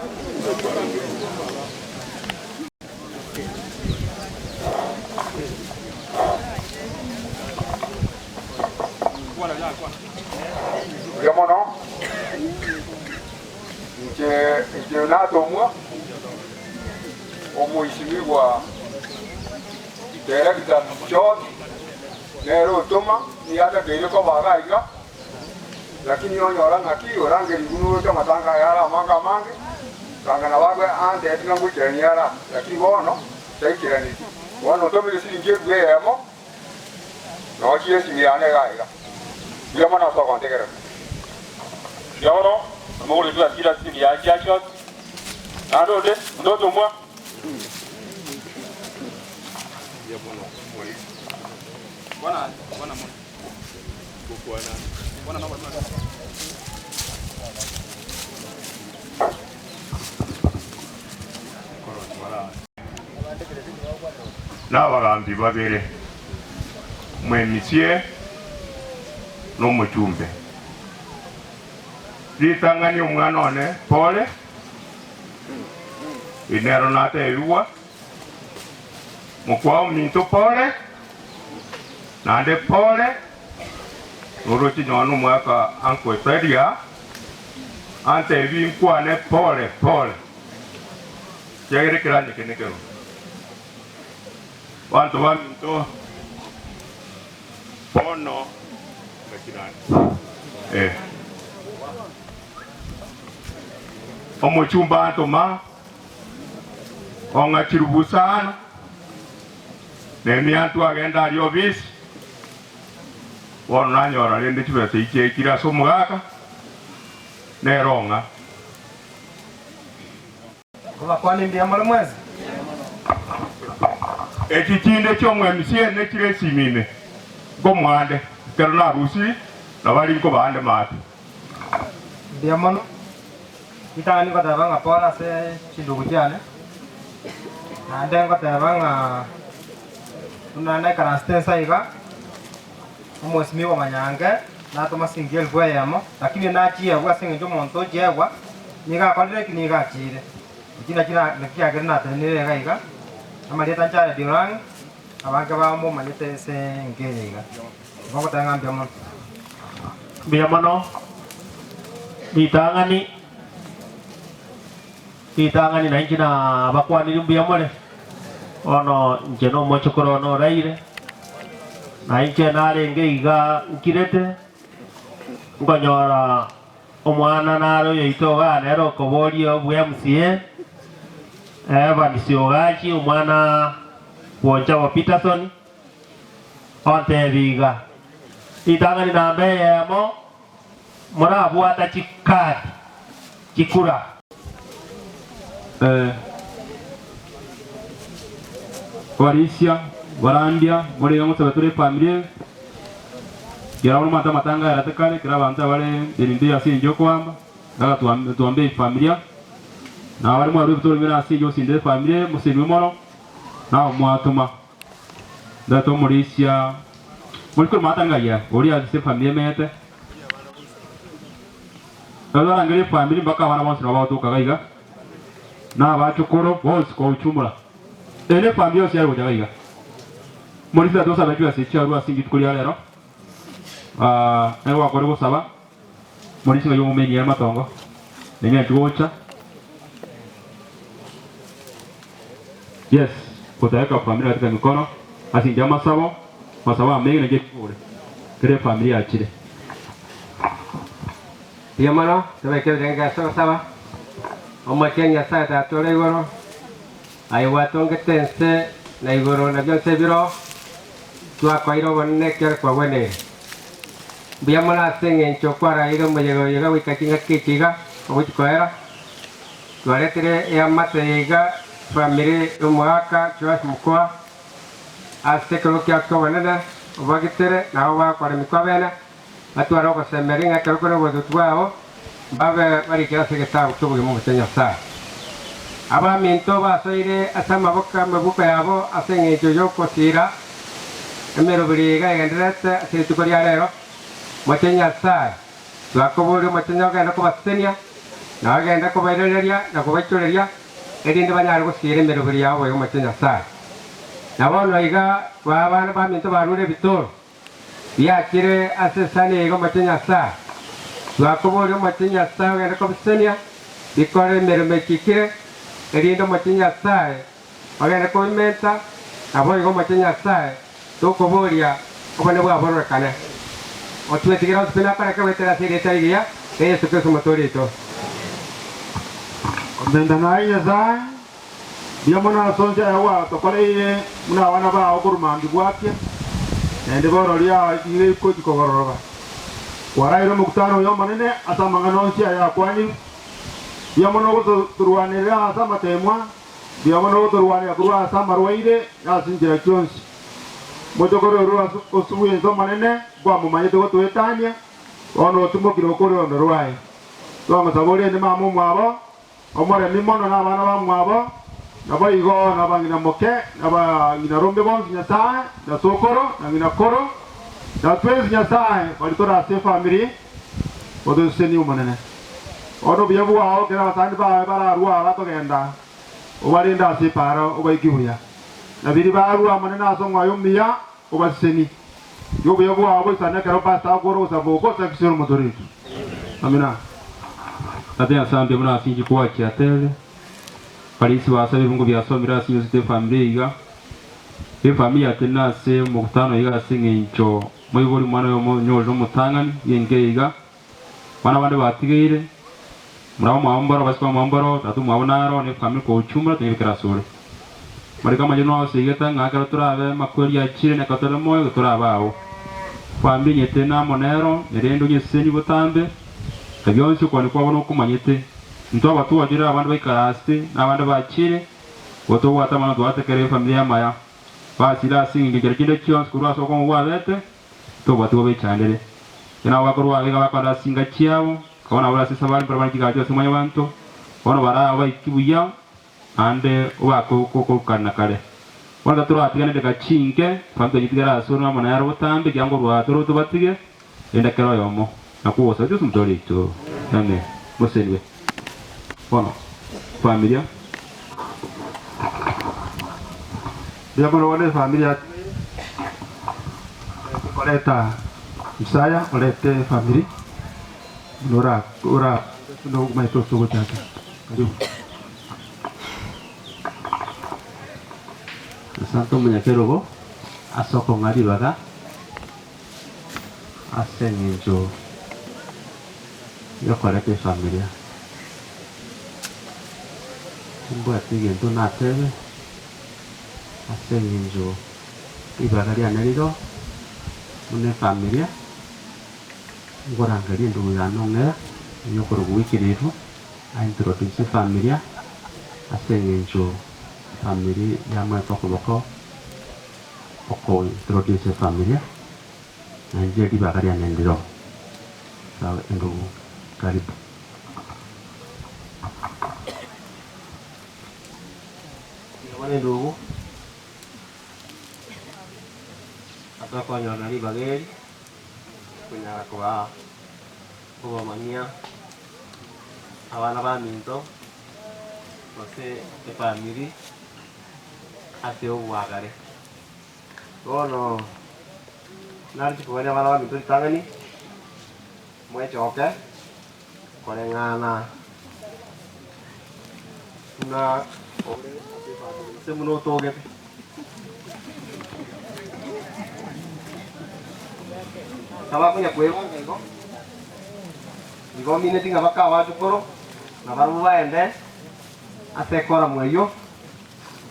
Diamono. Je natomwa omuheshimiwa Director John Nero Toma ni hata geyo ko bagaiga lakini onyora ngaki orange ligunu to matanga yara manga mange kanga na bagwe ande etinga ngujeni yara lakini bono taikirani bono to mi siringe gwemo no chiye singirane gaiga yamana so kontekera Yoro, mo le tu asira si ya shot. Ado de, ndo moi. Bwana mwana. Bwana na bwana. N'abagambi babiri mwemisie n'umucumbe ritangani omwana one pole inero nateirwa mukwao minto pole nande pole nuruchi nyonu mwaka anko Fredia ante vinkwane pole chegere kirani kenekero wantu waminto pono mekirani omuchumba antoma onga chirubusana nemiantu agenda ali obisi wono nanyora lende chibese ichekira somugaka neronga kuba kwani ndiye mole mwezi ekitinde ky'omwemusie nekiresimime ng'omwande kero narusi nabali nko bande matu ndiye mono itani ko tabanga pola se chindugu cyane nande ko tabanga unana karastensa iga umwesimi wa manyange natoma singel bweyamo lakini nachiya bwa singe jo monto jewa niga kondre kiniga chire kina nekiagere natenere gaiga amaleta nchara dirang abange bamo malete se ngeiga bako tanga mbiamo biamono ditangani na injina bakwani mbiamole ono njeno mochokoro no raire na inche nare ngeiga nkirete ngonyora omwana naro yoitoga nero koborio bwa MCA Vansiogachi omwana woncha wa Peterson onte biga itangani nambe yemo mora bwata chikati chikura Warisia warandia muri yangu sabature family kira wana mata matanga ya ratakale kira banta wale ndio asinjo kwamba daga tuambe familia na wale mwa rubuto mina asinjo sinde familia musinwe mono na mwatuma dato murisia muri matanga ya ori ase familia mete ala ngere familia baka bana bonse na bato kagaiga na bachukoro bonse ko uchumura ele familia yose yaro jagaiga muri da dosa bajua se charu asingi tukuri alero ewa kore gusaba muri singa yo mumeni ya matongo nenya tuocha yes kutaweka familia katika mikono asinja masabo mengi na jekure kire familia achire yamano taweke denga sawa omachenya sata tole goro ai watonge tense na igoro na byose biro twa kwairo bonne kyer kwa wene biamala senge chokwara iga mojego iga wikakinga kitiga obuchikoera twaretere ya mateiga family umwaka chwas mukwa asekero kyako wanada obagitere na oba kwa mikwabena atwara ko semeringa kalkoro bodutwao babe bari kira seketabu tubuge mu Kenya sa aba minto basoire asama boka mabuka yabo asenge jojo kosira emero biriga igenderete asitukori rero Matenya sa twakobore matenya genda kubasenya na genda kubarereria na kubachoreria edinde banyari gusire emero biri yabo yo matenya sa nabono iga babana baminto barure bitoro yakire asesane iga matenya sa twakobore matenya sa genda kubasenya bikore emero mekikire edinde matenya sa bagenda kubimenta abo iga matenya sa tokoboria obone bwaborokane otuetigira osipina para que vetera serie taigia eso que es motorito Ndenda na iya za bia mona sonja ya wa to kole muna wana ba okuruma ndi bwake ende boro lia ile ko ko gororoba Waraire mukutano yo manene asa mangano nsia ya kwani ya mono turuanira asa matemwa ya mono turuanira kurwa asa marwaire ya sinjira kyonsi motokoro ruwa osubu yenzo manene kwa mumanyete go twetania ono tumukiro kuri ono rwai to masabore ni mamu mwabo omore mimono na bana ba mwabo na baigo na bangina moke na bangina rombe bonzi nyasaye na sokoro na ngina koro na twezi nyasaye walitora se family odo seni umanene ono biyabu ao kera batandi ba bara ruwa batogenda obarinda se paro obaikibuya na biri ba ruwa manene asongwa yumia obaseni yo biyabu ao sana kero pasta goro saboko section motoriki amina tate asante muna asinji kwa kiatele palisi wasabe mungu byasomera siyuzite family iga e family atena se mukutano iga singincho moyiboli mwana yo nyolo mutangani yenge iga wana bande batigeire murabo mwambaro baswa mwambaro tatu mwabonaro ne family ko uchumra tebikira sore marika majino asigeta ngakara turabe makweli ya chire ne katore moyo turabao family nyetena monero nerendo nyeseni botambe kabyonse kwani kwabona kumanyete nto abatu wagira abandi baikaraste n'abandi bakire woto watamana twatekere familia maya basira singi gerkinde kyons kurwa soko mu wabete to batu bechandere kina wakorwa biga bakora singa kyabo kabona bora sisa bali barabani kigajo simanya bantu bona bara baikibuya ande ubako koko kana kale wanda turo atigane daga chinke fanto yitigara asuna mana yaro botambe kyango rwa turo to batige enda kero yomo nakuwosa cyo sumtori to ame mosenwe bueno familia dia kono wale familia koleta Isaya olete family ora no mai to so gotaka karibu santo munyakerogo asoko ngadi baga asenjo yo kolete familia Mbwa tige ndo na tebe asenjo ibagaria neriro une familia ngorangaria ndo ya nongera nyokoro wikirifu introduce familia asenjo family ya mwa tokoboko oko introduce familia na nje ibagaria neriro sawa ndo karibu Wane ndugu atako nyona ni bageri kunyara kwa mania abana ba minto bose e family ate obwagare bono narti ko abana ba minto tangani mwe choke kore ngana na semuno toge sawa punya kue ngego mine tinga baka wa chukoro na baru baende asekora mweyo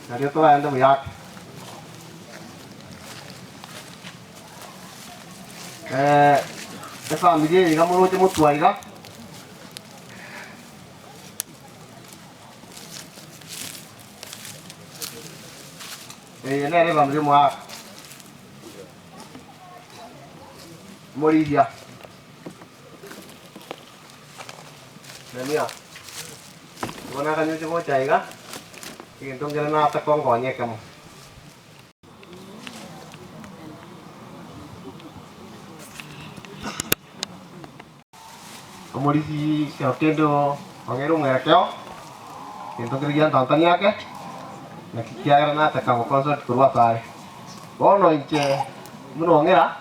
na dio to baende muyak esa familia llega muno te mutuaiga nere vamos a morir ya. Mira, bueno, acá no se puede llegar. Y entonces no hasta con coña como. Como dice, se obtiene un erqueo. Entonces ya tanto ni acá. Nakikiagera nataka concert kurwa pale bono inche muno ngera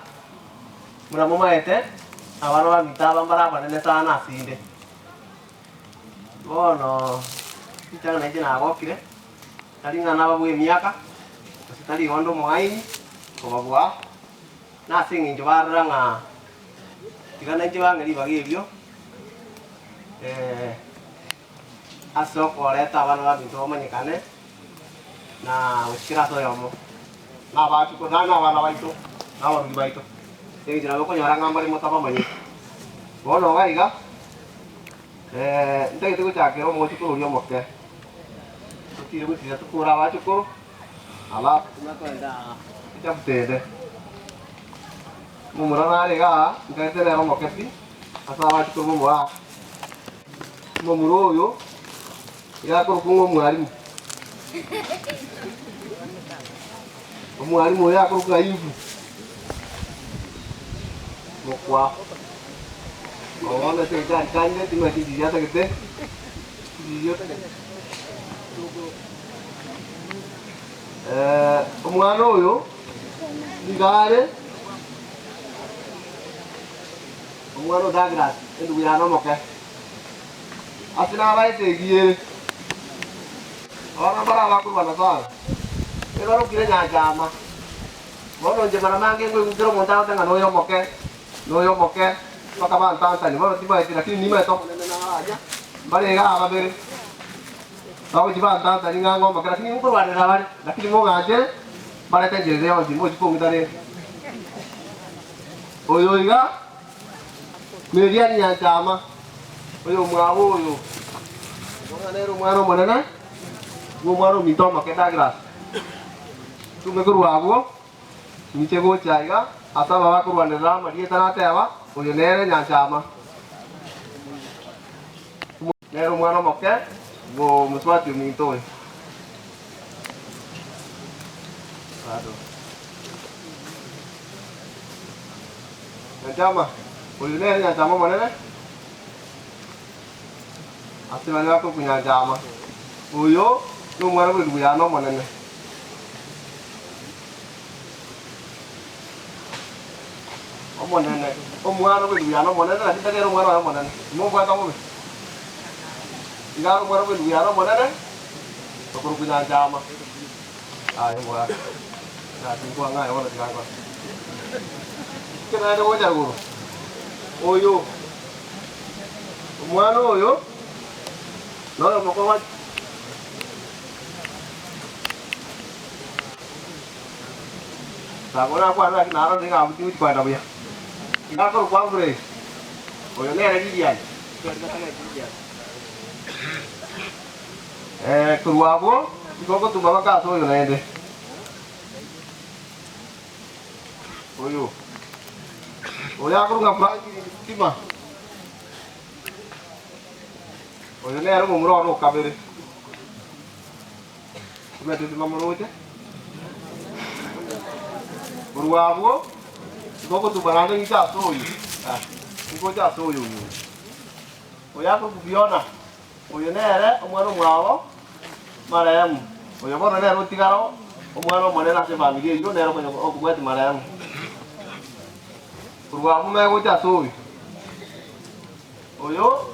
muna mumaete abana bamitaba mbara banene sana asinde bono itanga naije nagokire talinga nababwe miaka sitali ondo moaini kobabwa nasingi njobaranga tigana nje bangeri bagebyo asoko leta abana babito manyekane na ushikira to yomo na ba chuko na wana baito na wa baito e jira ko nyara ngambari motaba manyi bono gaiga ndagite guchakira omo chukuru rio moke tutire gutira tukura ba chukuru ala tunakwenda ichaputende mumura nariga ndagite lero moke pi asa ba chukuru mumura mumuro uyu yakuru kungo mwalimu omwalimu yakuru kaivu mokwa ona te kanye ti mati dia ta kete dia ta omwana oyo ngare omwana dagras ndu ya no moke asina ba ite gie ona bara ba ku bana sa ero ro kire nya jama bono je bana mange ngwe ngiro monta ta ngano yo moke maka ba tanta ni bono tiba ite lakini ni ma to na aja bare ga ba bere tawo jiba tanta ni ngango moke lakini ngoro ba na bare lakini mo ngaje bare ta je reo ji mo ji ko ngitare oyo iga media nya jama oyo mwawo oyo mwanero mwaro monana wo mwaro mitoma kedagra tumekuru abo nichego chaiga asa baba kurwanira marie tanate aba oyo nere nyanchama nero mwaro moke wo muswati minto ado nyanchama oyo nere nyanchama monana asibali wako kunya jama uyo no mwara bwe ya no monene omonene omwara bwe ya no monene na titagero mwara no monene mo bwa ta mo igaro mwara bwe ya no monene okuru kunya jama ai mwa na tingwa ngai wala tingwa kena ndo woja guru oyo omwana oyo no moko wa Sabona kwa na naro ninga abuti kwa na buya. Ngako kwa ngure. Oyo ne regi dia. Kuruabo, ngoko tumaba ka so yo nende. Oyo. Oya ko nga franki tima. Oyo ne aro mumro ro kabere. Tumete tumamro te. Kuruabo, ngoko tubaranga ngita so yo. Ngoko ja so yo. Oya ko kubiona. Oyo nere omwana omwabo maremu. Oyo bono nere otigaro omwana omone nase familia iyo nere okubweti maremu. Kuruabo mego ja so yo.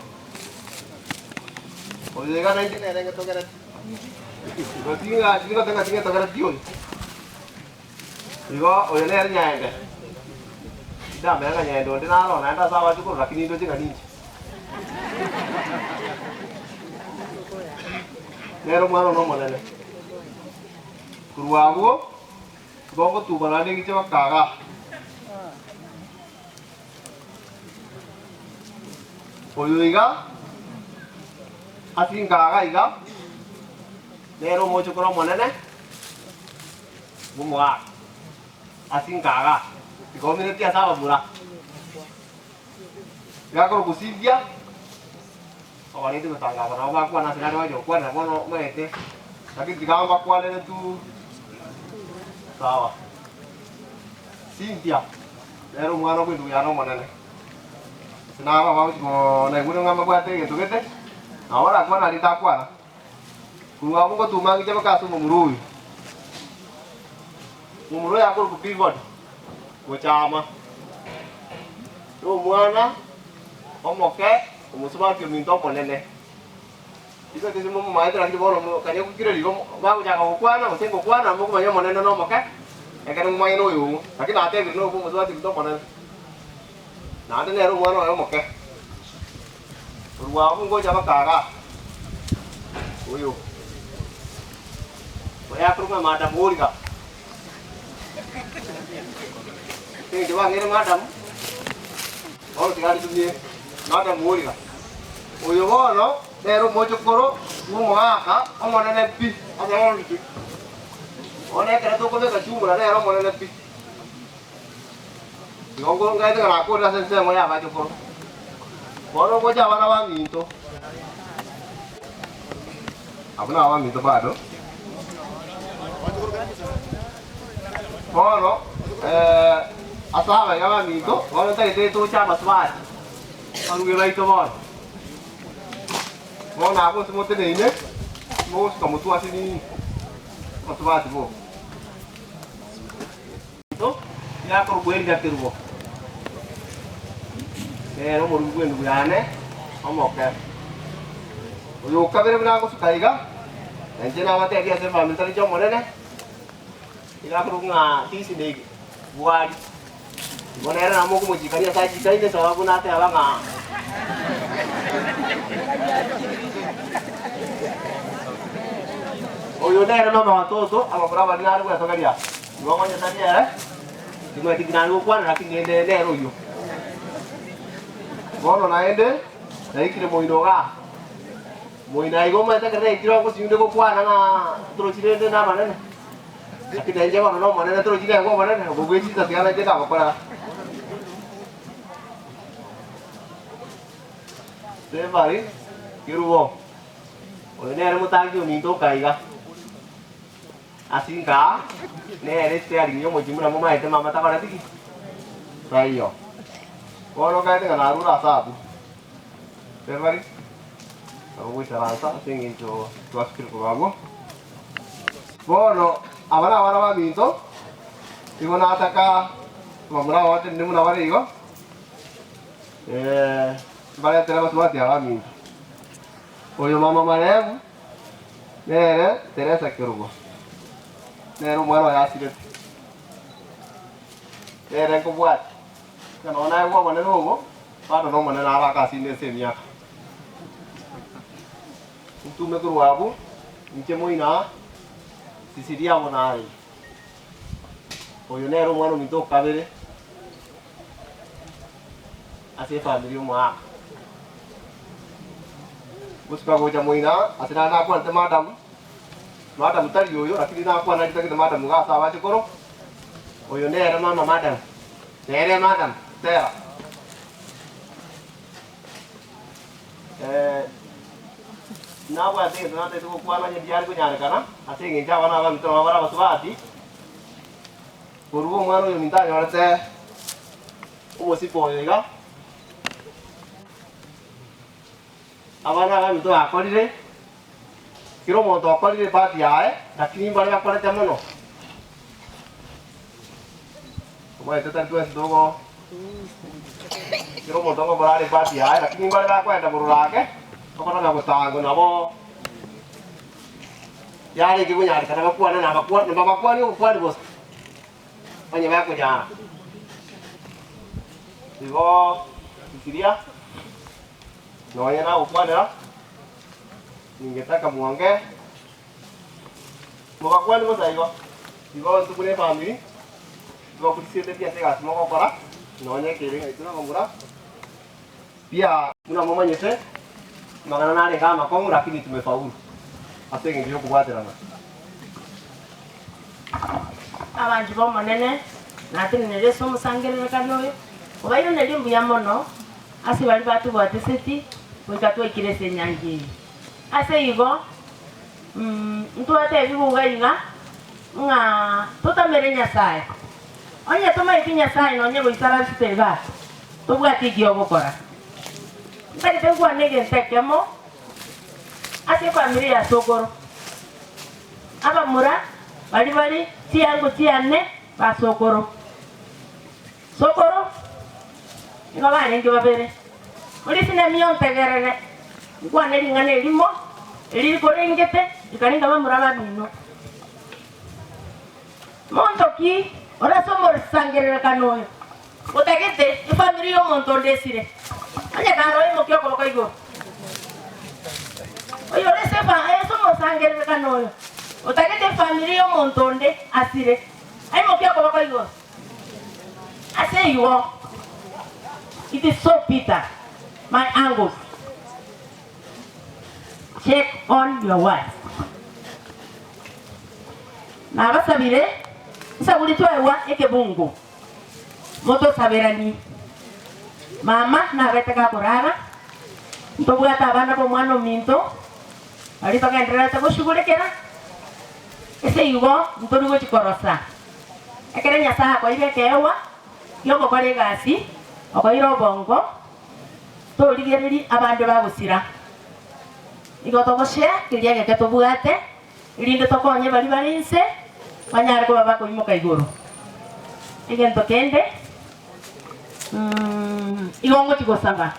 Oyo gana inte nere ngetogera. Rotinga tinga tinga togera tio. Igo oyo nere nyaende. Ida mega nyaende ondina ro nanda sawa chukuru lakini ndo tinga ninji. Nero mwana no monene. Kuruabo bongo tubarane giche bakaga. Oyo iga atingaga iga. Nero mocho koro monene. Bumwa. Atingaga. Ikomine tia sawa bura. Yakoro kusivia. Awali itu betangga karena aku nasi nado aja, aku ada mau mete, tapi jika aku ada itu sawa. Cynthia, dari rumah aku itu ya no mana nih? Senapa aku juga naik gunung sama aku gitu gitu. Awal aku nari takwa, guru aku kok cuma kita kasus memurui aku berpikir, gue cama, tuh mana, oke. Umusuba kyo minto ponene. Iko tisi mo maitro andi bolo mo kanya ku kire ligo ba ku jaka ku kwana mo sengo kwana mo ko manyo monene no mo ka. E kana mo maino yo. Lakini ate no ko musuba tinto ponene. Na ate nero mo no mo ka. Ruwa ko go jama kaga. Oyo. Oya kru ma mata boliga. Te jwa ngere madam. Oh tigari tu ni. nada muriga uyu bono rero mojokoro mumwaka omonene pi azaona bitu one kera to kome ka chumura rero monene pi ngongo ngaite kana ko da sense mo ya ba jokoro bono ko ja bana ba minto abuna ba minto bado bono asaba ya ba minto bono tai to cha baswat anu ge bai to bono bono ako smote ne ne mo kamu tu asini baswat bo to ya ko buen ga tirbo pero mo buen gurane omoke yo kabere bna ko sukaiga enjena mate dia se family tali jo morene ila ko nga tisi ne buari bonera namo ko mojikani sa jikai ne sababu nate abanga oyo nera no matoto amabra bana ko to karia yo ngonya tadi ya cuma diginalu kwa na kingende nero yo bono naende naikire moinoga moina igo mata kare kiro ko sinde ko kwa na tro chirende na manene akide nje bono no manene tro chire ko manene bo bechi ta tiana je ka para se bari kirubo oine mutangi ni to kaiga asinga ne este arinyo mojimura mama ete mama ta para tiki rayo bono kaite kana rura sabu se bari aku saransa singin to askir ko bago bono abana ba minto igo na ataka mamura wate nimu na wari igo vale tenemos mati ba minto oyo mama marem nere Teresa kirugo nere mwaro ya sire nere ko buat kana na go mane no bado no mane na ba ka sine se miaka tume ko wabu nche moina sisiria bonai oyo nero mwano mito kabere ase family mwa busika goja moina asina na kwa ante madam tari yoyo lakini na kwa na kita madam ga sawa chikoro oyo nero mama madam nere madam tera na bwa te na te ko kwa na biar ko nyane kana ase ngi jawa na ba mito mabara baswati kurugo mwano yo minta yorate ubo sipo yega abana ba mito akolire kiro mo to akolire pati yae lakini bale akole temono kwa ite tantu es dogo kiro mo to bale pati yae lakini bale akwenda burulake okona na kutango nabo yale kibunya kana kwa na bakwa na bakwa ni kwa ni boss fanya yako jana digo kifiria no yana upana ningetaka muongee bakwa ni boss aigo digo tukune family digo kusiete pia sega smoko para no nya kile ituna ngura pia muna mama nyese magana nane kama kongo lakini tumefaulu atenge ndio kubaterana abanji bo monene nati nere somo sangerera kanoyo obairo neri mbuya mono ase bali batu bwate seti wikatu ikirese nyangi ase igo ntwate bibuga inga nga tutamere nyasaye onye toma ikinya saye no nyego isara siteba tobwati giogokora mbere tengwa nege ntekemo ase family ya Sokoro aba mura bali tiango tiane ba Sokoro ino bane nge babere uri sine mion tegerere kwa neri ngane limo eri ko rengete ikaninga ba mura babino montoki ora somo sangerera kanoyo utagete family yo monto desire anya karo imo kyo ko kaigo oyo resefa eso mo sangere kanoyo utagete family yo montonde asire ai mo kyo ko kaigo ase yo it is so bitter My uncles, check on your wife. Na basabire sabuli twewa ekebungu moto sabirani mama na beteka kurara ntobwata abana bo mwana ominto ali bakaendelea kushughulikira ese igo ntoro chikorosa ekere nyasaha kwa ibe kewa yoko kore gasi okoiro bongo toligereri abande bagusira igotogoshe kiriage ketobwate irinde tokonye bali barinse banyare ko baba ko imoka igoro igento kende igongo chigosanga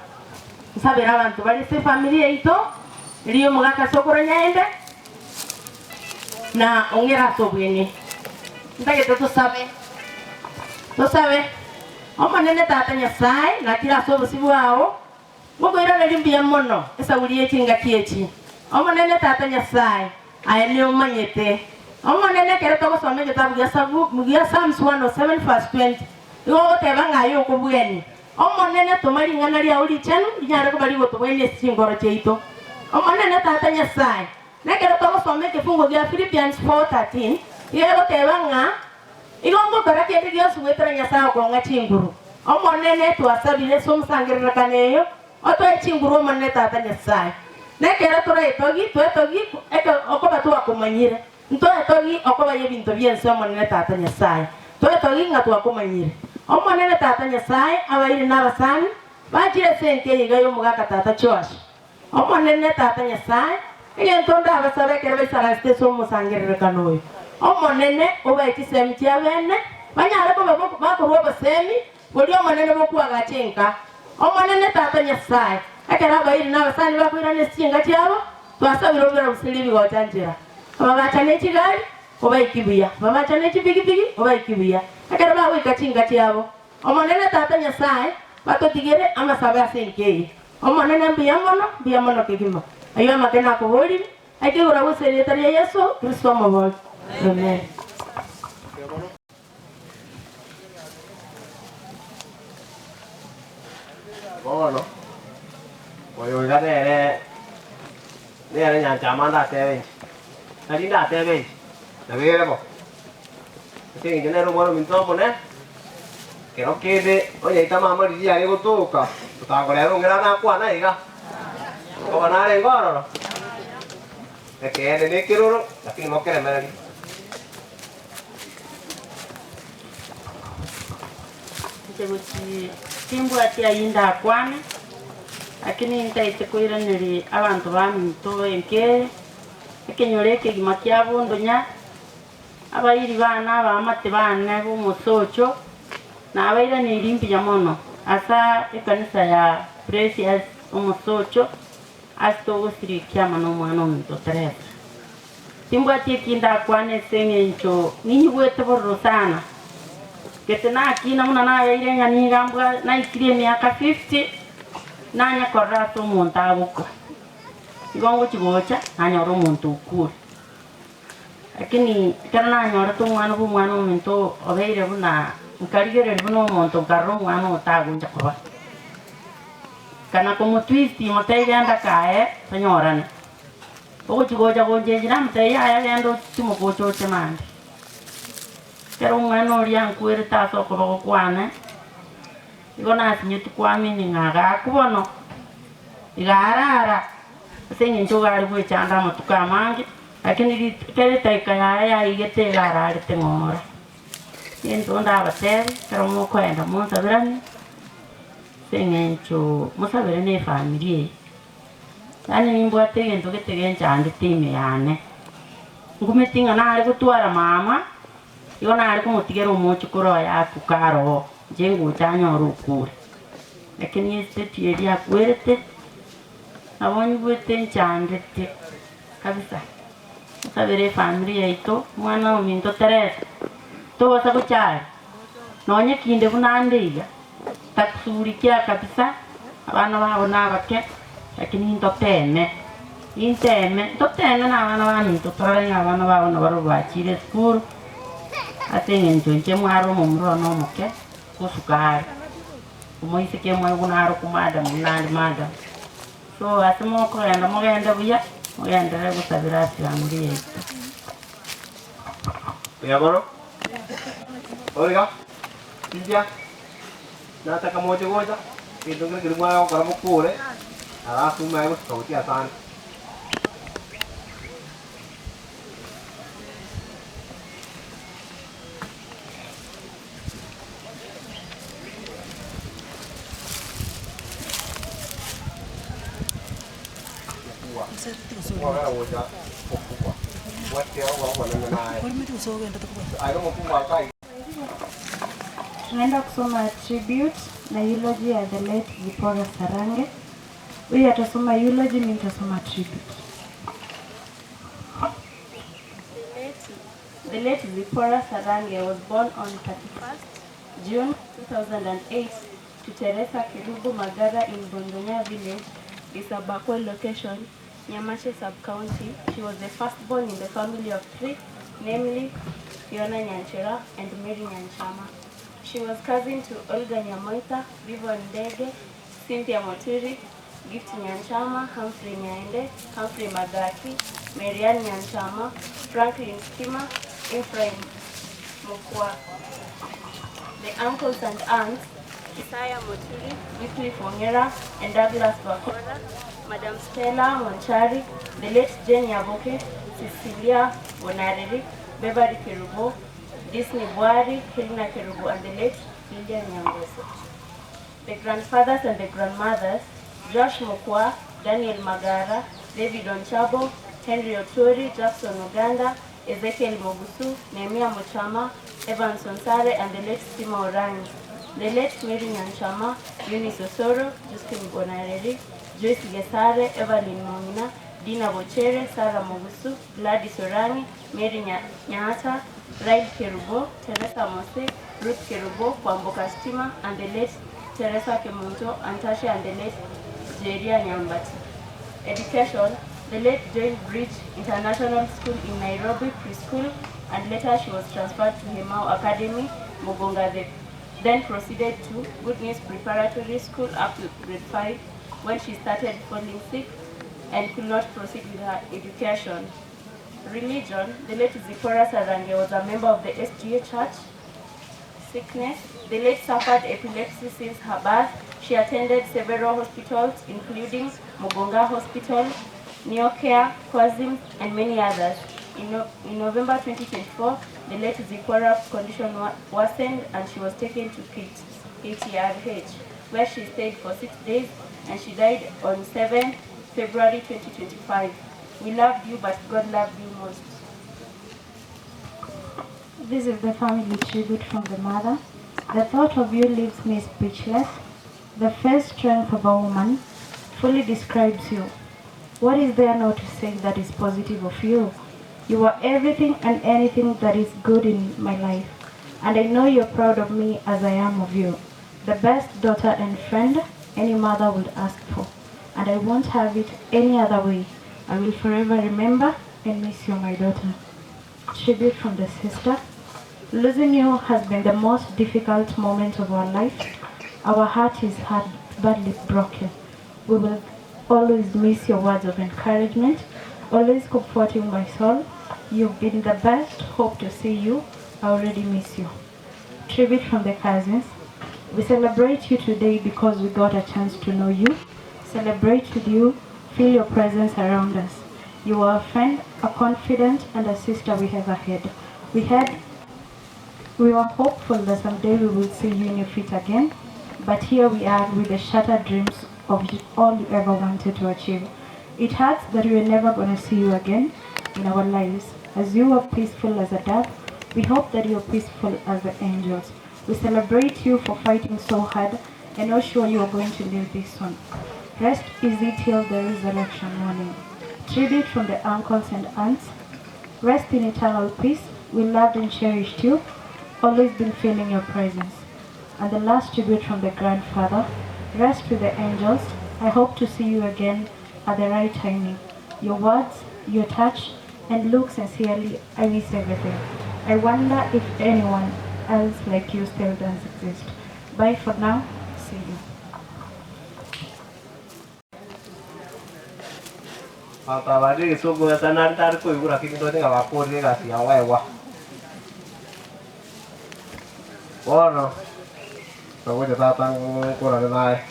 sabera abantu bali se familia ito iliyo mugaka sokoro nyaende na ongera sobwene ndage to sabe omanene tata Nyasaye na kila sobo sibwao mugo ira limbia mono esa uliye kinga kiechi omanene tata Nyasaye ayeni omanyete omanene kere to gosome kitabu ya sabu mugia Psalms 107 verse 20 igo tebanga yo kubweni omanene tomali ngana lia uli chenu nyare ko bali gotobwene singoro cheito omanene tata Nyasaye nekere to gosome kifungo ya Philippians 4:13 igo tebanga igongo karake ndio suwetra Nyasaye ko ngachinguru omonene twasabire somusangirira kaneyo oto echinguru omonene tata Nyasaye nekere tore togi eke okoba tu akomanyire ntoe togi okoba yebinto byense omonene tata Nyasaye toe togi ngatu akomanyire omonene tata Nyasaye abaire nabasani bachire senke yigayo mugaka tata Josh omonene tata Nyasaye ile ntonda abasabe kere besaraste somusangirira kanoyo omonene obaikisemi kyabene banyare ko bakorwa basemi boli omonene bokwaga chenka omonene tata Nyasaye akera bayiri nabasani bakwira nesinga kyabo twasabira obera busili bigotanjira ababacha nekigali obaikibuya babacha nekibigibigi obaikibuya akera bawika chinga kyabo omonene tata Nyasaye batotigere amasabe asenke omonene mbiyamono kigima ayo amakena ko boli akigura buseli tari Yesu Kristo mabol amen. Bueno, oyo gadere nere nyanchama tebe nari tebe nabere bo tingi genero moro mintomo ne kero kede oye itama mari ya lego toka tutagorero ngira na kwana iga ko banare ngoro ekene ne kiroro lakini mokere merari tebuti timbu ati ayinda kwane lakini ntaite kuiraniri abantu baminto enke ekenyoreke gimakyabo ndonya abayiri bana bamate bana bumusocho na abaira ni limpi ya mono asa ekanisa ya Precious umusocho asto usiri kyama no mwana omuntu Teresa timbu ati kinda kwane sengencho ninyi wete borro sana ketena kina muna na yaire nyani gambwa na ikirie miaka 50 nanya korato monta buko igongo chigocha nanya ro montu ukuri lakini kana nyora to mwana bu mwana omuntu obeire buna nkarigere buno montu karro mwana otagunja kwa kana como twist motei anda kae senyorane ogo chigocha gonjejira motei aya lendo tumugocho temande pero mwana oria nkwere taso ko kwane igona sinyetu kwami ni ngaga kubono igarara senye njogari bwe chanda mutuka mangi lakini kere taika ya igete garare tengora yento ndaba tere pero mo kwenda mo sabirani senye ncho mo sabire ne family yani nimbo ategento ketegencha ande time yane ngumetinga na ari gutwara mama yona ari kumutigera umuchukuro ya tukaro jengo chanyo rukure lakini este tieri akwete abonye bwete nchandete kabisa sabere family yaito mwana ominto Teresa to basa kuchara nonye kinde bunandiga takusurikia kabisa abana babo nabake lakini ndotene inteme na abana bani totoranya abana babo nabaro bachire school atenge njonje mwaro mumro no moke kusukari Kumoise ke mo gunaro kumada munandi mada. So asimo ko yanda mo yanda buya mo yanda rego sabirasi amri. Ya bro. Oiga. India. Nataka moja moja. Kidunga kidunga kwa mkure. Alafu mimi sauti sana. Tunaenda kusoma tribute na eulogy ya the late Zipporah Sarange. Huyu atasoma eulogy, mimi nitasoma tribute. The late Zipporah Sarange was born on 31st June 2008 to Teresa Kirubu Magara in Bondonya village, Isabakwe location, Nyamache sub-county. She was the firstborn in the family of three, namely Fiona Nyanchera and Mary Nyanchama. She was cousin to Olga Nyamoita, Vivo Ndege, Cynthia Moturi, Gift Nyanchama, Humphrey Nyaende, Humphrey Magaki, Marianne Nyanchama, Franklin Skima, Ephraim Mukwa. The uncles and aunts, Isaiah Moturi, Wycliffe Ongera, and Douglas Bakora, Madam Stella Monchari, the late Jane Yaboke, Cecilia Bonareri, Beverly Kerubo, Disney Bwari, Helena Kerubo, and the late Lilian Nyambeso. The grandfathers and the grandmothers, Josh Mukwa, Daniel Magara, David Onchabo, Henry Otori, Jackson Uganda, Ezekiel Mogusu, Nehemiah Muchama, Evans Onsare, and the late Sima Orangi. The late Mary Nyanchama, Eunice Osoro, Justin Bonareri, Joyce Gesare, Evelyn Momina, Dina Bochere, Sarah Mogusu, Gladys Orangi, Mary Nyata, Raid Kerubo, Teresa Mose, Ruth Kerubo, Kwamboka Stima, and the late Teresa Kemunto, Antasha, and the late Jeria Nyambati. Education, the late joined Bridge International School in Nairobi preschool, and later she was transferred to Hemau Academy, Mugonga. Then proceeded to Good News Preparatory School up to grade 5 when she started falling sick and could not proceed with her education. Religion, the late Zipporah Sarange was a member of the SGA Church. Sickness, the late suffered epilepsy since her birth. She attended several hospitals including Mugonga Hospital, Neocare, Kwazim, and many others. In November 2024, the late Zipporah's condition worsened and she was taken to KTRH, where she stayed for 6 days, and she died on 7 February 2025. We loved you, but God loved you most. This is the family tribute from the mother. The thought of you leaves me speechless. The first strength of a woman fully describes you. What is there now to say that is positive of you? You are everything and anything that is good in my life. And I know you're proud of me as I am of you. The best daughter and friend any mother would ask for. And I won't have it any other way. I will forever remember and miss you, my daughter. Tribute from the sister. Losing you has been the most difficult moment of our life. Our heart is badly broken. We will always miss your words of encouragement, always comforting my soul. You've been the best. Hope to see you. I already miss you. Tribute from the cousins. We celebrate you today because we got a chance to know you. Celebrate with you. Feel your presence around us. You are a friend, a confidant, and a sister we have ahead. We were hopeful that someday we will see you in your feet again, but here we are with the shattered dreams of all you ever wanted to achieve. It hurts that we are never going to see you again in our lives. As you are peaceful as a dove, we hope that you are peaceful as the angels. We celebrate you for fighting so hard and are sure you are going to leave this soon. Rest easy till the resurrection morning. Tribute from the uncles and aunts. Rest in eternal peace. We loved and cherished you. Always been feeling your presence. And the last tribute from the grandfather. Rest with the angels. I hope to see you again at the right timing. Your words, your touch, and look sincerely, I miss everything. I wonder if anyone else like you still does exist. Bye for now. Seigneur. Papa badi isugu sana ntar ku ibu rakit itu tinggal aku dia kasih awal wah. Bueno, luego ya está tan curado nada.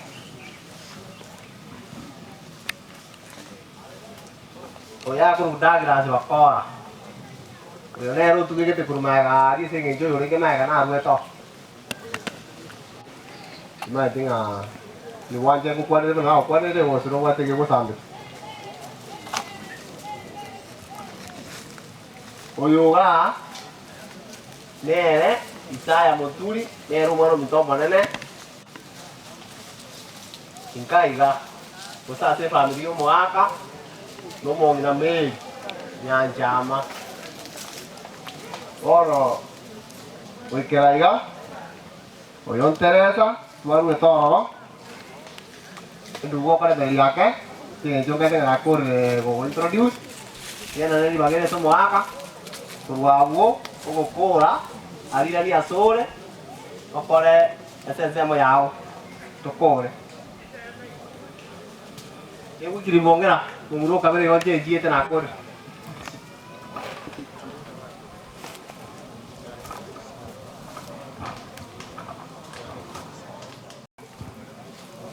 Oya aku udah gracias bakora. Yo ne ru tu que te kurma di se que yo que me gana ru to. Mai tinga ni wanje ku kwade de na kwade de wo suro wate ke ko sambe. Oyoga nere Isaya Moturi nero mwana mtomba nene inkaiga kusase familia mwaka no mongina mei nyanjama oro wikeraiga oyon Teresa tuaru etoro ndugo kare de yake tiene yo que tenga corre go introduce tiene neni bagene so mwaka tuawo go kora Alira via sole, oppure senza moiao, toccone. E vuoi che rimongerà, non lo capire oggi e diete na corre.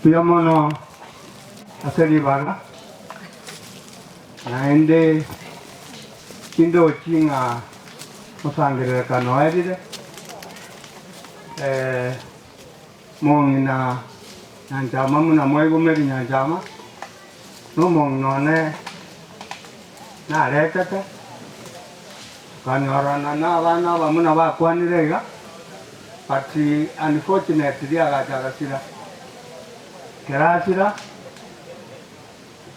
Piamono a Serivana, naende kindo chinga Musangire kanoedide mongina nyanjama muna mwego meri nyanjama no mong none na rekete kanyorana na bana ba muna ba kwanirega pati unfortunately dia gajaga sira kerasira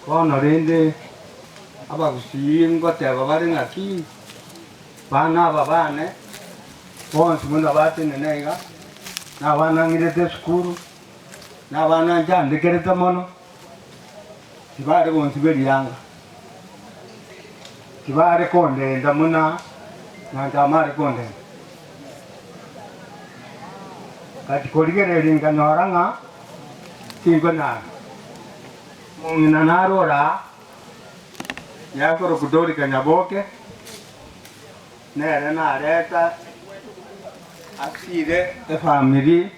kono rende aba kusingo teba bari ngaki bana babane bonsi muna bati nenega na bana ngirete skuru na bana jande kereta mono tibare bonsi beriyanga tibare konde ndamuna na ngamare konde kati koligere ringa noranga tingona mungina narora yakoro kudori kanyaboke nere nareta asire e family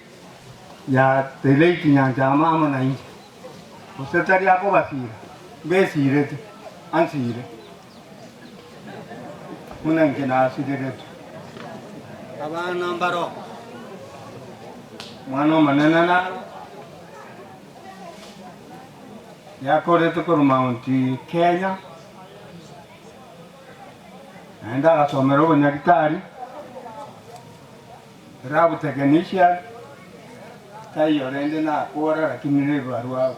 ya teleiki nyanjama amona inji usetari yako basira besire tu ansire muna nkena asire tu abana mbaro mwana manena na yakore tu Mounti Kenya naenda kasomera ubunyagitari rabu technician tayo rende na kora lakini ni barua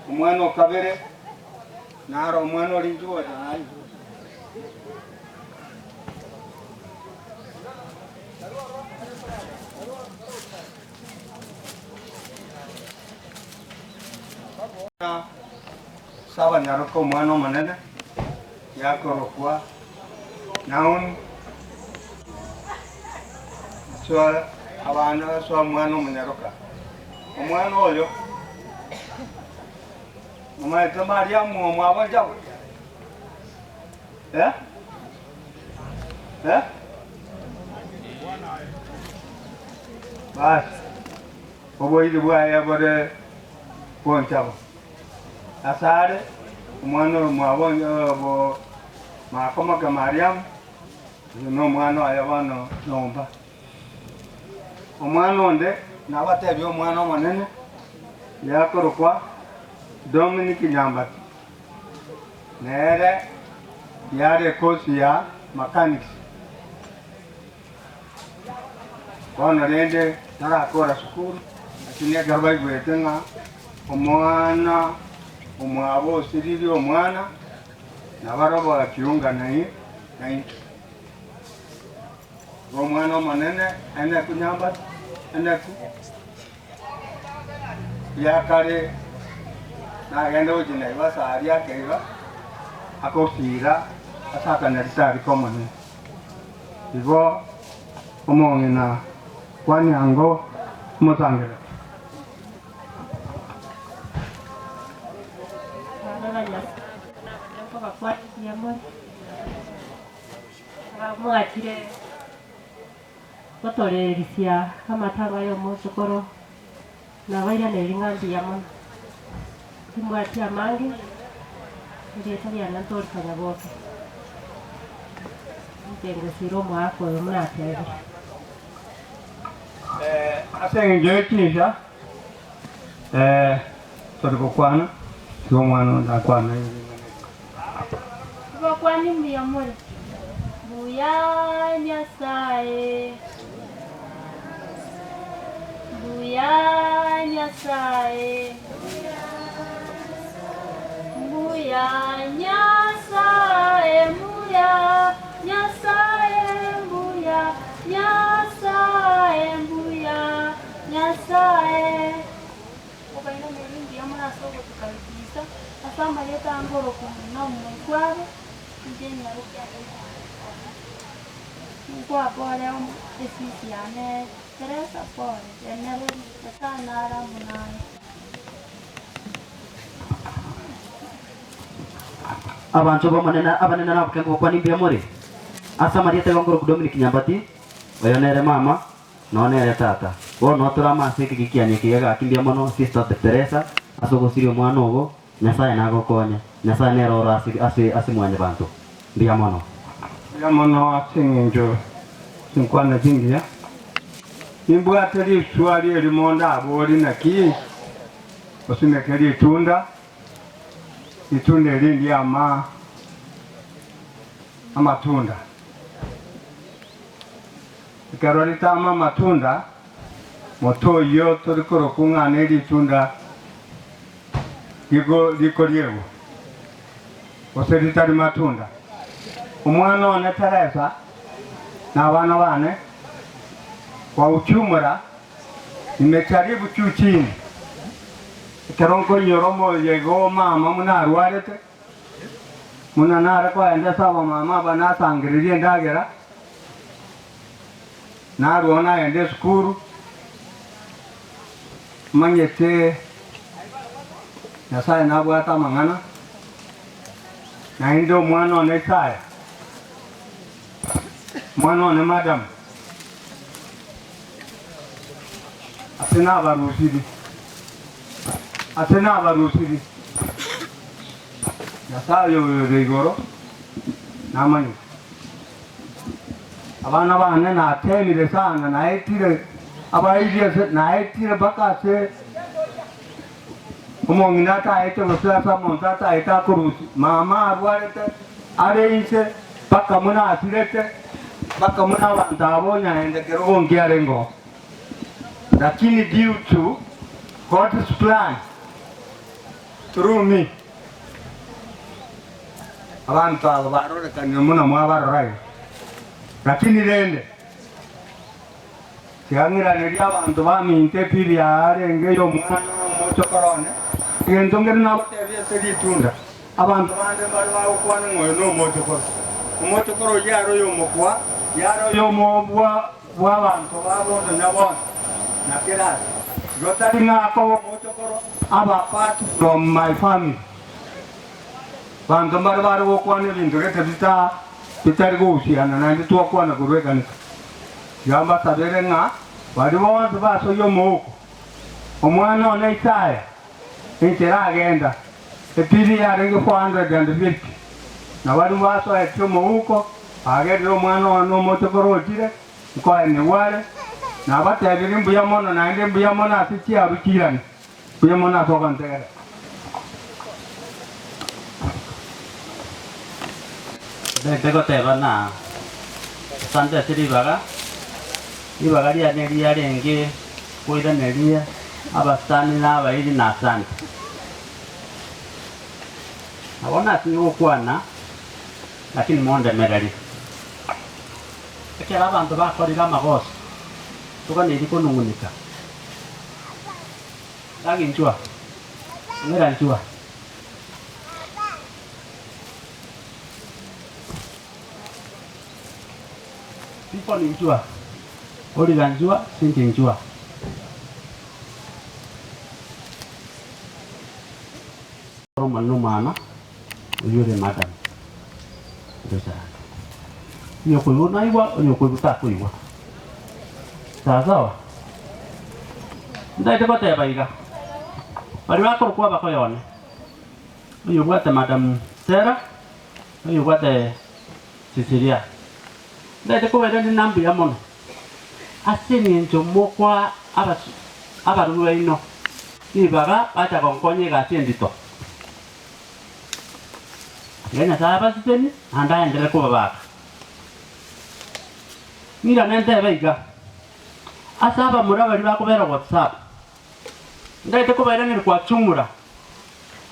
umwana okabere naro umwana olinjuwa nayo saba nyaroko umwana manene yakorokwa naun so abana so umwana munyaroka umwana oyo mama tamaria mu mwa jawo bas obo idi bwaya bode ponchabo asare umwana mwabonyo bo makoma ka Mariam no mwana ayabano nomba omwana onde nabatebi omwana omonene yakorokwa Dominic Nyambati nere yare kosi ya mechanics kono rende narakora sukuru lakini agarbai gwetenga omwana omwabo siriri omwana nabarobo akiunga naye omwana omonene ene kunyambati ene ku yakare nagenda ujina ibasa aria keiba akosira asaka na ritari komone ibo omongina kwanyango mutangere bagakwatithia moi mwatire gotorerisia amatanga yo mucukuru na waira nä ring'ambia mono timwatia mangi irieta riana tårikanya boke ngängåcirwo mwako å yå må natege asengejoekinisha tårä gå kwana tio mwana ndakwana gokwani mbia må buya Nyasaye buya Nyasaye buya Nyasaye buya Nyasaye buya Nyasaye buya Nyasaye ukaina melingi amana sogo tukalibisa asamba leta ngoro kumuna mwakwabo njenya rukia kwa pole esisi ane Teresa pole enero sana ara munai abantu bamanena abanena nabukengo kwa nimbia muri asa mariete ngoro Dominic Nyambati bayonere mama nonere tata wono turama siki gikianye kiga kimbia mono sister Teresa asogo sirio mwana ogo Nyasaye nagokonya Nyasaye nero rasi mwanya bantu mbia mono asengenjo sinkwana jingia imbwateri swali elimonda abori naki osimekeri itunda elindi amatunda ikarolitama amatunda motoyo torikoro kung'ana elitunda liko lyego oseritari matunda umwana one Teresa na abana bane kwa uchumura nimecharibu juu chini ikarongo nyoromo yego mama munarwarete munanara kwa enda saba mama banasangiririe ndagera naruona ende skuru manyete Nyasaye nabwata mang'ana na indo mwana one Isaya mwana one madam atena abarusiri Nyasaye yoyore igoro namanyi abana bane natemire sana naetire abairiye naetire bakase umongina taete busasa montata eta kurusi mama arwarete areinse baka muna asirete baka muna bantabonya ende kero ngiarengo lakini due to God's plan through me abantu abo barorekanye muna mwabarorayo lakini rende kiangirane ry'abantu baminte pili arenge yo mwana mochokorone ngento ngeri nabotebye seritunda abantu bande bari bakwana ngoyo no mochokoro yaro yo mokwa yaro yo mobwa bw'abantu babondo nyabona nakira rotari ngako mochokoro apart from my family bantu bari bakwana ibintu rete bitari guhusiana nandi twakwana kurwekanisa yamba sabere nga bari bonse basoyo moko omwana one Isaya intera agenda epiri yarenge 450 na bari baso ekyo moko agere omwana ono motokorotire ko ene wale na batabiri mbuya mono na ende mbuya mono asichi abukirani mbuya mono asoka ntegere Bego teba na sante siri baga ibaga ria neria renge kuida neria abastani na abairi na sante abona singo kwana lakini monde merari ekera abantu bakorira magoso tukaniri kunungunika lagi njua ngera njua people njua Oliga njua sinti njua manu mana uyure madam ndosa iyo kuiwa naiwa iyo kuiwa kuiwa sawa ndaite kote baiga bali wako kwa bako yone uyu bwate madam Sera uyu bwate Cecilia ndaite ko wenda ni nambi ya mono asini njomo kwa abaruwe ino ibaga acha konkonye ga tiendito yenya saba siteni anda endele ko baba mira nende baiga asaba murabari bakubera WhatsApp ndaite ko baira ni kwa chumura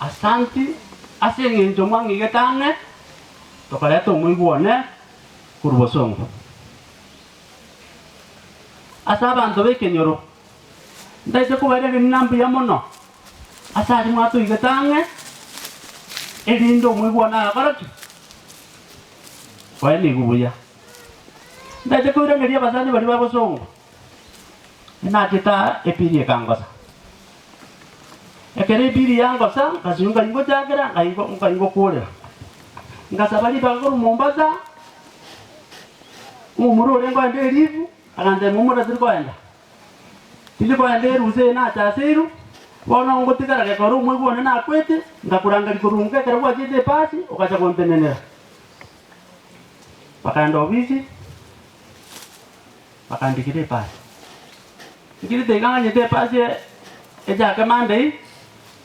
asanti asenge njomo ngigetane tokaleta umwiguone kurubosongo asaba ndo bekenyoro ndaite ko baira ni nambi ya mono asari mwatu igetange elindo umwiguona agaraki kwa ni gubuya ndaite ko ira ngeria basani bali babosongo ina kita epirie kangosa ekere biri yangosa kasunga ingo jagera ngaingo kule ngasabali bagoro Mombasa umuro rengo ande livu akande mumura zirikoenda tilikoende ruze na chasiru bona ngotikara ke koru mwe bona na kwete ngakuranga likurunga kare kwa jide pasi ukacha kontenenera pakanda ofisi pakandikire pasi ikiri teganga nyete pasi eja kamande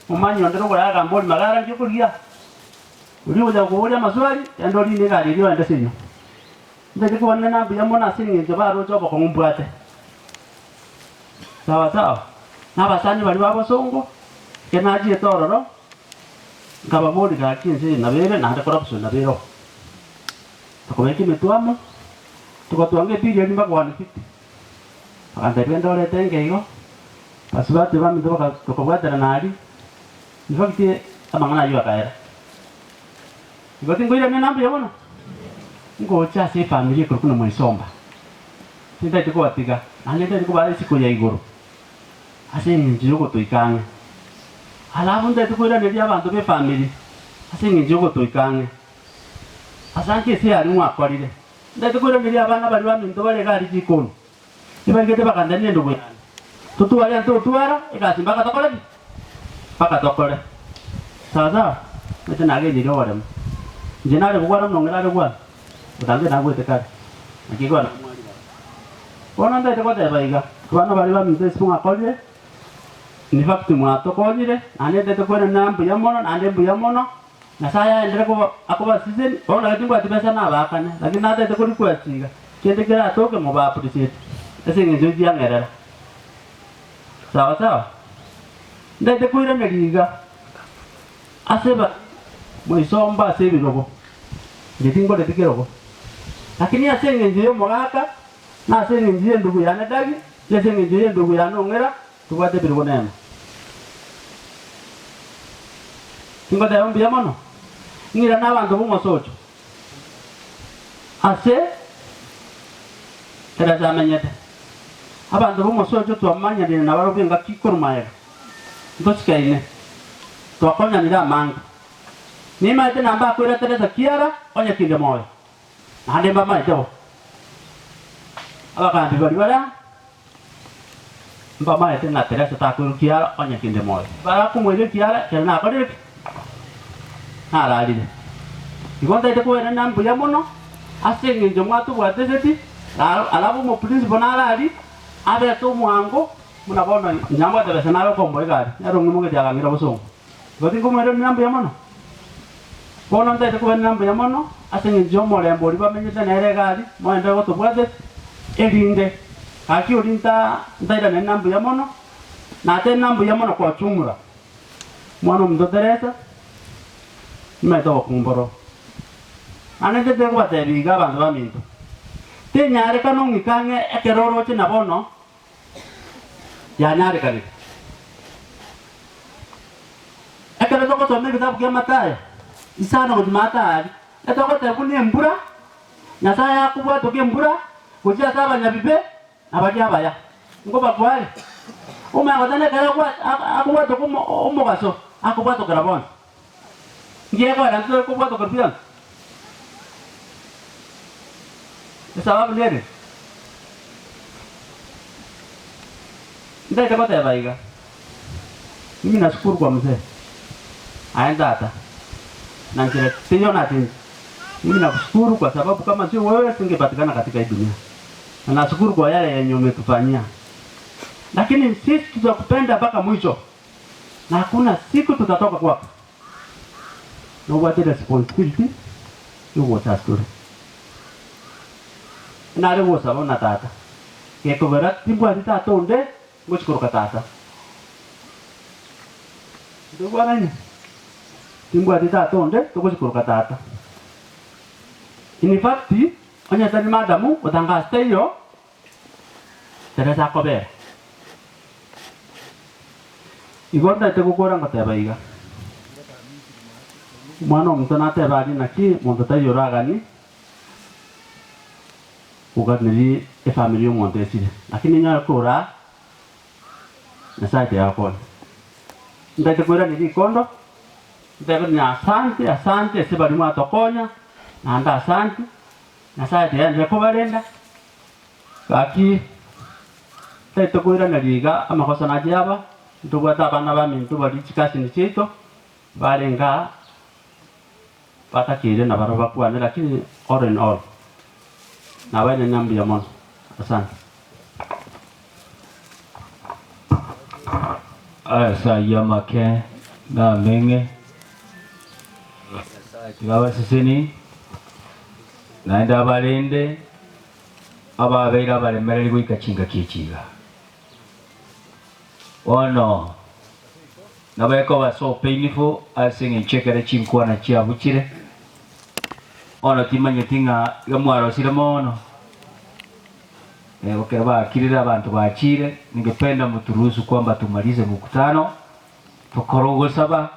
umanyo ndero kwa kamboli magara ngikulia uliuja kuulia maswali ndori ni gari lio ende sinyo ndeke kuona na bia mona singe jabaro jobo ko ngumbwate sawa n'abasani bali babosongo kenaji etororo ngababodi ga kinse na bere na hata corruption na bero tukomeki metwamo tukotwange bilioni mbaka 150 akanda twenda ole tenge hiyo pasubate bami toka tukobwatana nali nifakite amangana yo akaera ngote ngoira ne nambe yabona ngocha se family ko kuno mwisomba tinda tiko atiga angende tiko bale siku ya igoro ase njiro tuikanga alafu nda tiko ira ne abantu be family ase njiro tuikanga asanke se ari mwa kwalire nda tiko ira ne abana bali baminto bale gari jikono ibangete bakandani ndo bwe tutu wale tutuara ikasimba katokole paka tokole saza mete nage ndiro wale jenale bugwana mnongera bugwana utange nagwe tekari akigwana bona nda teko tebaiga bana bali baminto sipunga kolye ni fakti mwato kolire ane tete kwena nambu ya mono ande mbu ya mono na saya endere ko akoba season bona gatingo atibesa na bakane lakini nda tete kuri kwasiga kende kera toke mo ba appreciate ese ngejo byangera sawa ndete kuira neliga aseba mwisomba asebirobo ngetingo letikero lakini asenge njiyo mogaka na asenge njiyo ndugu yana dagi asenge njiyo ndugu yana ongera tubate birobo nema tingo da yombi yamono ngira n'abantu b'umusoco ase terazamenyete abantu b'umusoco twamanyarire nabarobinga kikurumayega ntochikaine twakonyanira amanga nimaite namba akwira Teresa Kiara onye kinde moyo nandemba maiteo abakambi bali bara mba maite na Teresa takwira Kiara onye kinde moyo bara kumwire Kiara tena akorire naralire igonda ite kwera nambu ya mono asenge njo mwatu bwateseti alabu mo principal narali abe to mwango munabona nyamba tebese nawe kombo igari yarungi muge jagangira busongo goti kumwere nambu ya mono bona nda ite kwera nambu ya mono asenge njo molembo liba menyete nere gari mwende goto bwate elinde aki olinta ndaira ne nambu ya mono na te nambu ya mono kwa chumura mwana mdo Teresa meto kumboro anete te kwa te biga bantu baminto te nyare kanongi kange ekeroro che nabono ya nyare kali ekere toko to me bitabu kia mataya isana ko mata etoko te kuni mbura nyasa ya kubwa to ke mbura kujia saba nyabibe abadia baya ngoba kwali uma ngodane kala kwa akubwa to ko omogaso akubwa to karabon ngie kwa ndio ko bwato korpian sababu nini ndio itapata baiga. Mimi nashukuru kwa mzee aenda hata na njia sio na tini. Mimi nakushukuru kwa sababu kama sio wewe singepatikana katika hii dunia, na nashukuru kwa yale yenye umetufanyia, lakini sisi tutakupenda mpaka mwisho na hakuna siku tutatoka kwako. No what responsibility you was asked. Na leo sababu na tata ke kubera timbwa tata onde ngochukuru tata ndio bwana timbwa tata onde ngochukuru tata. In fact onya tani madamu utanga steyo Teresa Kobe igonda tekukora ngotebaiga mwana mtana tebali naki muntu tayoragani ugadniri e family yomonte sire lakini nya kora na site yako ndate kora ni kondo ndate nya asante sebali mwa tokonya na nda asante na site ya ndeko barenda kaki tete kora na liga amakosa na jaba ndubata abana bami ndubali chikasi ni chito balenga patakire na baroba kwane lakini all in all na wale nyambi ya mono. Asante. Asa yamake na menge kibawa sisini naenda balende ababeira balemereri gwika chinga kichiga ono nabeko ba so painful asinge chekere chinkwana chiabukire ono timanye tinga gamwaro sire mono wakiraba kirira abantu bachire. Ningependa mturuhusu kwamba tumalize mkutano tukorogo saba